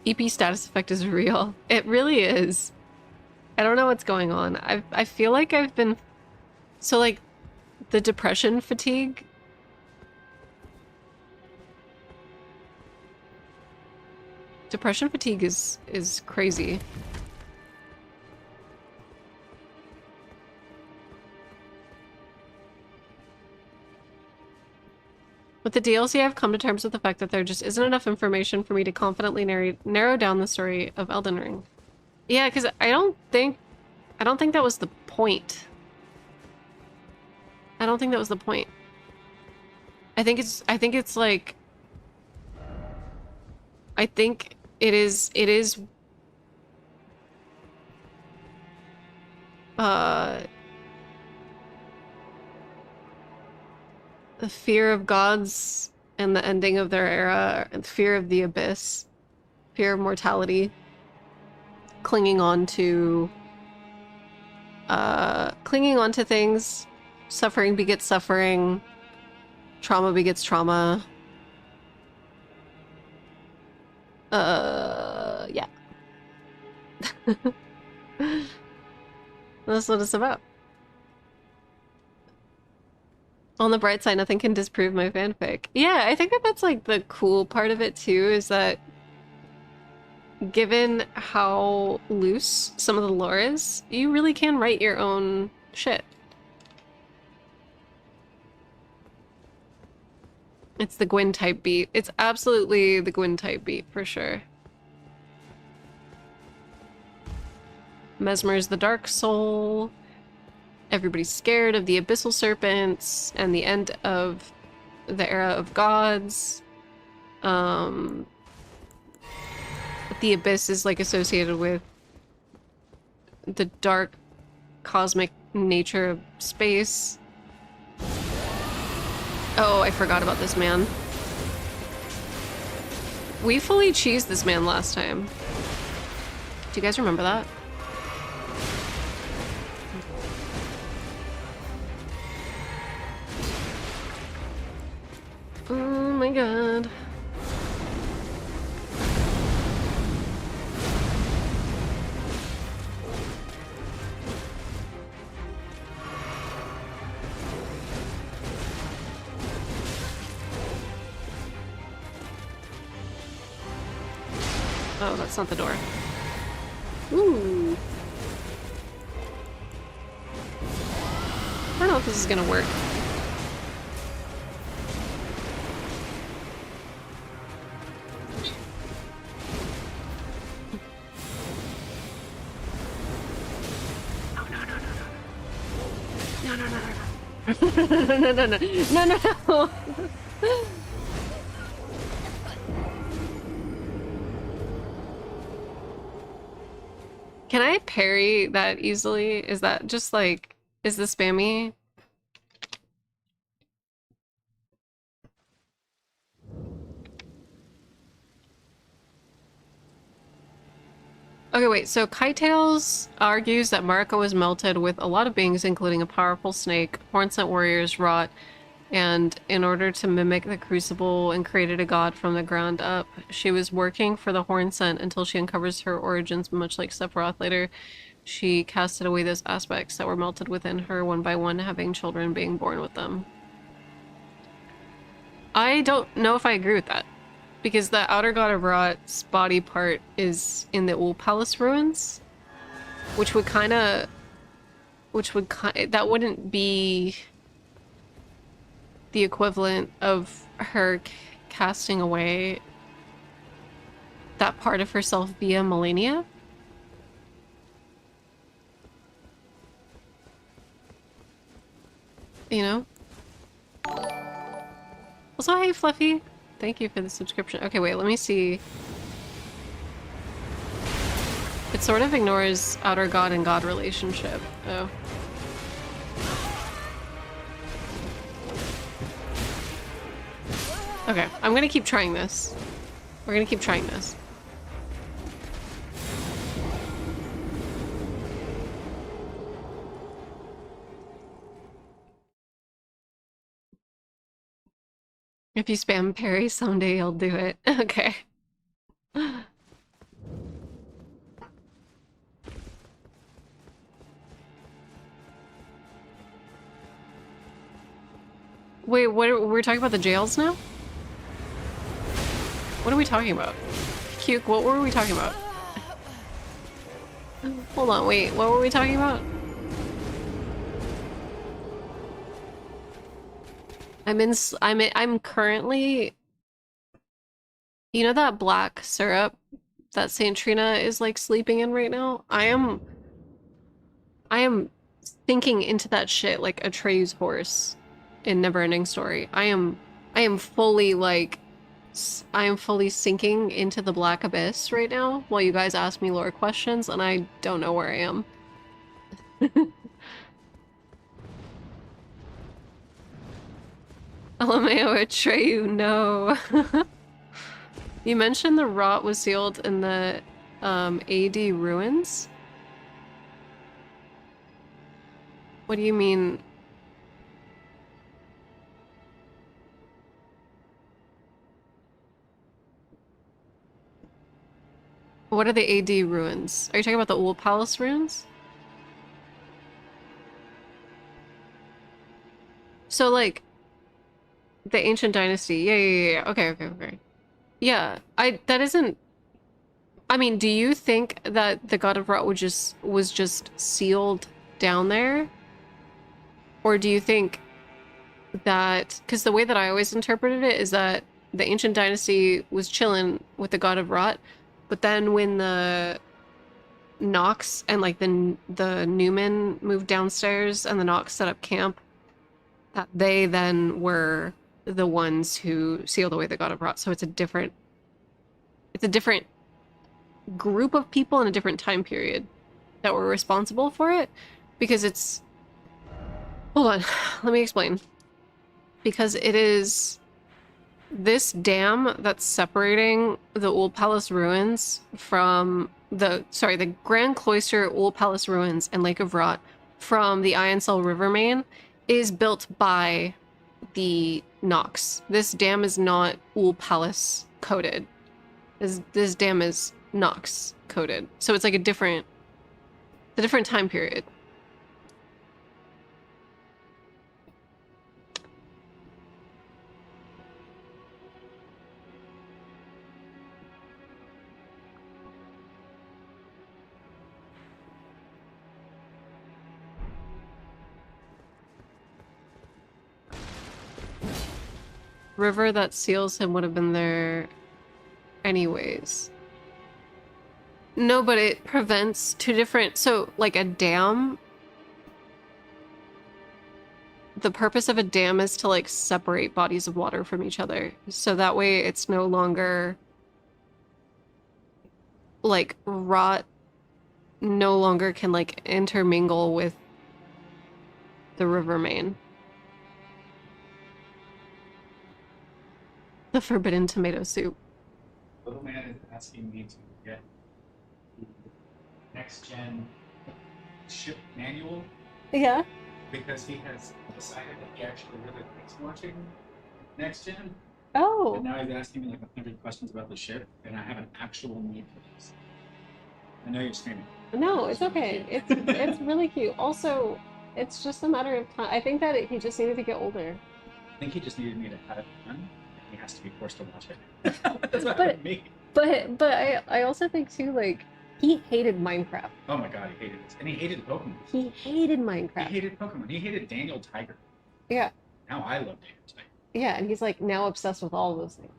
EP status effect is real. It really is. I don't know what's going on. I feel like I've been... So, like, the depression fatigue... Depression fatigue is crazy. With the DLC, I've come to terms with the fact that there just isn't enough information for me to confidently narrow down the story of Elden Ring. Yeah, because I don't think that was the point. I don't think that was the point. I think it is the fear of gods and the ending of their era, and fear of the abyss, fear of mortality, clinging on to things, suffering begets suffering, trauma begets trauma. Yeah. That's what it's about. On the bright side, nothing can disprove my fanfic. Yeah, I think that that's like the cool part of it too, is that given how loose some of the lore is, you really can write your own shit. It's the Gwyn type beat. It's absolutely the Gwyn type beat for sure. Mesmer's the dark soul. Everybody's scared of the abyssal serpents and the end of the era of gods. The abyss is like associated with the dark cosmic nature of space. Oh, I forgot about this man. We fully cheesed this man last time. Do you guys remember that? Oh my god. Oh, that's not the door. Ooh. I don't know if this is gonna work. No. Can I parry that easily? Is that just like, is this spammy? Okay, wait, so Kitetails argues that Marika was melted with a lot of beings, including a powerful snake, horn-scent warriors, rot, and in order to mimic the Crucible and created a god from the ground up. She was working for the horn-scent until she uncovers her origins, much like Sephiroth later. She casted away those aspects that were melted within her one by one, having children being born with them. I don't know if I agree with that. Because the outer god of Rot's body part is in the Ul Palace ruins, that wouldn't be the equivalent of her casting away that part of herself via Melania. You know? Also, hey Fluffy! Thank you for the subscription. Okay, wait, let me see. It sort of ignores outer god and god relationship. Oh. Okay, I'm gonna keep trying this. We're gonna keep trying this. If you spam parry, someday you'll do it. Okay. Wait, we're talking about the jails now? What are we talking about? Cuke, what were we talking about? Hold on, wait, what were we talking about? I'm currently, you know that black syrup that Saint Trina is like sleeping in right now? I am thinking into that shit like Atreyu's horse in Neverending Story. I am fully like, I am fully sinking into the black abyss right now while you guys ask me lore questions and I don't know where I am. LMAO Atreyu, no. You mentioned the rot was sealed in the AD ruins? What do you mean? What are the AD ruins? Are you talking about the Old Palace ruins? So, like, the ancient dynasty. Yeah. Okay. Yeah, that isn't... I mean, do you think that the God of Rot was just sealed down there? Or do you think that... Because the way that I always interpreted it is that the ancient dynasty was chilling with the God of Rot, but then when the Nox and like the Newman moved downstairs and the Nox set up camp, that they then were the ones who sealed away the God of Rot. So it's a different group of people in a different time period that were responsible for it, because it's... Hold on, let me explain. Because it is this dam that's separating the Old Palace ruins from the Grand Cloister, Old Palace ruins, and Lake of Rot from the Ionsel River main is built by the Nox. This dam is not Old Palace coded. This dam is Nox coded. So it's like a different time period. River that seals him would have been there anyways. No, but it prevents two different... So, like a dam... The purpose of a dam is to, like, separate bodies of water from each other. So that way it's no longer... Like, rot no longer can, like, intermingle with the river main. The forbidden tomato soup. Little man is asking me to get the next gen ship manual Yeah. because he has decided that he actually really likes watching next gen. Oh. And now he's asking me like 100 questions about the ship, and I have an actual need for this. I know you're screaming. No, it's okay. It's really cute. Also, it's just a matter of time. I think that he just needed to get older. I think he just needed me to have it done. He has to be forced to watch it. That's what But- I mean. But I also think too, like, he hated Minecraft. Oh my god, he hated this. And he hated Pokemon. He hated He Minecraft. hated Pokemon. He hated Daniel Tiger. Yeah. Now I love Daniel Tiger. Yeah, and he's like now obsessed with all of those things.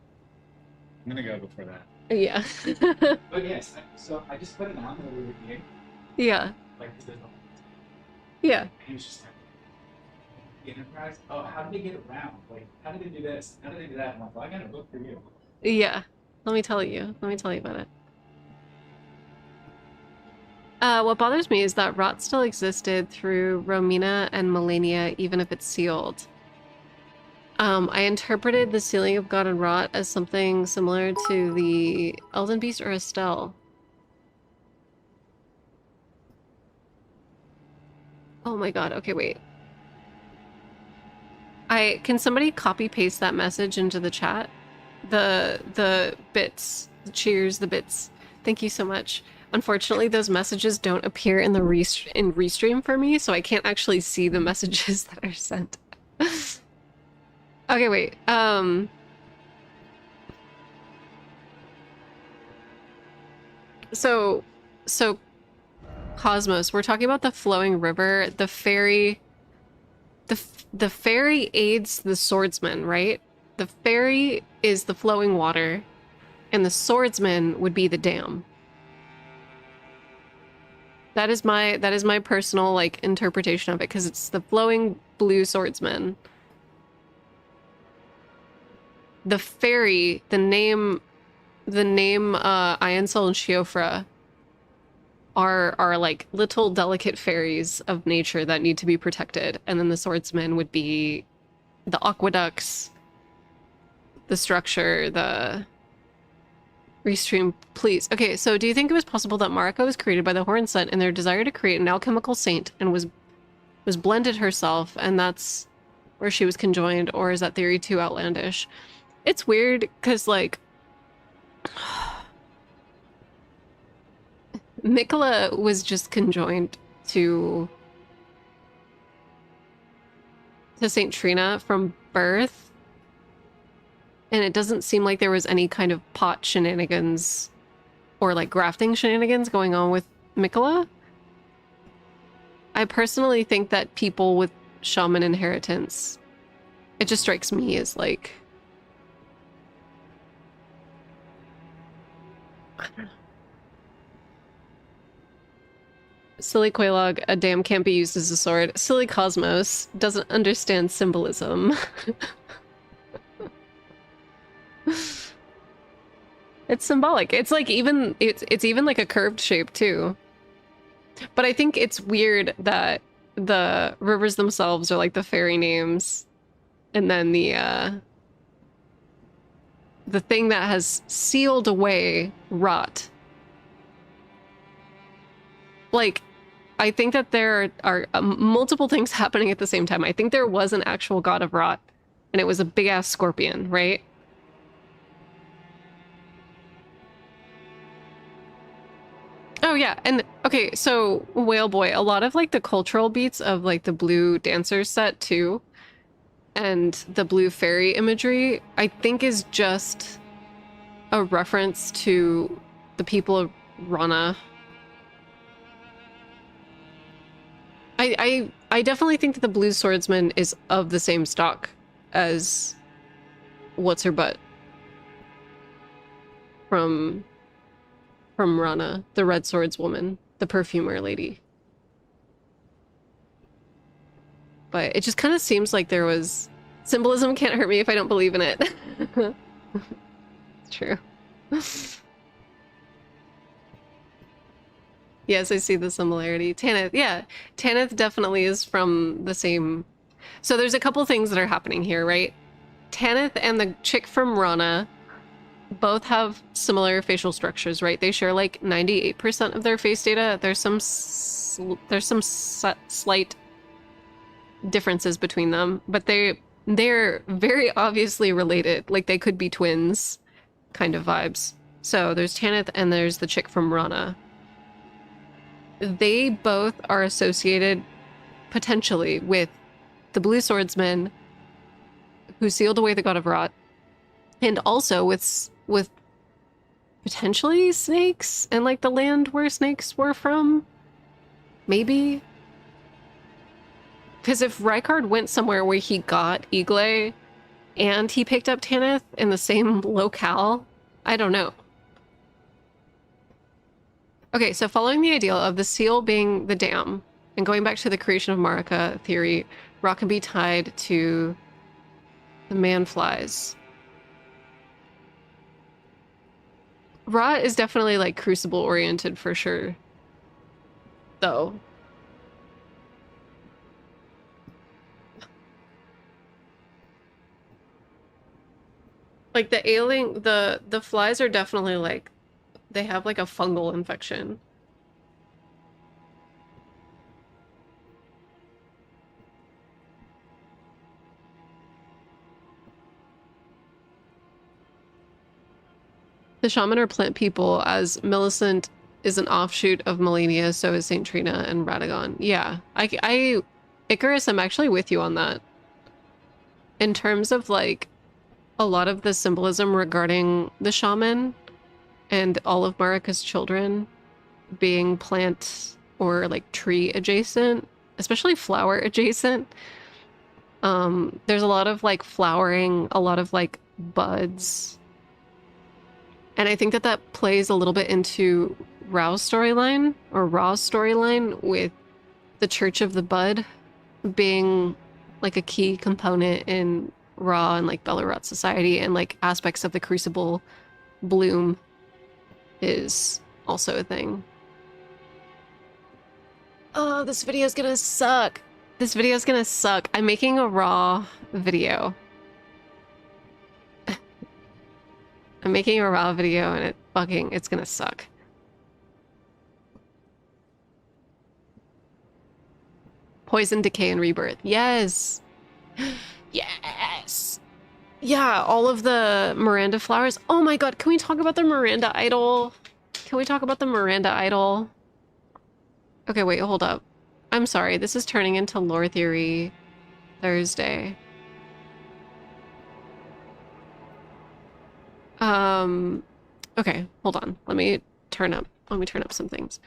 I'm gonna go before that. Yeah. But yes, so I just put it on the River game. Yeah. Like, because there's no... Yeah. And he was just like, the Enterprise? Oh, how did they get around? Like, how did they do this? How did they do that? I'm like, well, I got a book for you. Yeah. Let me tell you about it. What bothers me is that rot still existed through Romina and Melania, even if it's sealed. I interpreted the sealing of God and Rot as something similar to the Elden Beast or Estelle. Oh my god, okay, wait. Can somebody copy paste that message into the chat? The bits, the cheers, the bits. Thank you so much. Unfortunately, those messages don't appear in the Restream for me, so I can't actually see the messages that are sent. Okay, wait. So Cosmos, we're talking about the flowing river. The ferry aids the swordsman, right? The ferry is the flowing water, and the swordsman would be the dam. That is my personal like interpretation of it, because it's the flowing blue swordsman. The fairy, the name Ionsel and Shiofra are like little delicate fairies of nature that need to be protected, and then the swordsman would be the aqueducts, the structure, the restream, please. Okay, so do you think it was possible that Marika was created by the Horn Set in their desire to create an alchemical saint and was blended herself, and that's where she was conjoined, or is that theory too outlandish? It's weird because, like, Mikola was just conjoined to Saint Trina from birth, and it doesn't seem like there was any kind of pot shenanigans or like grafting shenanigans going on with Mikola. I personally think that people with shaman inheritance, it just strikes me as like, I don't know. Silly Quaylog, a dam can't be used as a sword. Silly Cosmos doesn't understand symbolism. It's symbolic. It's like even it's even like a curved shape too. But I think it's weird that the rivers themselves are like the fairy names, and then the thing that has sealed away rot. Like, I think that there are multiple things happening at the same time. I think there was an actual god of rot, and it was a big-ass scorpion, right? Oh, yeah, and okay, so Whale Boy, a lot of, like, the cultural beats of, like, the blue dancers set, too, and the blue fairy imagery, I think is just a reference to the people of Rana. I definitely think that the blue swordsman is of the same stock as what's her butt from Rana, the red swordswoman, the perfumer lady. But it just kind of seems like there was symbolism. Can't hurt me if I don't believe in it. It's true. Yes, I see the similarity. Tanith, yeah. Tanith definitely is from the same... So there's a couple things that are happening here, right? Tanith and the chick from Rana both have similar facial structures, right? They share like 98% of their face data. There's some slight differences between them, but they're very obviously related. Like they could be twins kind of vibes. So there's Tanith and there's the chick from Rana. They both are associated potentially with the Blue Swordsman who sealed away the God of Rot, and also with potentially snakes and like the land where snakes were from. Maybe. Because if Rykard went somewhere where he got Igle and he picked up Tanith in the same locale, I don't know. Okay, so following the ideal of the seal being the dam, and going back to the creation of Marika theory, Rot can be tied to the man-flies. Rot is definitely like Crucible oriented for sure, though. Like the ailing, the flies are definitely like, they have like a fungal infection. The shaman are plant people, as Millicent is an offshoot of Melania, so is Saint Trina and Radagon. Yeah, Icarus, I'm actually with you on that. In terms of like a lot of the symbolism regarding the shaman and all of Marika's children being plant or like tree adjacent, especially flower adjacent. There's a lot of like flowering, a lot of like buds. And I think that that plays a little bit into Ra's storyline with the Church of the Bud being like a key component in Ra and like Bellerot society, and like aspects of the Crucible bloom is also a thing. Oh, this video is gonna suck. This video is gonna suck. I'm making a raw video. I'm making a raw video and it's gonna suck. Poison, decay, and rebirth. Yes. Yes. Yeah, all of the Miranda flowers. Oh my god, can we talk about the Miranda idol? Can we talk about the Miranda idol? Okay, wait, hold up. I'm sorry, this is turning into lore theory Thursday. Okay, hold on. Let me turn up some things.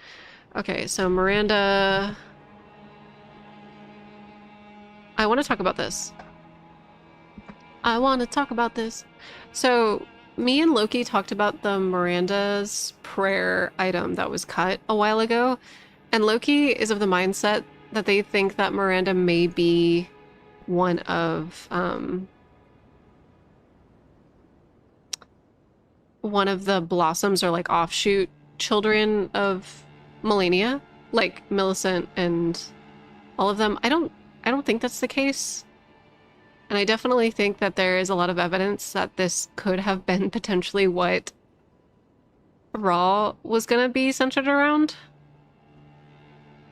Okay, so Miranda. I want to talk about this. So, me and Loki talked about the Miranda's prayer item that was cut a while ago, and Loki is of the mindset that they think that Miranda may be one of the blossoms or like offshoot children of Melania, like Millicent and all of them. I don't think that's the case. And I definitely think that there is a lot of evidence that this could have been potentially what Raw was gonna be centered around.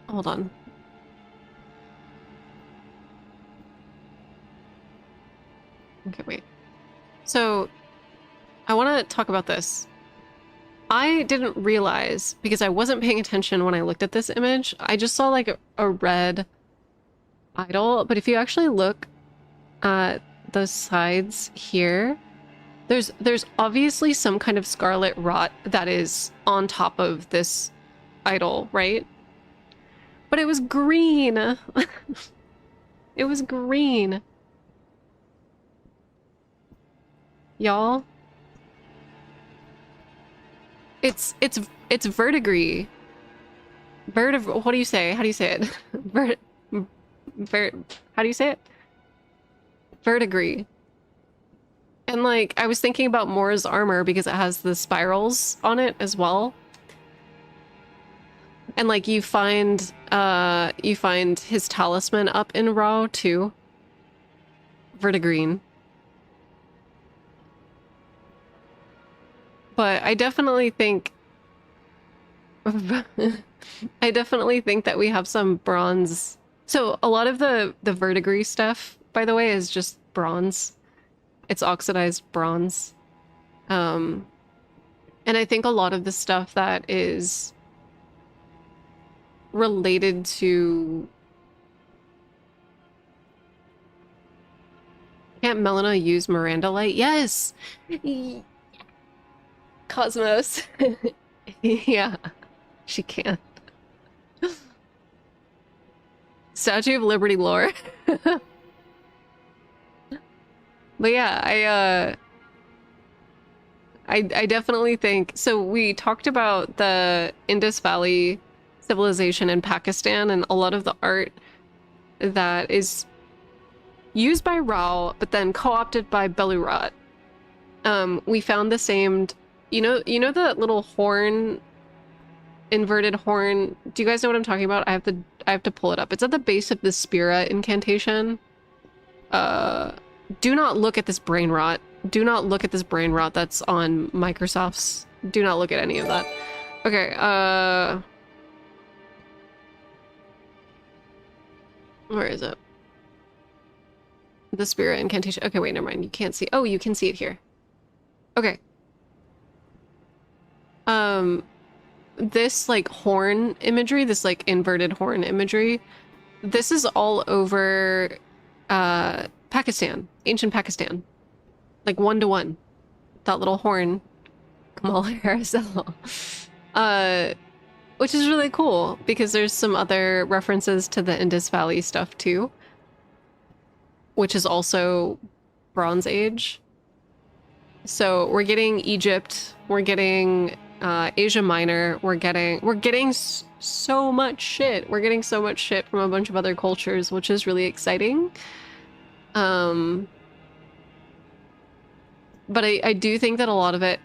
Hold on. Okay, wait. So, I want to talk about this. I didn't realize, because I wasn't paying attention when I looked at this image, I just saw like a red idol, but if you actually look at the sides here, there's obviously some kind of scarlet rot that is on top of this idol, right? But it was green. It was green. Y'all. It's verdigris. What do you say? How do you say it? How do you say it? Verdigris. And like, I was thinking about Mora's armor because it has the spirals on it as well. And like, you find his talisman up in Raw too. Verdigreen. But I definitely think that we have some bronze. So a lot of the verdigris stuff, by the way, is just bronze. It's oxidized bronze. And I think a lot of the stuff that is related to... Can't Melina use Miranda light? Yes! Cosmos. Yeah, she can. Statue of Liberty lore. But yeah, I definitely think so. We talked about the Indus Valley civilization in Pakistan and a lot of the art that is used by Rao, but then co-opted by Belurat. We found the same. You know the little horn, inverted horn. Do you guys know what I'm talking about? I have to pull it up. It's at the base of the Spira incantation. Do not look at this brain rot. Do not look at this brain rot that's on Microsoft's. Do not look at any of that. Okay, where is it? The Spira incantation. Okay, wait, never mind. You can't see. Oh, you can see it here. Okay. This like horn imagery, this like inverted horn imagery, this is all over Pakistan, ancient Pakistan, like 1-to-1. That little horn, Kamala Harris, which is really cool because there's some other references to the Indus Valley stuff too, which is also Bronze Age. So we're getting Egypt, we're getting Asia Minor, we're getting so much shit. We're getting so much shit from a bunch of other cultures, which is really exciting. But I do think that a lot of it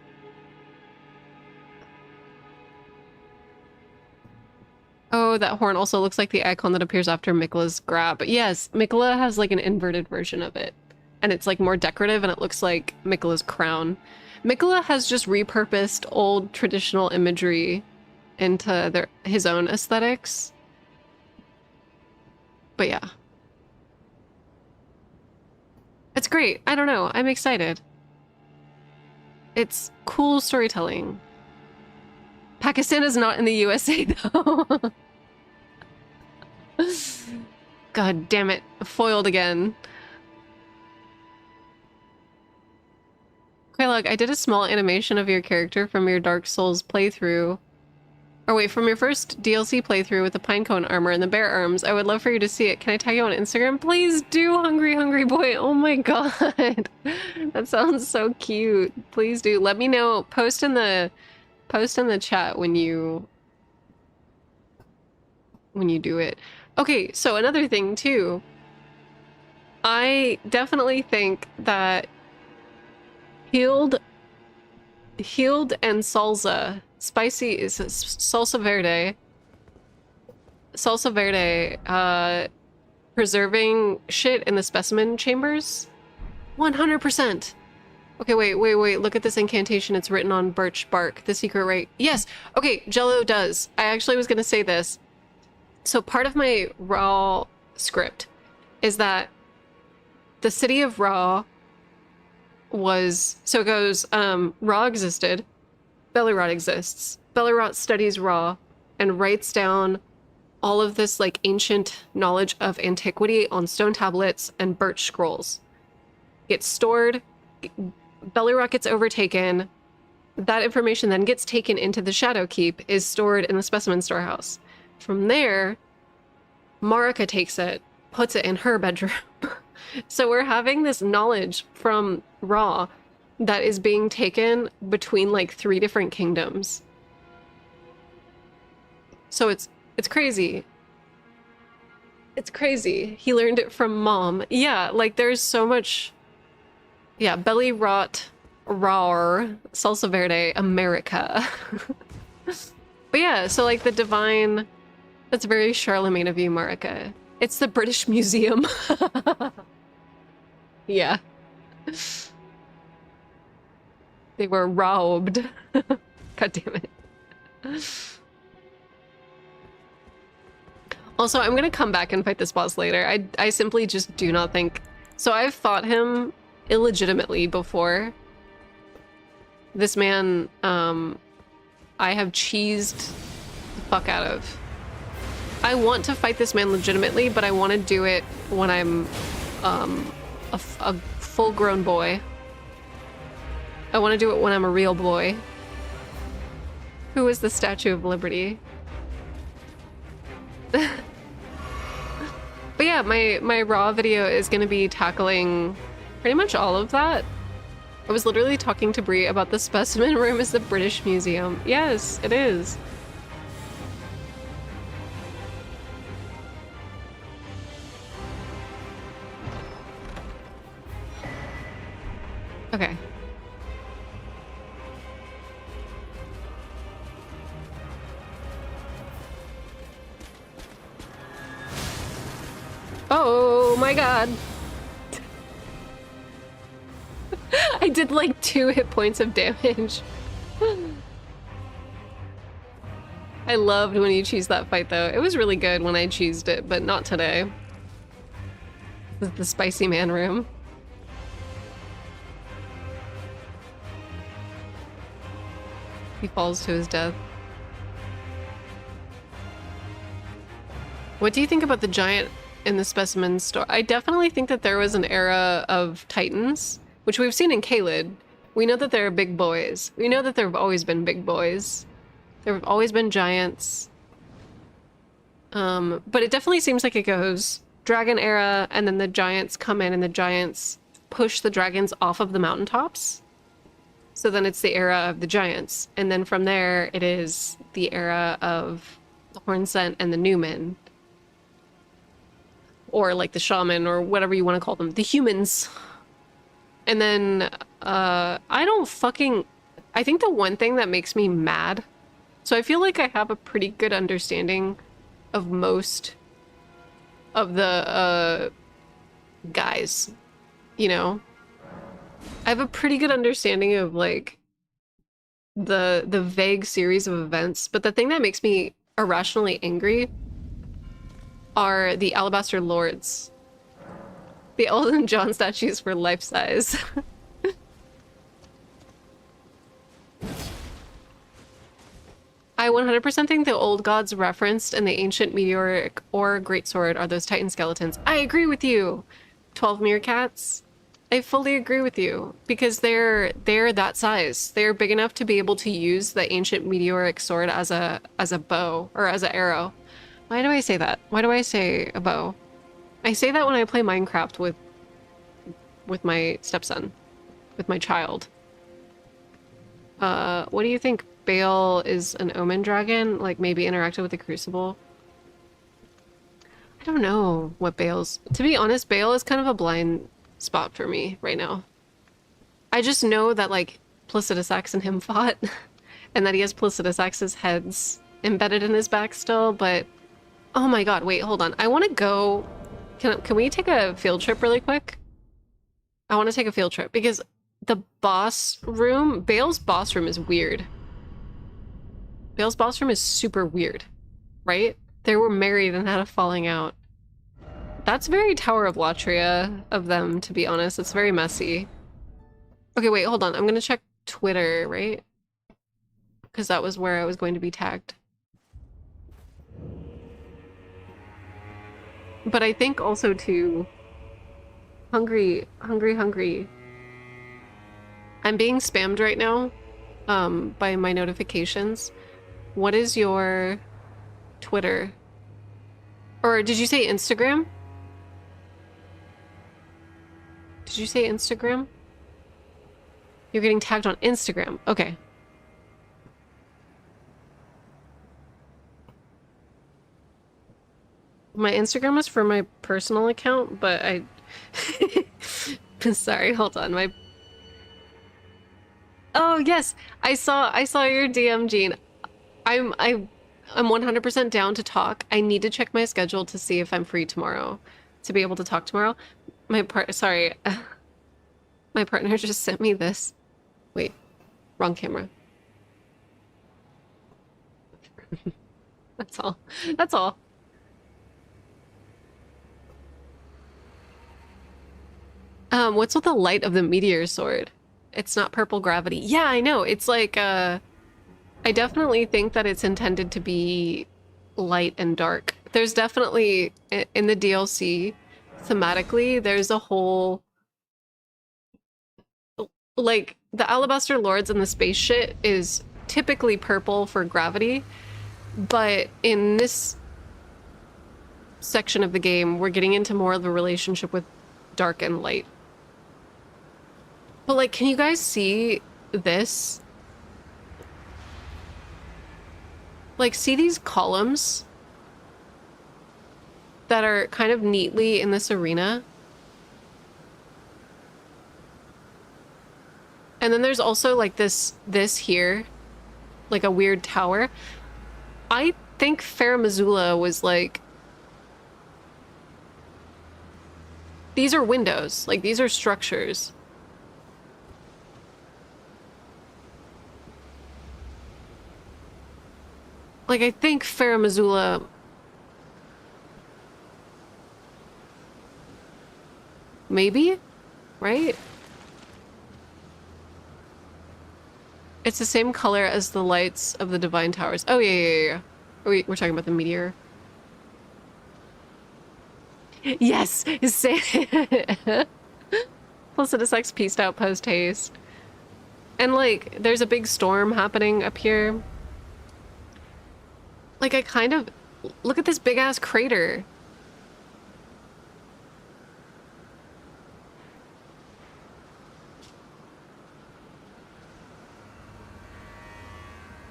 Oh, that horn also looks like the icon that appears after Mikla's grab. Yes, Mikla has like an inverted version of it. And it's like more decorative and it looks like Mikla's crown. Mikla has just repurposed old traditional imagery into his own aesthetics. But yeah. It's great. I don't know. I'm excited. It's cool storytelling. Pakistan is not in the USA though. God damn it. Foiled again. Okay, look, I did a small animation of your character from your Dark Souls playthrough. Or wait, from your first DLC playthrough with the pinecone armor and the bear arms. I would love for you to see it. Can I tag you on Instagram? Please do, hungry, hungry boy. Oh my god. That sounds so cute. Please do. Let me know. Post in the chat when you do it. Okay, so another thing too. I definitely think that healed and salsa, spicy is salsa verde, preserving shit in the specimen chambers, 100%. Okay, wait, look at this incantation. It's written on birch bark, the secret rite. Yes, okay, Jello does. I actually was gonna say this. So part of my Raw script is that the city of Raw was, so it goes, Raw existed, Bellerot exists, Bellerot studies Raw and writes down all of this like ancient knowledge of antiquity on stone tablets and birch scrolls. Gets stored, Bellerot gets overtaken, that information then gets taken into the Shadow Keep, is stored in the specimen storehouse. From there, Marika takes it, puts it in her bedroom. So we're having this knowledge from Raw that is being taken between like 3 different kingdoms. So it's crazy. It's crazy. He learned it from mom. Yeah, like there's so much. Yeah, belly rot, rawr, salsa verde, America. But yeah, so like the divine. That's very Charlemagne of you, Marika. It's the British Museum. Yeah. They were robbed. God damn it. Also, I'm gonna come back and fight this boss later. I simply just do not think... So I've fought him illegitimately before. This man, I have cheesed the fuck out of. I want to fight this man legitimately, but I want to do it when I'm a full-grown boy. I want to do it when I'm a real boy. Who is the Statue of Liberty? But yeah, my Raw video is going to be tackling pretty much all of that. I was literally talking to Brie about the specimen room as the British Museum. Yes, it is. Okay. Oh my god. I did like 2 hit points of damage. I loved when you cheesed that fight though. It was really good when I cheesed it, but not today. This is the spicy man room. He falls to his death. What do you think about the giant in the specimen store? I definitely think that there was an era of titans, which we've seen in Caelid. We know that there are big boys. We know that there have always been big boys. There have always been giants. But it definitely seems like it goes dragon era, and then the giants come in and the giants push the dragons off of the mountaintops. So then it's the era of the giants. And then from there, it is the era of the Hornsent and the Newman. Or like the shaman, or whatever you want to call them. The humans. And then, I think the one thing that makes me mad... So I feel like I have a pretty good understanding of most of the guys, you know? I have a pretty good understanding of like the vague series of events, but the thing that makes me irrationally angry are the Alabaster Lords. The Elden John statues were life size. I 100% think the old gods referenced in the ancient meteoric or greatsword are those titan skeletons. I agree with you, 12 meerkats. I fully agree with you because they're that size. They're big enough to be able to use the ancient meteoric sword as a bow or as an arrow. Why do I say that? Why do I say a bow? I say that when I play Minecraft with my stepson, with my child. What do you think? Bayle is an omen dragon? Like maybe interacted with the Crucible? I don't know what Bayle's... To be honest, Bayle is kind of a blind spot for me right now. I just know that like Placidus Axe and him fought and that he has Placidus Axe's heads embedded in his back still, but oh my god, wait, hold on. I want to go... Can we take a field trip really quick? I want to take a field trip because the boss room, Bayle's boss room is weird. Bayle's boss room is super weird, right? They were married and had a falling out. That's very Tower of Latria of them, to be honest. It's very messy. Okay, wait, hold on. I'm gonna check Twitter, right? Because that was where I was going to be tagged. But I think also too... Hungry. I'm being spammed right now by my notifications. What is your Twitter? Or did you say Instagram? Did you say Instagram? You're getting tagged on Instagram. Okay. My Instagram is for my personal account, but I... Sorry, hold on. My... Oh, yes! I saw your DM, Jean. I'm 100% down to talk. I need to check my schedule to see if I'm free tomorrow. To be able to talk tomorrow. Sorry. My partner just sent me this. Wait. Wrong camera. That's all. That's all. What's with the light of the meteor sword? It's not purple gravity. Yeah, I know. It's like, I definitely think that it's intended to be light and dark. There's definitely, in the DLC, thematically, there's a whole... Like, the Alabaster Lords and the space shit is typically purple for gravity, but in this section of the game, we're getting into more of a relationship with dark and light. But, like, can you guys see this? Like, see these columns that are kind of neatly in this arena? And then there's also like this here, like a weird tower. I think Fair Missoula was like, these are windows, like these are structures. Like I think Fair Missoula maybe, right? It's the same color as the lights of the Divine Towers. Oh, yeah. We're talking about the meteor. Yes! Placidus X pieced out post haste. And, like, there's a big storm happening up here. Like, I kind of... Look at this big-ass crater.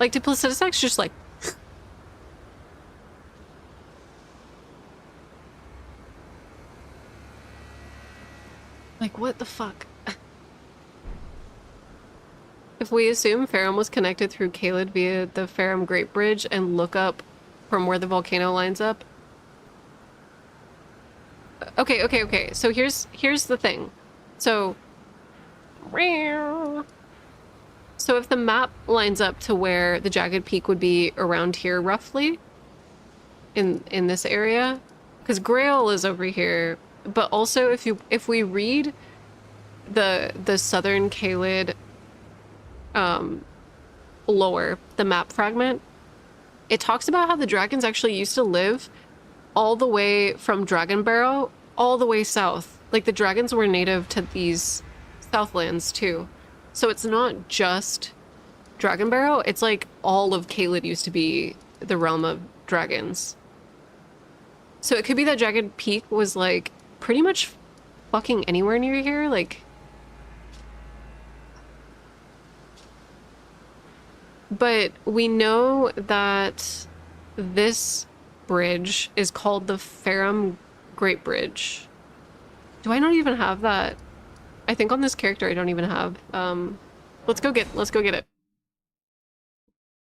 Like, did Placidus X just, like... Like, what the fuck? If we assume Farum was connected through Caelid via the Farum Great Bridge and look up from where the volcano lines up. Okay. So here's the thing. So if the map lines up to where the jagged peak would be around here roughly in this area, because Grail is over here, but also if we read the southern Caelid lore, the map fragment, it talks about how the dragons actually used to live all the way from Dragonbarrow all the way south. Like, the dragons were native to these Southlands too. So it's not just Dragonbarrow, it's like all of Caelid used to be the realm of dragons. So it could be that Jagged Peak was like pretty much fucking anywhere near here, like. But we know that this bridge is called the Farum Great Bridge. Do I not even have that? I think on this character I don't even have. Let's go get it.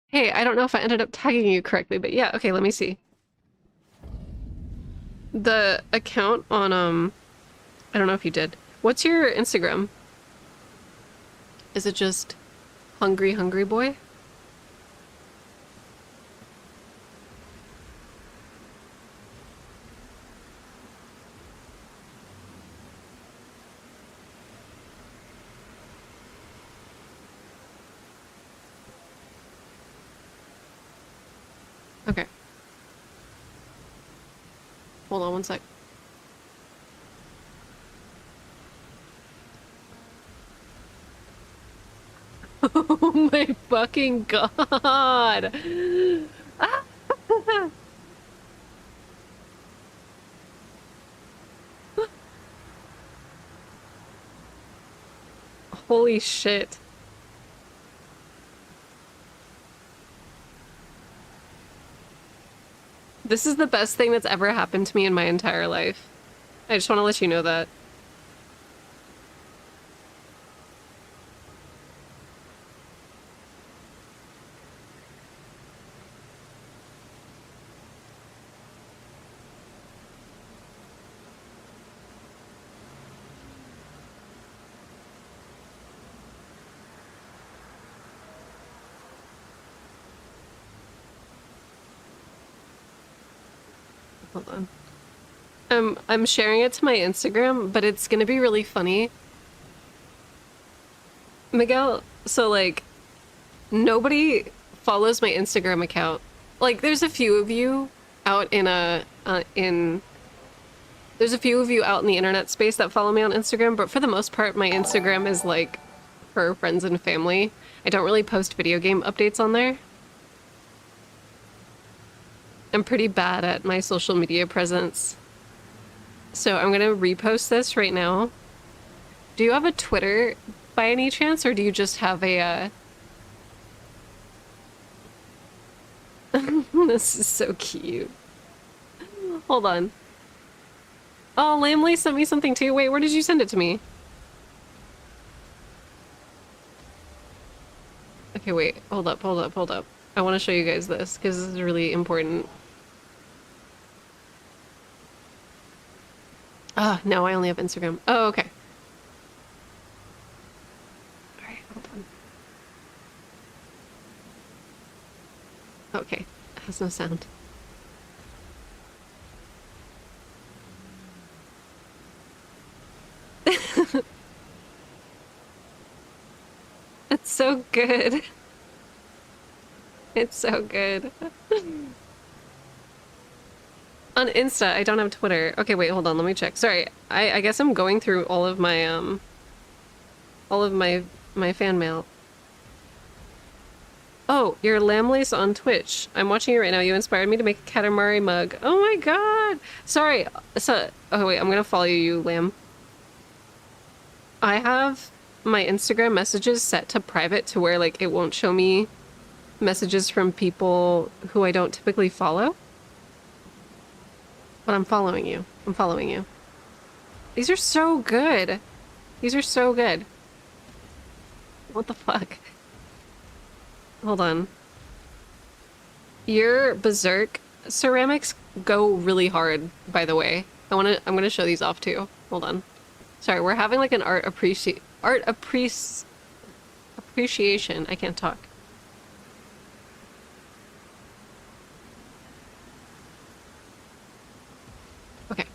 Hey, I don't know if I ended up tagging you correctly, but yeah, okay, let me see. The account on I don't know if you did. What's your Instagram? Is it just Hungry Boy? Okay. Hold on one sec. Oh my fucking god! Ah! Holy shit. This is the best thing that's ever happened to me in my entire life. I just want to let you know that. Hold on. I'm sharing it to my Instagram, but it's gonna be really funny. Miguel, so like, nobody follows my Instagram account. Like, there's a few of you out in there's a few of you out in the internet space that follow me on Instagram, but for the most part, my Instagram is like for friends and family. I don't really post video game updates on there. I'm pretty bad at my social media presence. So I'm gonna repost this right now. Do you have a Twitter by any chance, or do you just have a, This is so cute. Hold on. Oh, Lamley sent me something too. Wait, where did you send it to me? Okay, wait. Hold up. I want to show you guys this, because this is really important. Ah, no, I only have Instagram. Oh, okay. Alright, hold on. Okay, it has no sound. It's so good. It's so good. On Insta, I don't have Twitter. Okay, wait, hold on, let me check. Sorry, I guess I'm going through all of my fan mail. Oh, you're Lamlace on Twitch. I'm watching you right now. You inspired me to make a Katamari mug. Oh my god! Sorry. So, oh wait, I'm gonna follow you, Lam. I have my Instagram messages set to private to where, like, it won't show me messages from people who I don't typically follow. But I'm following you. I'm following you. These are so good. These are so good. What the fuck? Hold on. Your Berserk ceramics go really hard, by the way. I'm gonna show these off too. Hold on. Sorry, we're having like an appreciation. I can't talk. Okay.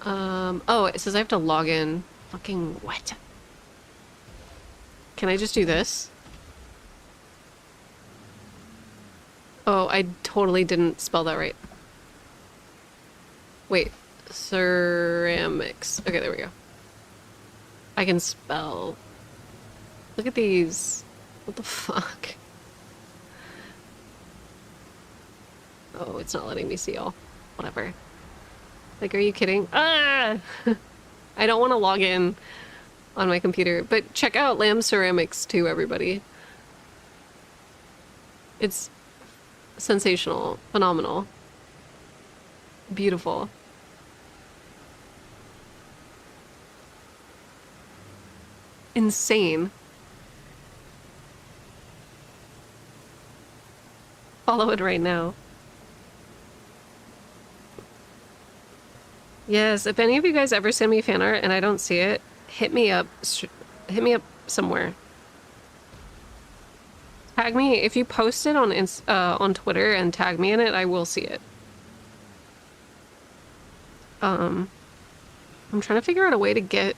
Oh, it says I have to log in. Fucking what? Can I just do this? Oh, I totally didn't spell that right. Wait. Ceramics. Okay, there we go. I can spell. Look at these. What the fuck? Oh, it's not letting me see all. Whatever. Like, are you kidding? Ah! I don't want to log in on my computer, but check out Lamb Ceramics too, everybody. It's sensational, phenomenal, beautiful. Insane. Follow it right now. Yes, if any of you guys ever send me fan art and I don't see it, hit me up somewhere. Tag me if you post it on Twitter and tag me in it, I will see it. I'm trying to figure out a way to get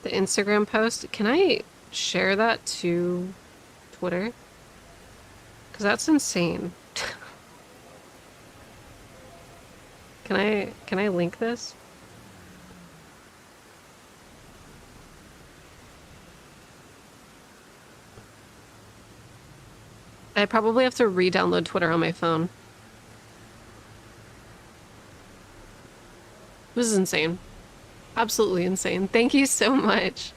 the Instagram post. Can I share that to Twitter? Because that's insane. Can I link this? I probably have to re-download Twitter on my phone. This is insane. Absolutely insane. Thank you so much.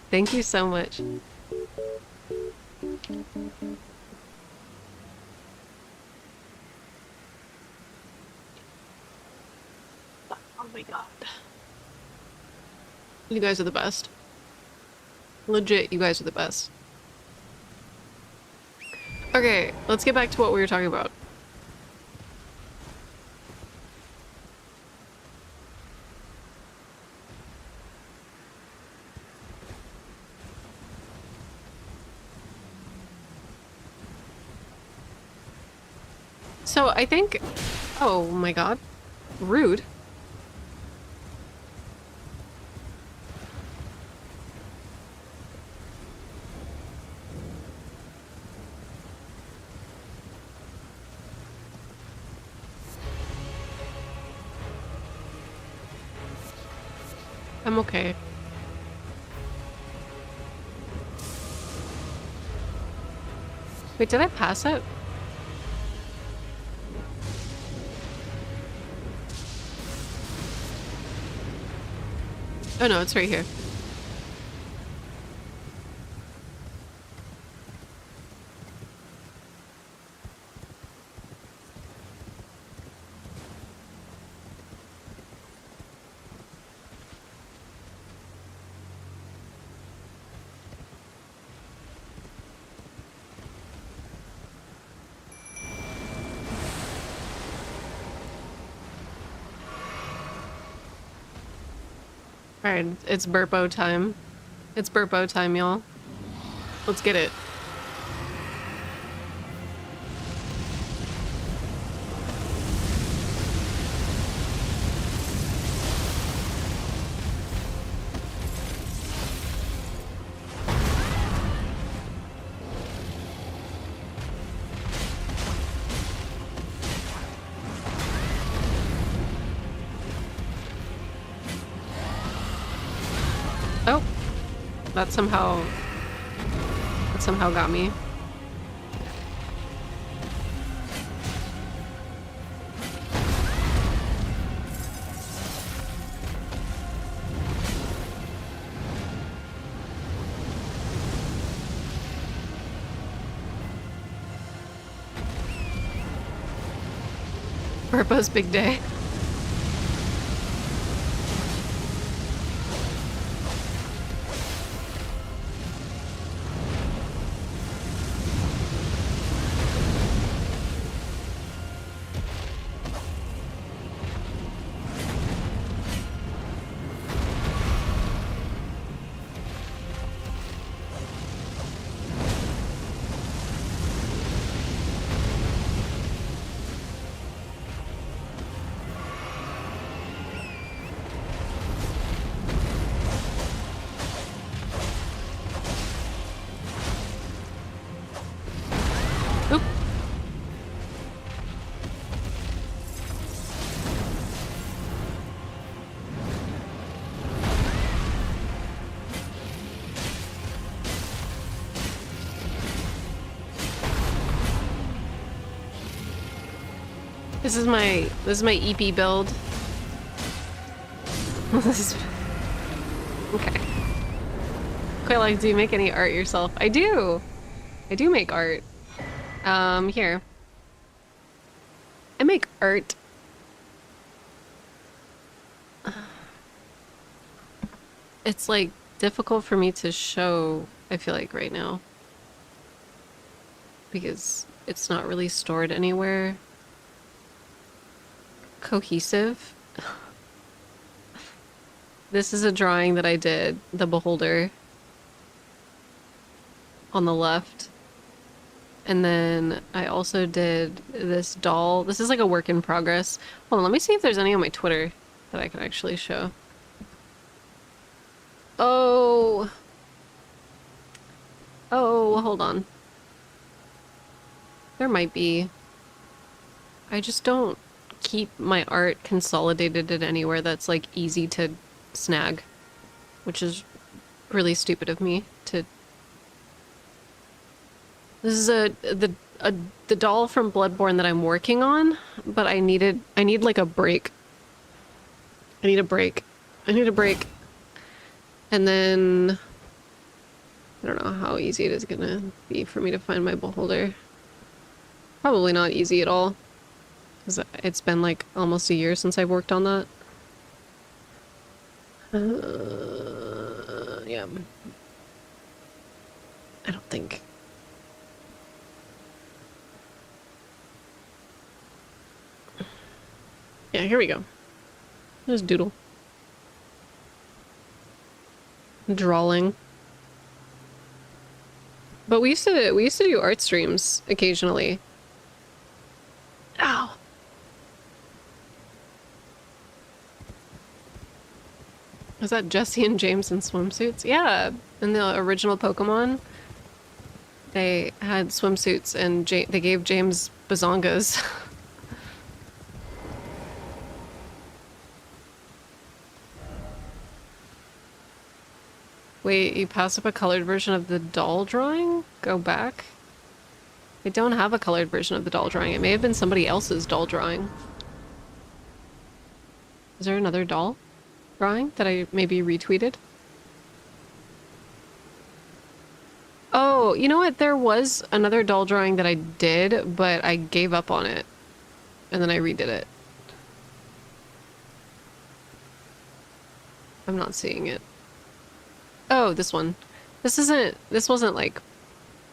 Thank you so much. Oh my god. You guys are the best. Legit, you guys are the best. Okay, let's get back to what we were talking about. So I think... Oh my god. Rude. I'm okay. Wait, did I pass it? Oh no, it's right here. Alright, it's burpo time. It's burpo time, y'all. Let's get it. Oh, that somehow got me. Burpo's big day. This is my EP build. Okay. Quite like, do you make any art yourself? I do. I do make art. Here. I make art. It's like difficult for me to show, I feel like right now. Because it's not really stored anywhere cohesive. This is a drawing that I did, the beholder on the left. And then I also did this doll. This is like a work in progress. Hold on, let me see if there's any on my Twitter that I can actually show. Oh. Oh, hold on. There might be. I just don't keep my art consolidated in anywhere that's like easy to snag, which is really stupid of me to. This is the doll from Bloodborne that I'm working on, but I need like a break. I need a break. And then I don't know how easy it is gonna be for me to find my beholder. Probably not easy at all, because it's been like almost a year since I've worked on that. Yeah. I don't think. Yeah, here we go. There's Doodle. Drawing. But we used to do art streams occasionally. Ow. Was that Jesse and James in swimsuits? Yeah, in the original Pokemon, they had swimsuits and they gave James bazongas. Wait, you passed up a colored version of the doll drawing? Go back? I don't have a colored version of the doll drawing. It may have been somebody else's doll drawing. Is there another doll drawing that I maybe retweeted? Oh, you know what? There was another doll drawing that I did, but I gave up on it. And then I redid it. I'm not seeing it. Oh, this one. This wasn't like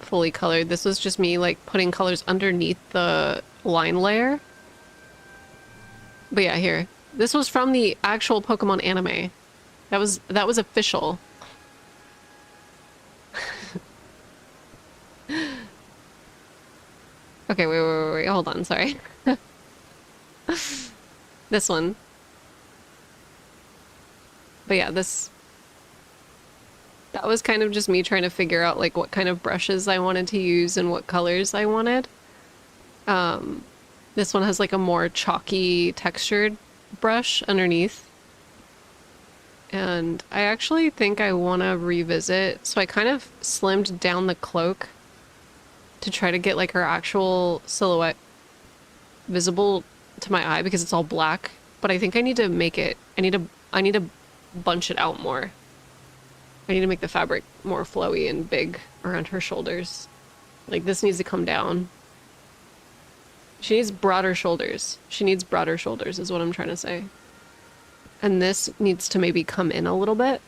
fully colored. This was just me like putting colors underneath the line layer. But yeah, here. This was from the actual Pokemon anime. That was official. Okay, wait, hold on, sorry. This one. But yeah, that was kind of just me trying to figure out like what kind of brushes I wanted to use and what colors I wanted. This one has like a more chalky textured brush underneath. And I actually think I want to revisit. So I kind of slimmed down the cloak to try to get like her actual silhouette visible to my eye because it's all black. But I think I need to make it, I need to bunch it out more. I need to make the fabric more flowy and big around her shoulders. Like this needs to come down. She needs broader shoulders. She needs broader shoulders is what I'm trying to say. And this needs to maybe come in a little bit.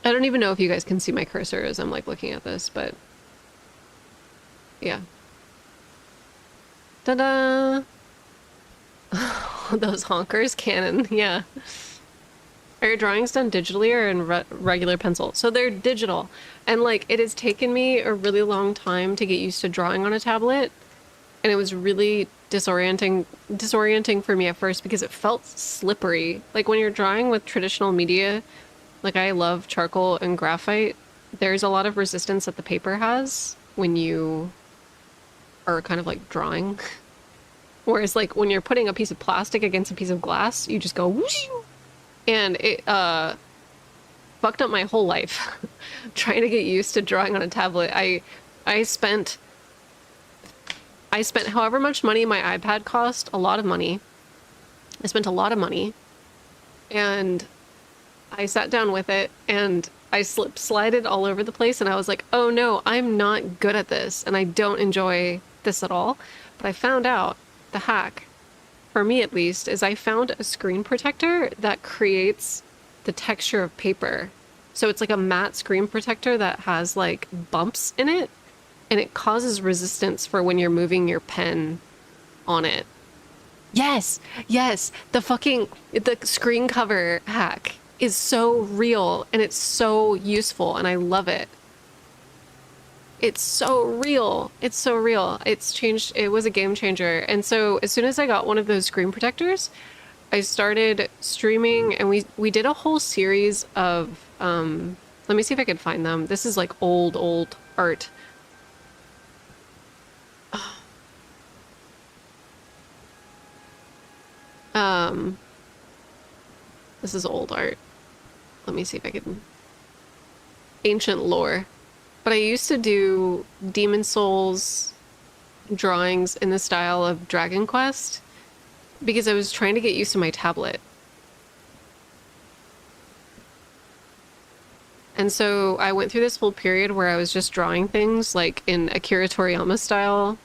I don't even know if you guys can see my cursor as I'm like looking at this, but yeah. Ta-da! Those honkers, canon, yeah. Are your drawings done digitally or in regular pencil? So they're digital. And like, it has taken me a really long time to get used to drawing on a tablet. And it was really disorienting for me at first because it felt slippery. Like when you're drawing with traditional media, like I love charcoal and graphite, there's a lot of resistance that the paper has when you are kind of like drawing. Whereas like when you're putting a piece of plastic against a piece of glass, you just go whoosh, and it fucked up my whole life trying to get used to drawing on a tablet. I spent I spent however much money my iPad cost, a lot of money. I spent a lot of money, and I sat down with it and I slided all over the place, and I was like, oh no, I'm not good at this and I don't enjoy this at all. But I found out the hack, for me at least, is I found a screen protector that creates the texture of paper. So it's like a matte screen protector that has like bumps in it, and it causes resistance for when you're moving your pen on it. Yes, yes, the screen cover hack is so real and it's so useful and I love it. It's so real. It's so real. It's changed. It was a game changer. And so as soon as I got one of those screen protectors, I started streaming, and we did a whole series of, let me see if I could find them. This is like old art. This is old art. Let me see if I can... Ancient lore. But I used to do Demon Souls drawings in the style of Dragon Quest because I was trying to get used to my tablet. And so I went through this whole period where I was just drawing things like in Akira Toriyama style,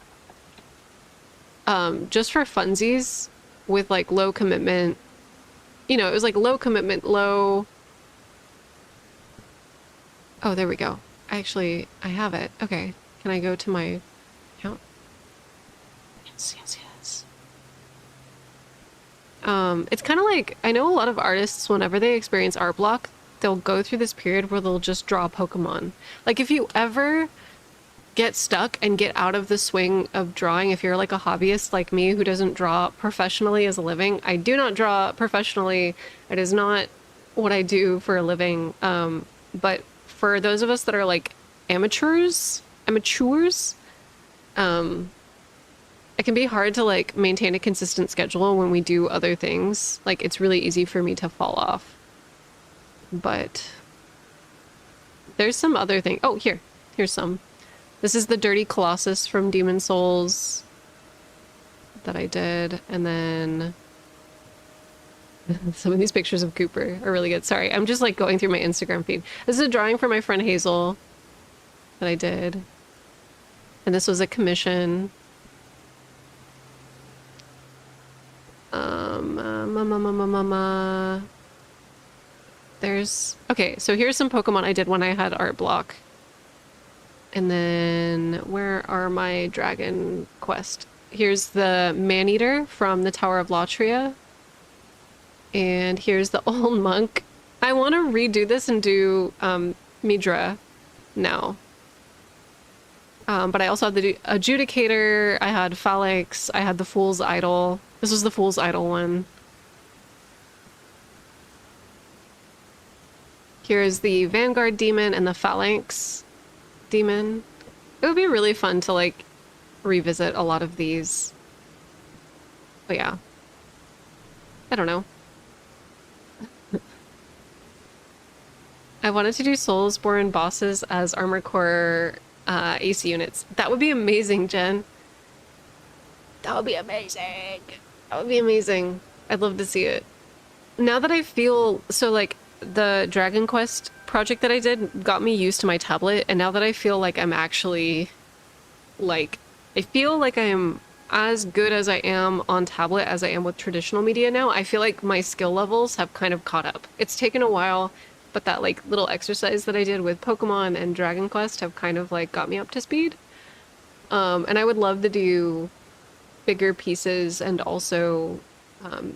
just for funsies, with like low commitment. You know, it was like low commitment, low... Oh, there we go. Actually, I have it. Okay. Can I go to my account? Yes, yes, yes. It's kind of like, I know a lot of artists, whenever they experience art block, they'll go through this period where they'll just draw Pokemon. Like, if you ever get stuck and get out of the swing of drawing, if you're like a hobbyist like me who doesn't draw professionally as a living, I do not draw professionally. It is not what I do for a living. But for those of us that are like amateurs, it can be hard to like maintain a consistent schedule when we do other things. Like, it's really easy for me to fall off. But there's some other thing. Oh, here's some. This is the Dirty Colossus from Demon Souls that I did. And then some of these pictures of Cooper are really good. Sorry, I'm just like going through my Instagram feed. This is a drawing for my friend Hazel that I did. And this was a commission. Okay, so here's some Pokemon I did when I had art block. And then where are my Dragon Quest? Here's the Maneater from the Tower of Latria. And here's the old monk. I want to redo this and do Midra now. But I also had the Adjudicator, I had Phalanx, I had the Fool's Idol. This was the Fool's Idol one. Here's the Vanguard Demon and the Phalanx Demon. It would be really fun to like revisit a lot of these. But yeah. I don't know. I wanted to do Soulsborne bosses as Armor Core AC units. That would be amazing, Jen. That would be amazing. That would be amazing. I'd love to see it. Now that I feel so like the Dragon Quest project that I did got me used to my tablet, and now that I feel like I'm actually like, I feel like I'm as good as I am on tablet as I am with traditional media now. I feel like my skill levels have kind of caught up. It's taken a while, but that like little exercise that I did with Pokemon and Dragon Quest have kind of like got me up to speed. And I would love to do bigger pieces and also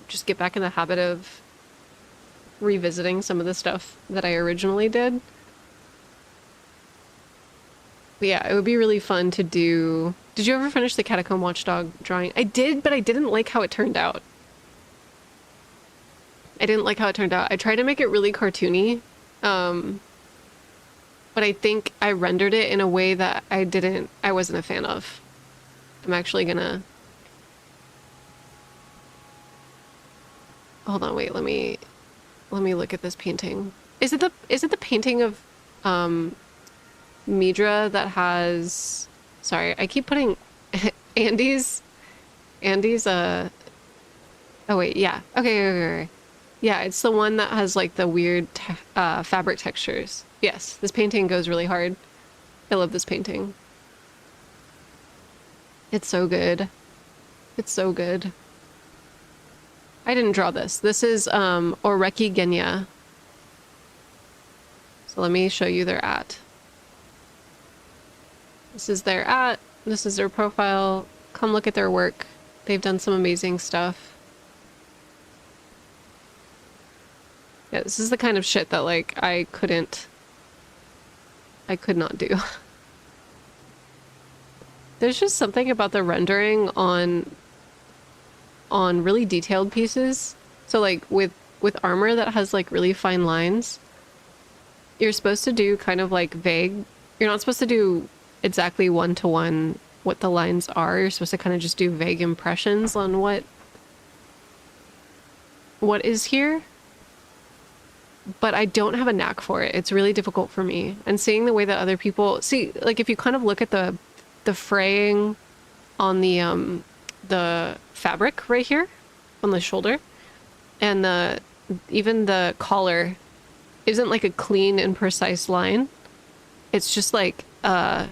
just get back in the habit of revisiting some of the stuff that I originally did. But yeah, it would be really fun to do. Did you ever finish the Catacomb Watchdog drawing? I did, but I didn't like how it turned out. I didn't like how it turned out. I tried to make it really cartoony, but I think I rendered it in a way that I wasn't a fan of. I'm actually gonna... Hold on, wait, let me look at this painting. Is it the painting of Midra that has... Sorry, I keep putting Andy's, oh wait, yeah. Okay. Yeah, it's the one that has like the weird fabric textures. Yes, this painting goes really hard. I love this painting. It's so good. It's so good. I didn't draw this. This is Oreki Genya. So let me show you their at. This is their at. This is their profile. Come look at their work. They've done some amazing stuff. Yeah, this is the kind of shit that like I could not do. There's just something about the rendering on really detailed pieces. So like with armor that has like really fine lines, you're supposed to do kind of like vague. You're not supposed to do exactly one-to-one what the lines are. You're supposed to kind of just do vague impressions on what is here. But I don't have a knack for it. It's really difficult for me. And seeing the way that other people see, like if you kind of look at the fraying on the fabric right here on the shoulder, and even the collar isn't like a clean and precise line. It's just like the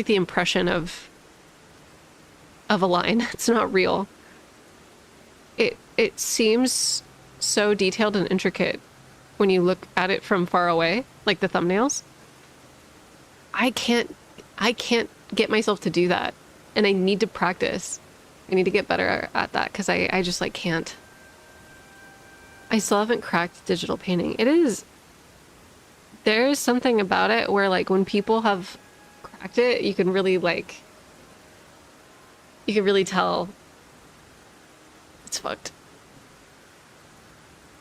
impression of a line. It's not real. It seems so detailed and intricate when you look at it from far away, like the thumbnails. I can't get myself to do that, and I need to practice. I need to get better at that because I just like can't. I still haven't cracked digital painting. There's something about it where like when people have cracked it, you can really tell it's fucked.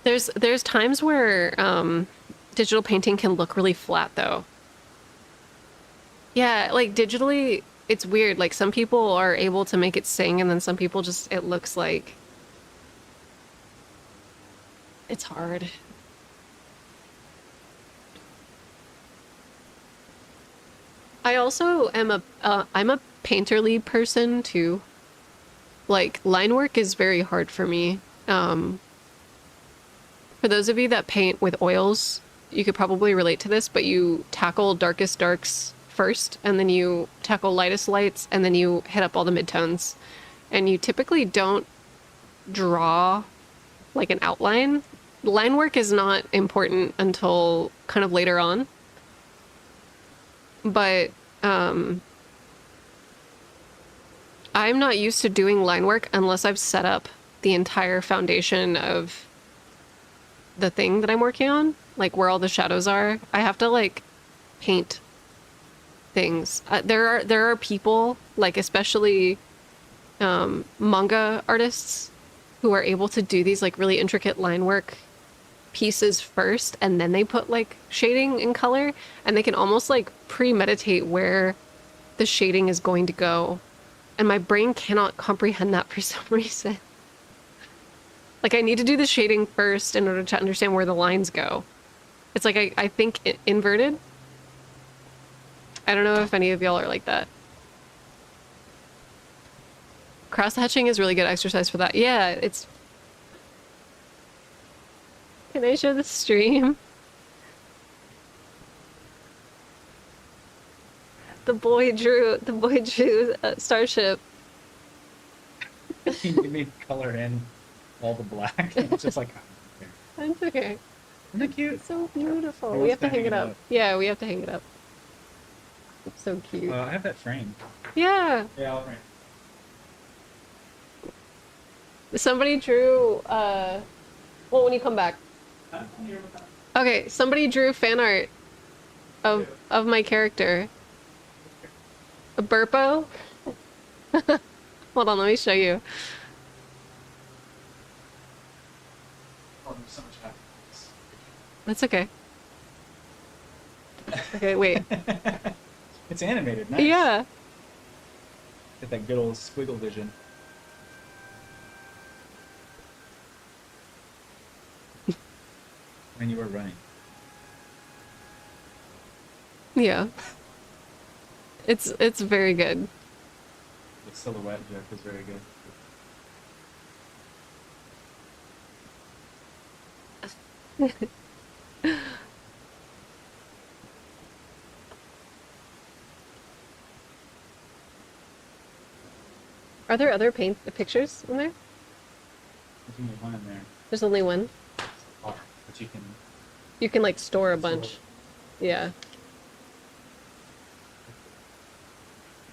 There's times where digital painting can look really flat though. Yeah, like digitally it's weird. Like some people are able to make it sing, and then some people just, it looks like it's hard. I also am I'm a painterly person too. Like line work is very hard for me. For those of you that paint with oils, you could probably relate to this, but you tackle darkest darks first, and then you tackle lightest lights, and then you hit up all the midtones. And you typically don't draw like an outline. Line work is not important until kind of later on. But I'm not used to doing line work unless I've set up the entire foundation of the thing that I'm working on, like where all the shadows are. I have to like paint things. There are people, like especially manga artists, who are able to do these like really intricate line work pieces first, and then they put like shading and color, and they can almost like premeditate where the shading is going to go. And my brain cannot comprehend that for some reason. Like I need to do the shading first in order to understand where the lines go. It's like I think inverted. I don't know if any of y'all are like that. Cross-hatching is really good exercise for that. Yeah, it's... Can I show the stream? The boy drew Starship. You made color in all the black. It's just like, That's okay. isn't it cute? It's so beautiful. Who We have wants to to hang hang it it up. up? Yeah, we have to hang it up. It's so cute. I have that frame. Yeah. Yeah, I'll frame. Somebody drew, well, when you come back. Okay, somebody drew fan art of my character. A Burpo? Hold on, let me show you. Oh, there's so much happiness. That's okay. Okay, wait. It's animated, nice. Yeah. Get that good old squiggle vision. When you were running. Yeah. It's very good. The silhouette Jeff is very good. Are there other pictures in there? There's only one in there. There's only one. Oh, but you can. You can like store a bunch. Yeah.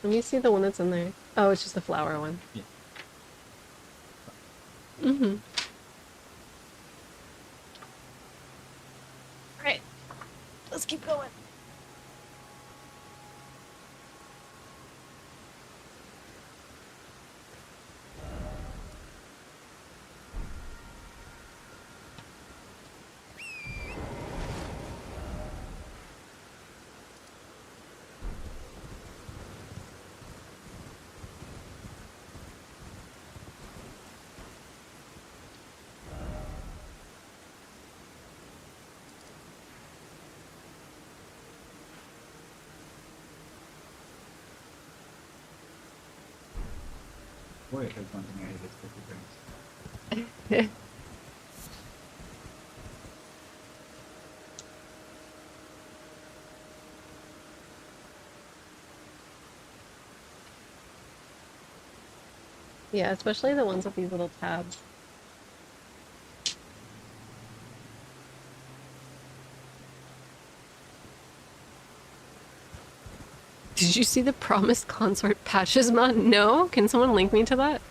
Let me see the one that's in there. Oh, it's just the flower one. Yeah. Mm-hmm. Alright. Let's keep going. Boy, if there's one thing I hate, it's sticky rings. Yeah, especially the ones with these little tabs. Did you see the Promised Consort patches mod? No? Can someone link me to that?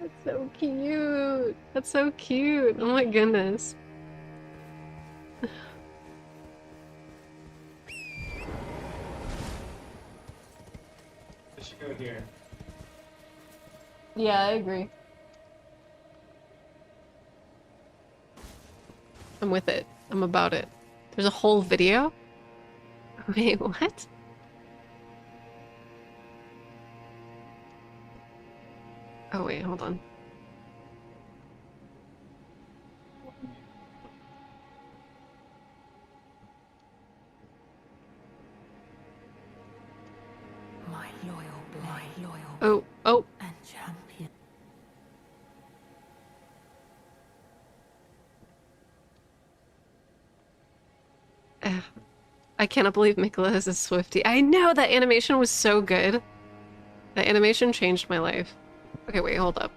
That's so cute. That's so cute. Oh my goodness. It should go here. Yeah, I agree. I'm with it. I'm about it. There's a whole video? Wait, what? Oh wait, hold on. My loyal, Oh, oh. and champion. I cannot believe Mikola is a Swiftie. I know, that animation was so good. That animation changed my life. Okay, wait, hold up.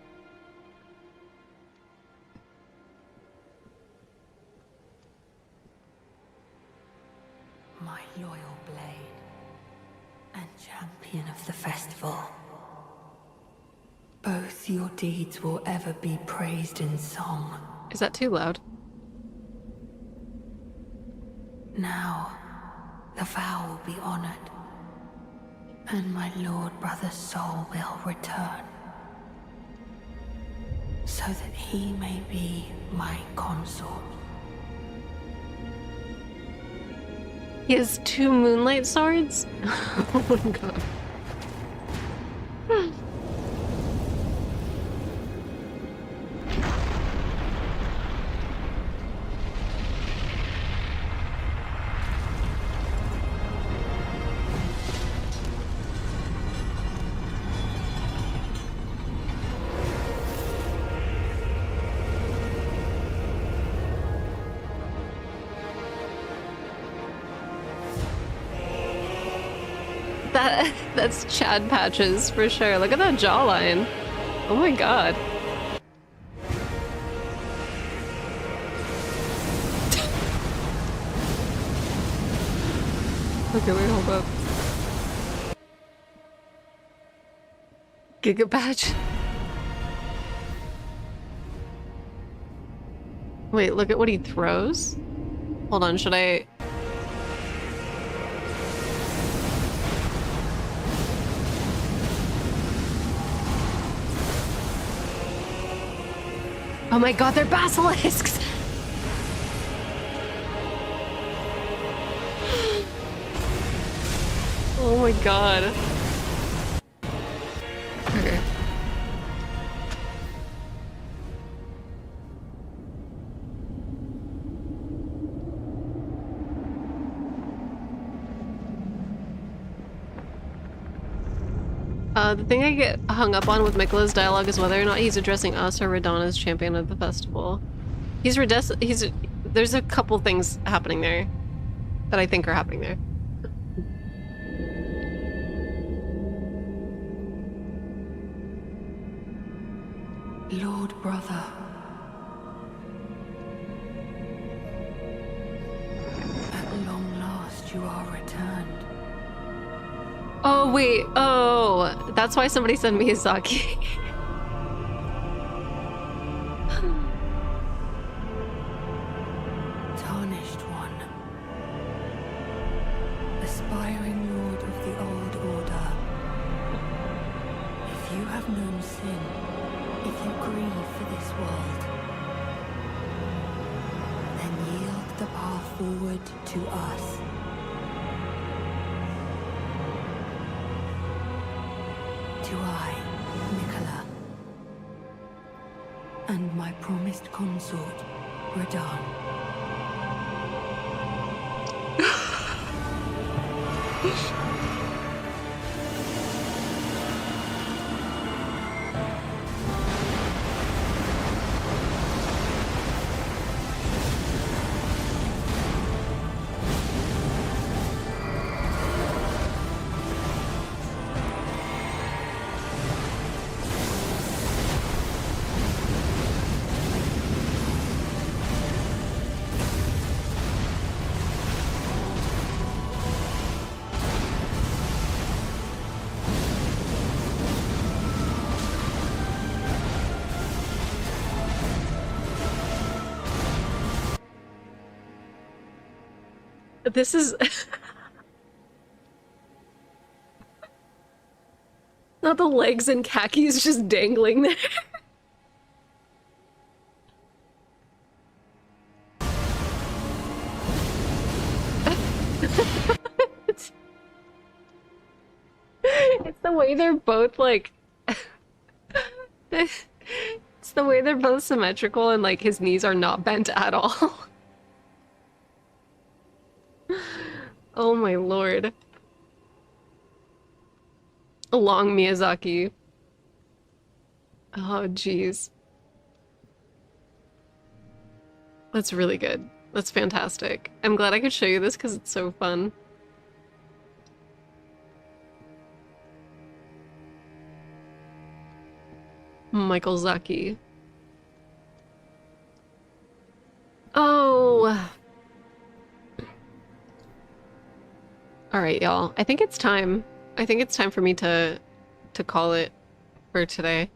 My loyal blade and champion of the festival. Both your deeds will ever be praised in song. Is that too loud? Now, the vow will be honored, and my lord brother's soul will return, so that he may be my consort. He has 2 moonlight swords? Oh my god. That's Chad Patches for sure. Look at that jawline. Oh my god. Okay, wait, hold up. Giga Patch. Wait, look at what he throws? Hold on, should I... Oh my god, they're basilisks! Oh my god. Okay. The thing I get hung up on with Mikla's dialogue is whether or not he's addressing us or Radana's champion of the festival. There's a couple things happening there that I think are happening there. Lord brother. At long last you are returned. Oh wait, oh, that's why somebody said Miyazaki. Tarnished one. Aspiring lord of the old order. If you have known sin, if you grieve for this world, then yield the path forward to us. To I, Nicola, and my promised consort, Radan. This is not the legs and khakis just dangling there. It's the way they're both like it's the way they're both symmetrical and like his knees are not bent at all. Oh my lord. Long Miyazaki. Oh jeez. That's really good. That's fantastic. I'm glad I could show you this because it's so fun. Michael Zaki. Oh. All right, y'all. I think it's time. I think it's time for me to call it for today.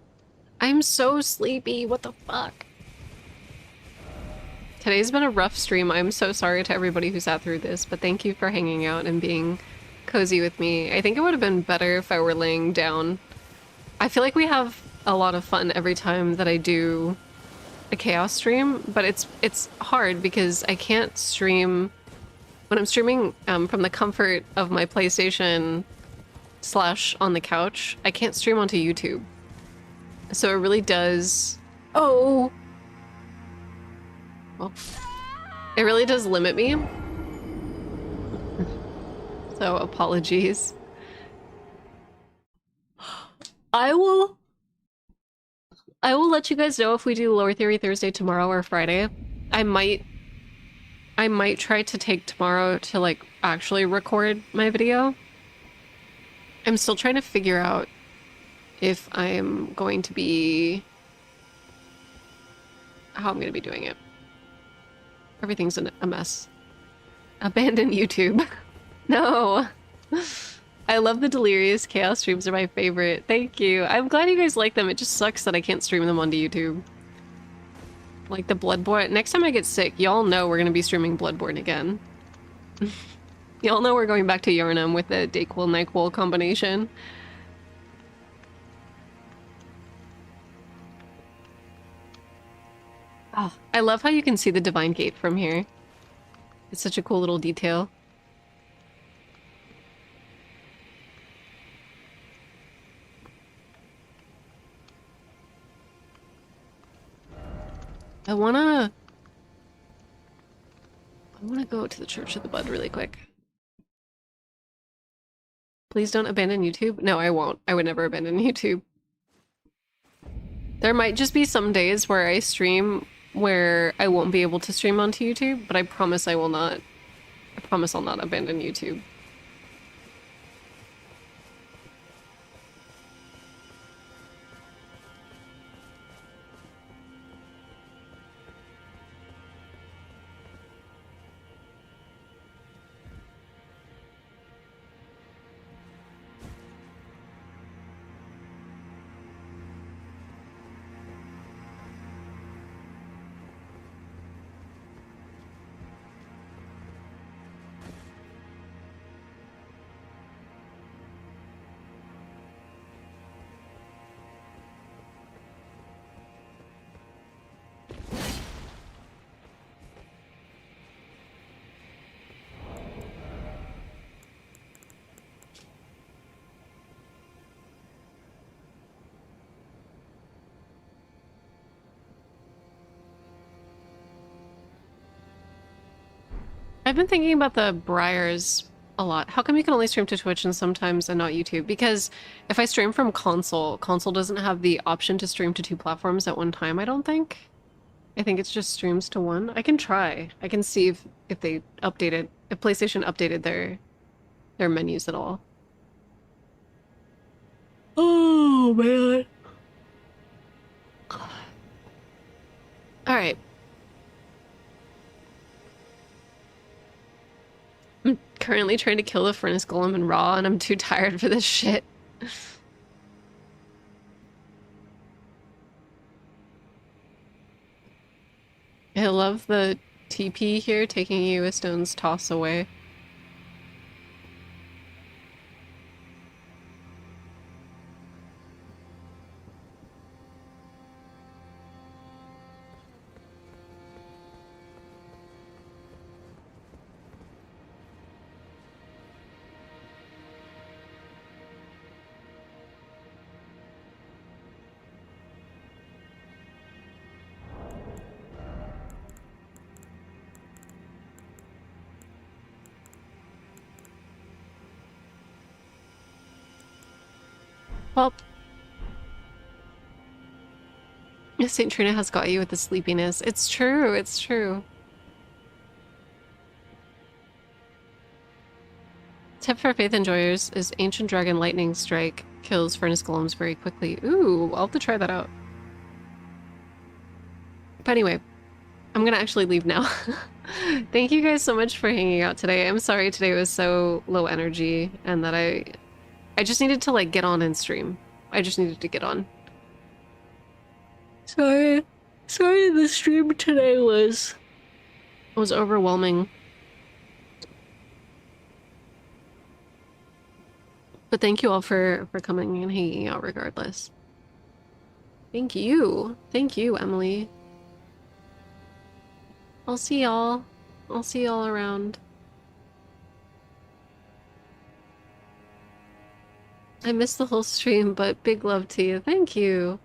I'm so sleepy. What the fuck? Today's been a rough stream. I'm so sorry to everybody who sat through this, but thank you for hanging out and being cozy with me. I think it would have been better if I were laying down. I feel like we have a lot of fun every time that I do a chaos stream, but it's hard because I can't stream when I'm streaming from the comfort of my PlayStation / on the couch. I can't stream onto YouTube, so it really does. Oh, well, it really does limit me. So apologies. I will let you guys know if we do Lore Theory Thursday tomorrow or Friday. I might try to take tomorrow to like actually record my video. I'm still trying to figure out if I'm going to be how I'm going to be doing it. Everything's a mess. Abandon YouTube. No. I love the Delirious Chaos streams. They're my favorite. Thank you. I'm glad you guys like them. It just sucks that I can't stream them onto YouTube. Like the Bloodborne. Next time I get sick, y'all know we're going to be streaming Bloodborne again. Y'all know we're going back to Yharnam with the Dayquil-Nyquil combination. Oh, I love how you can see the Divine Gate from here. It's such a cool little detail. I wanna go to the Church of the Bud really quick. Please don't abandon YouTube. No, I won't. I would never abandon YouTube. There might just be some days where I stream where I won't be able to stream onto YouTube, but I promise I will not. I promise I'll not abandon YouTube. I've been thinking about the Briars a lot. How come you can only stream to Twitch and sometimes and not YouTube? Because if I stream from console doesn't have the option to stream to two platforms at one time, I don't think. I think it's just streams to one. I can try. I can see if they updated, if PlayStation updated their menus at all. Oh man. All right. I'm currently trying to kill the furnace golem in raw and I'm too tired for this shit. I love the TP here taking you a stone's toss away. Well, St. Trina has got you with the sleepiness. It's true, it's true. Tip for Faith Enjoyers is Ancient Dragon Lightning Strike kills Furnace Golems very quickly. Ooh, I'll have to try that out. But anyway, I'm gonna actually leave now. Thank you guys so much for hanging out today. I'm sorry today was so low energy and that I just needed to like get on and stream. I just needed to get on. Sorry the stream today was overwhelming. But thank you all for coming and hanging out regardless. Thank you. Thank you, Emily. I'll see y'all around. I missed the whole stream, but big love to you. Thank you.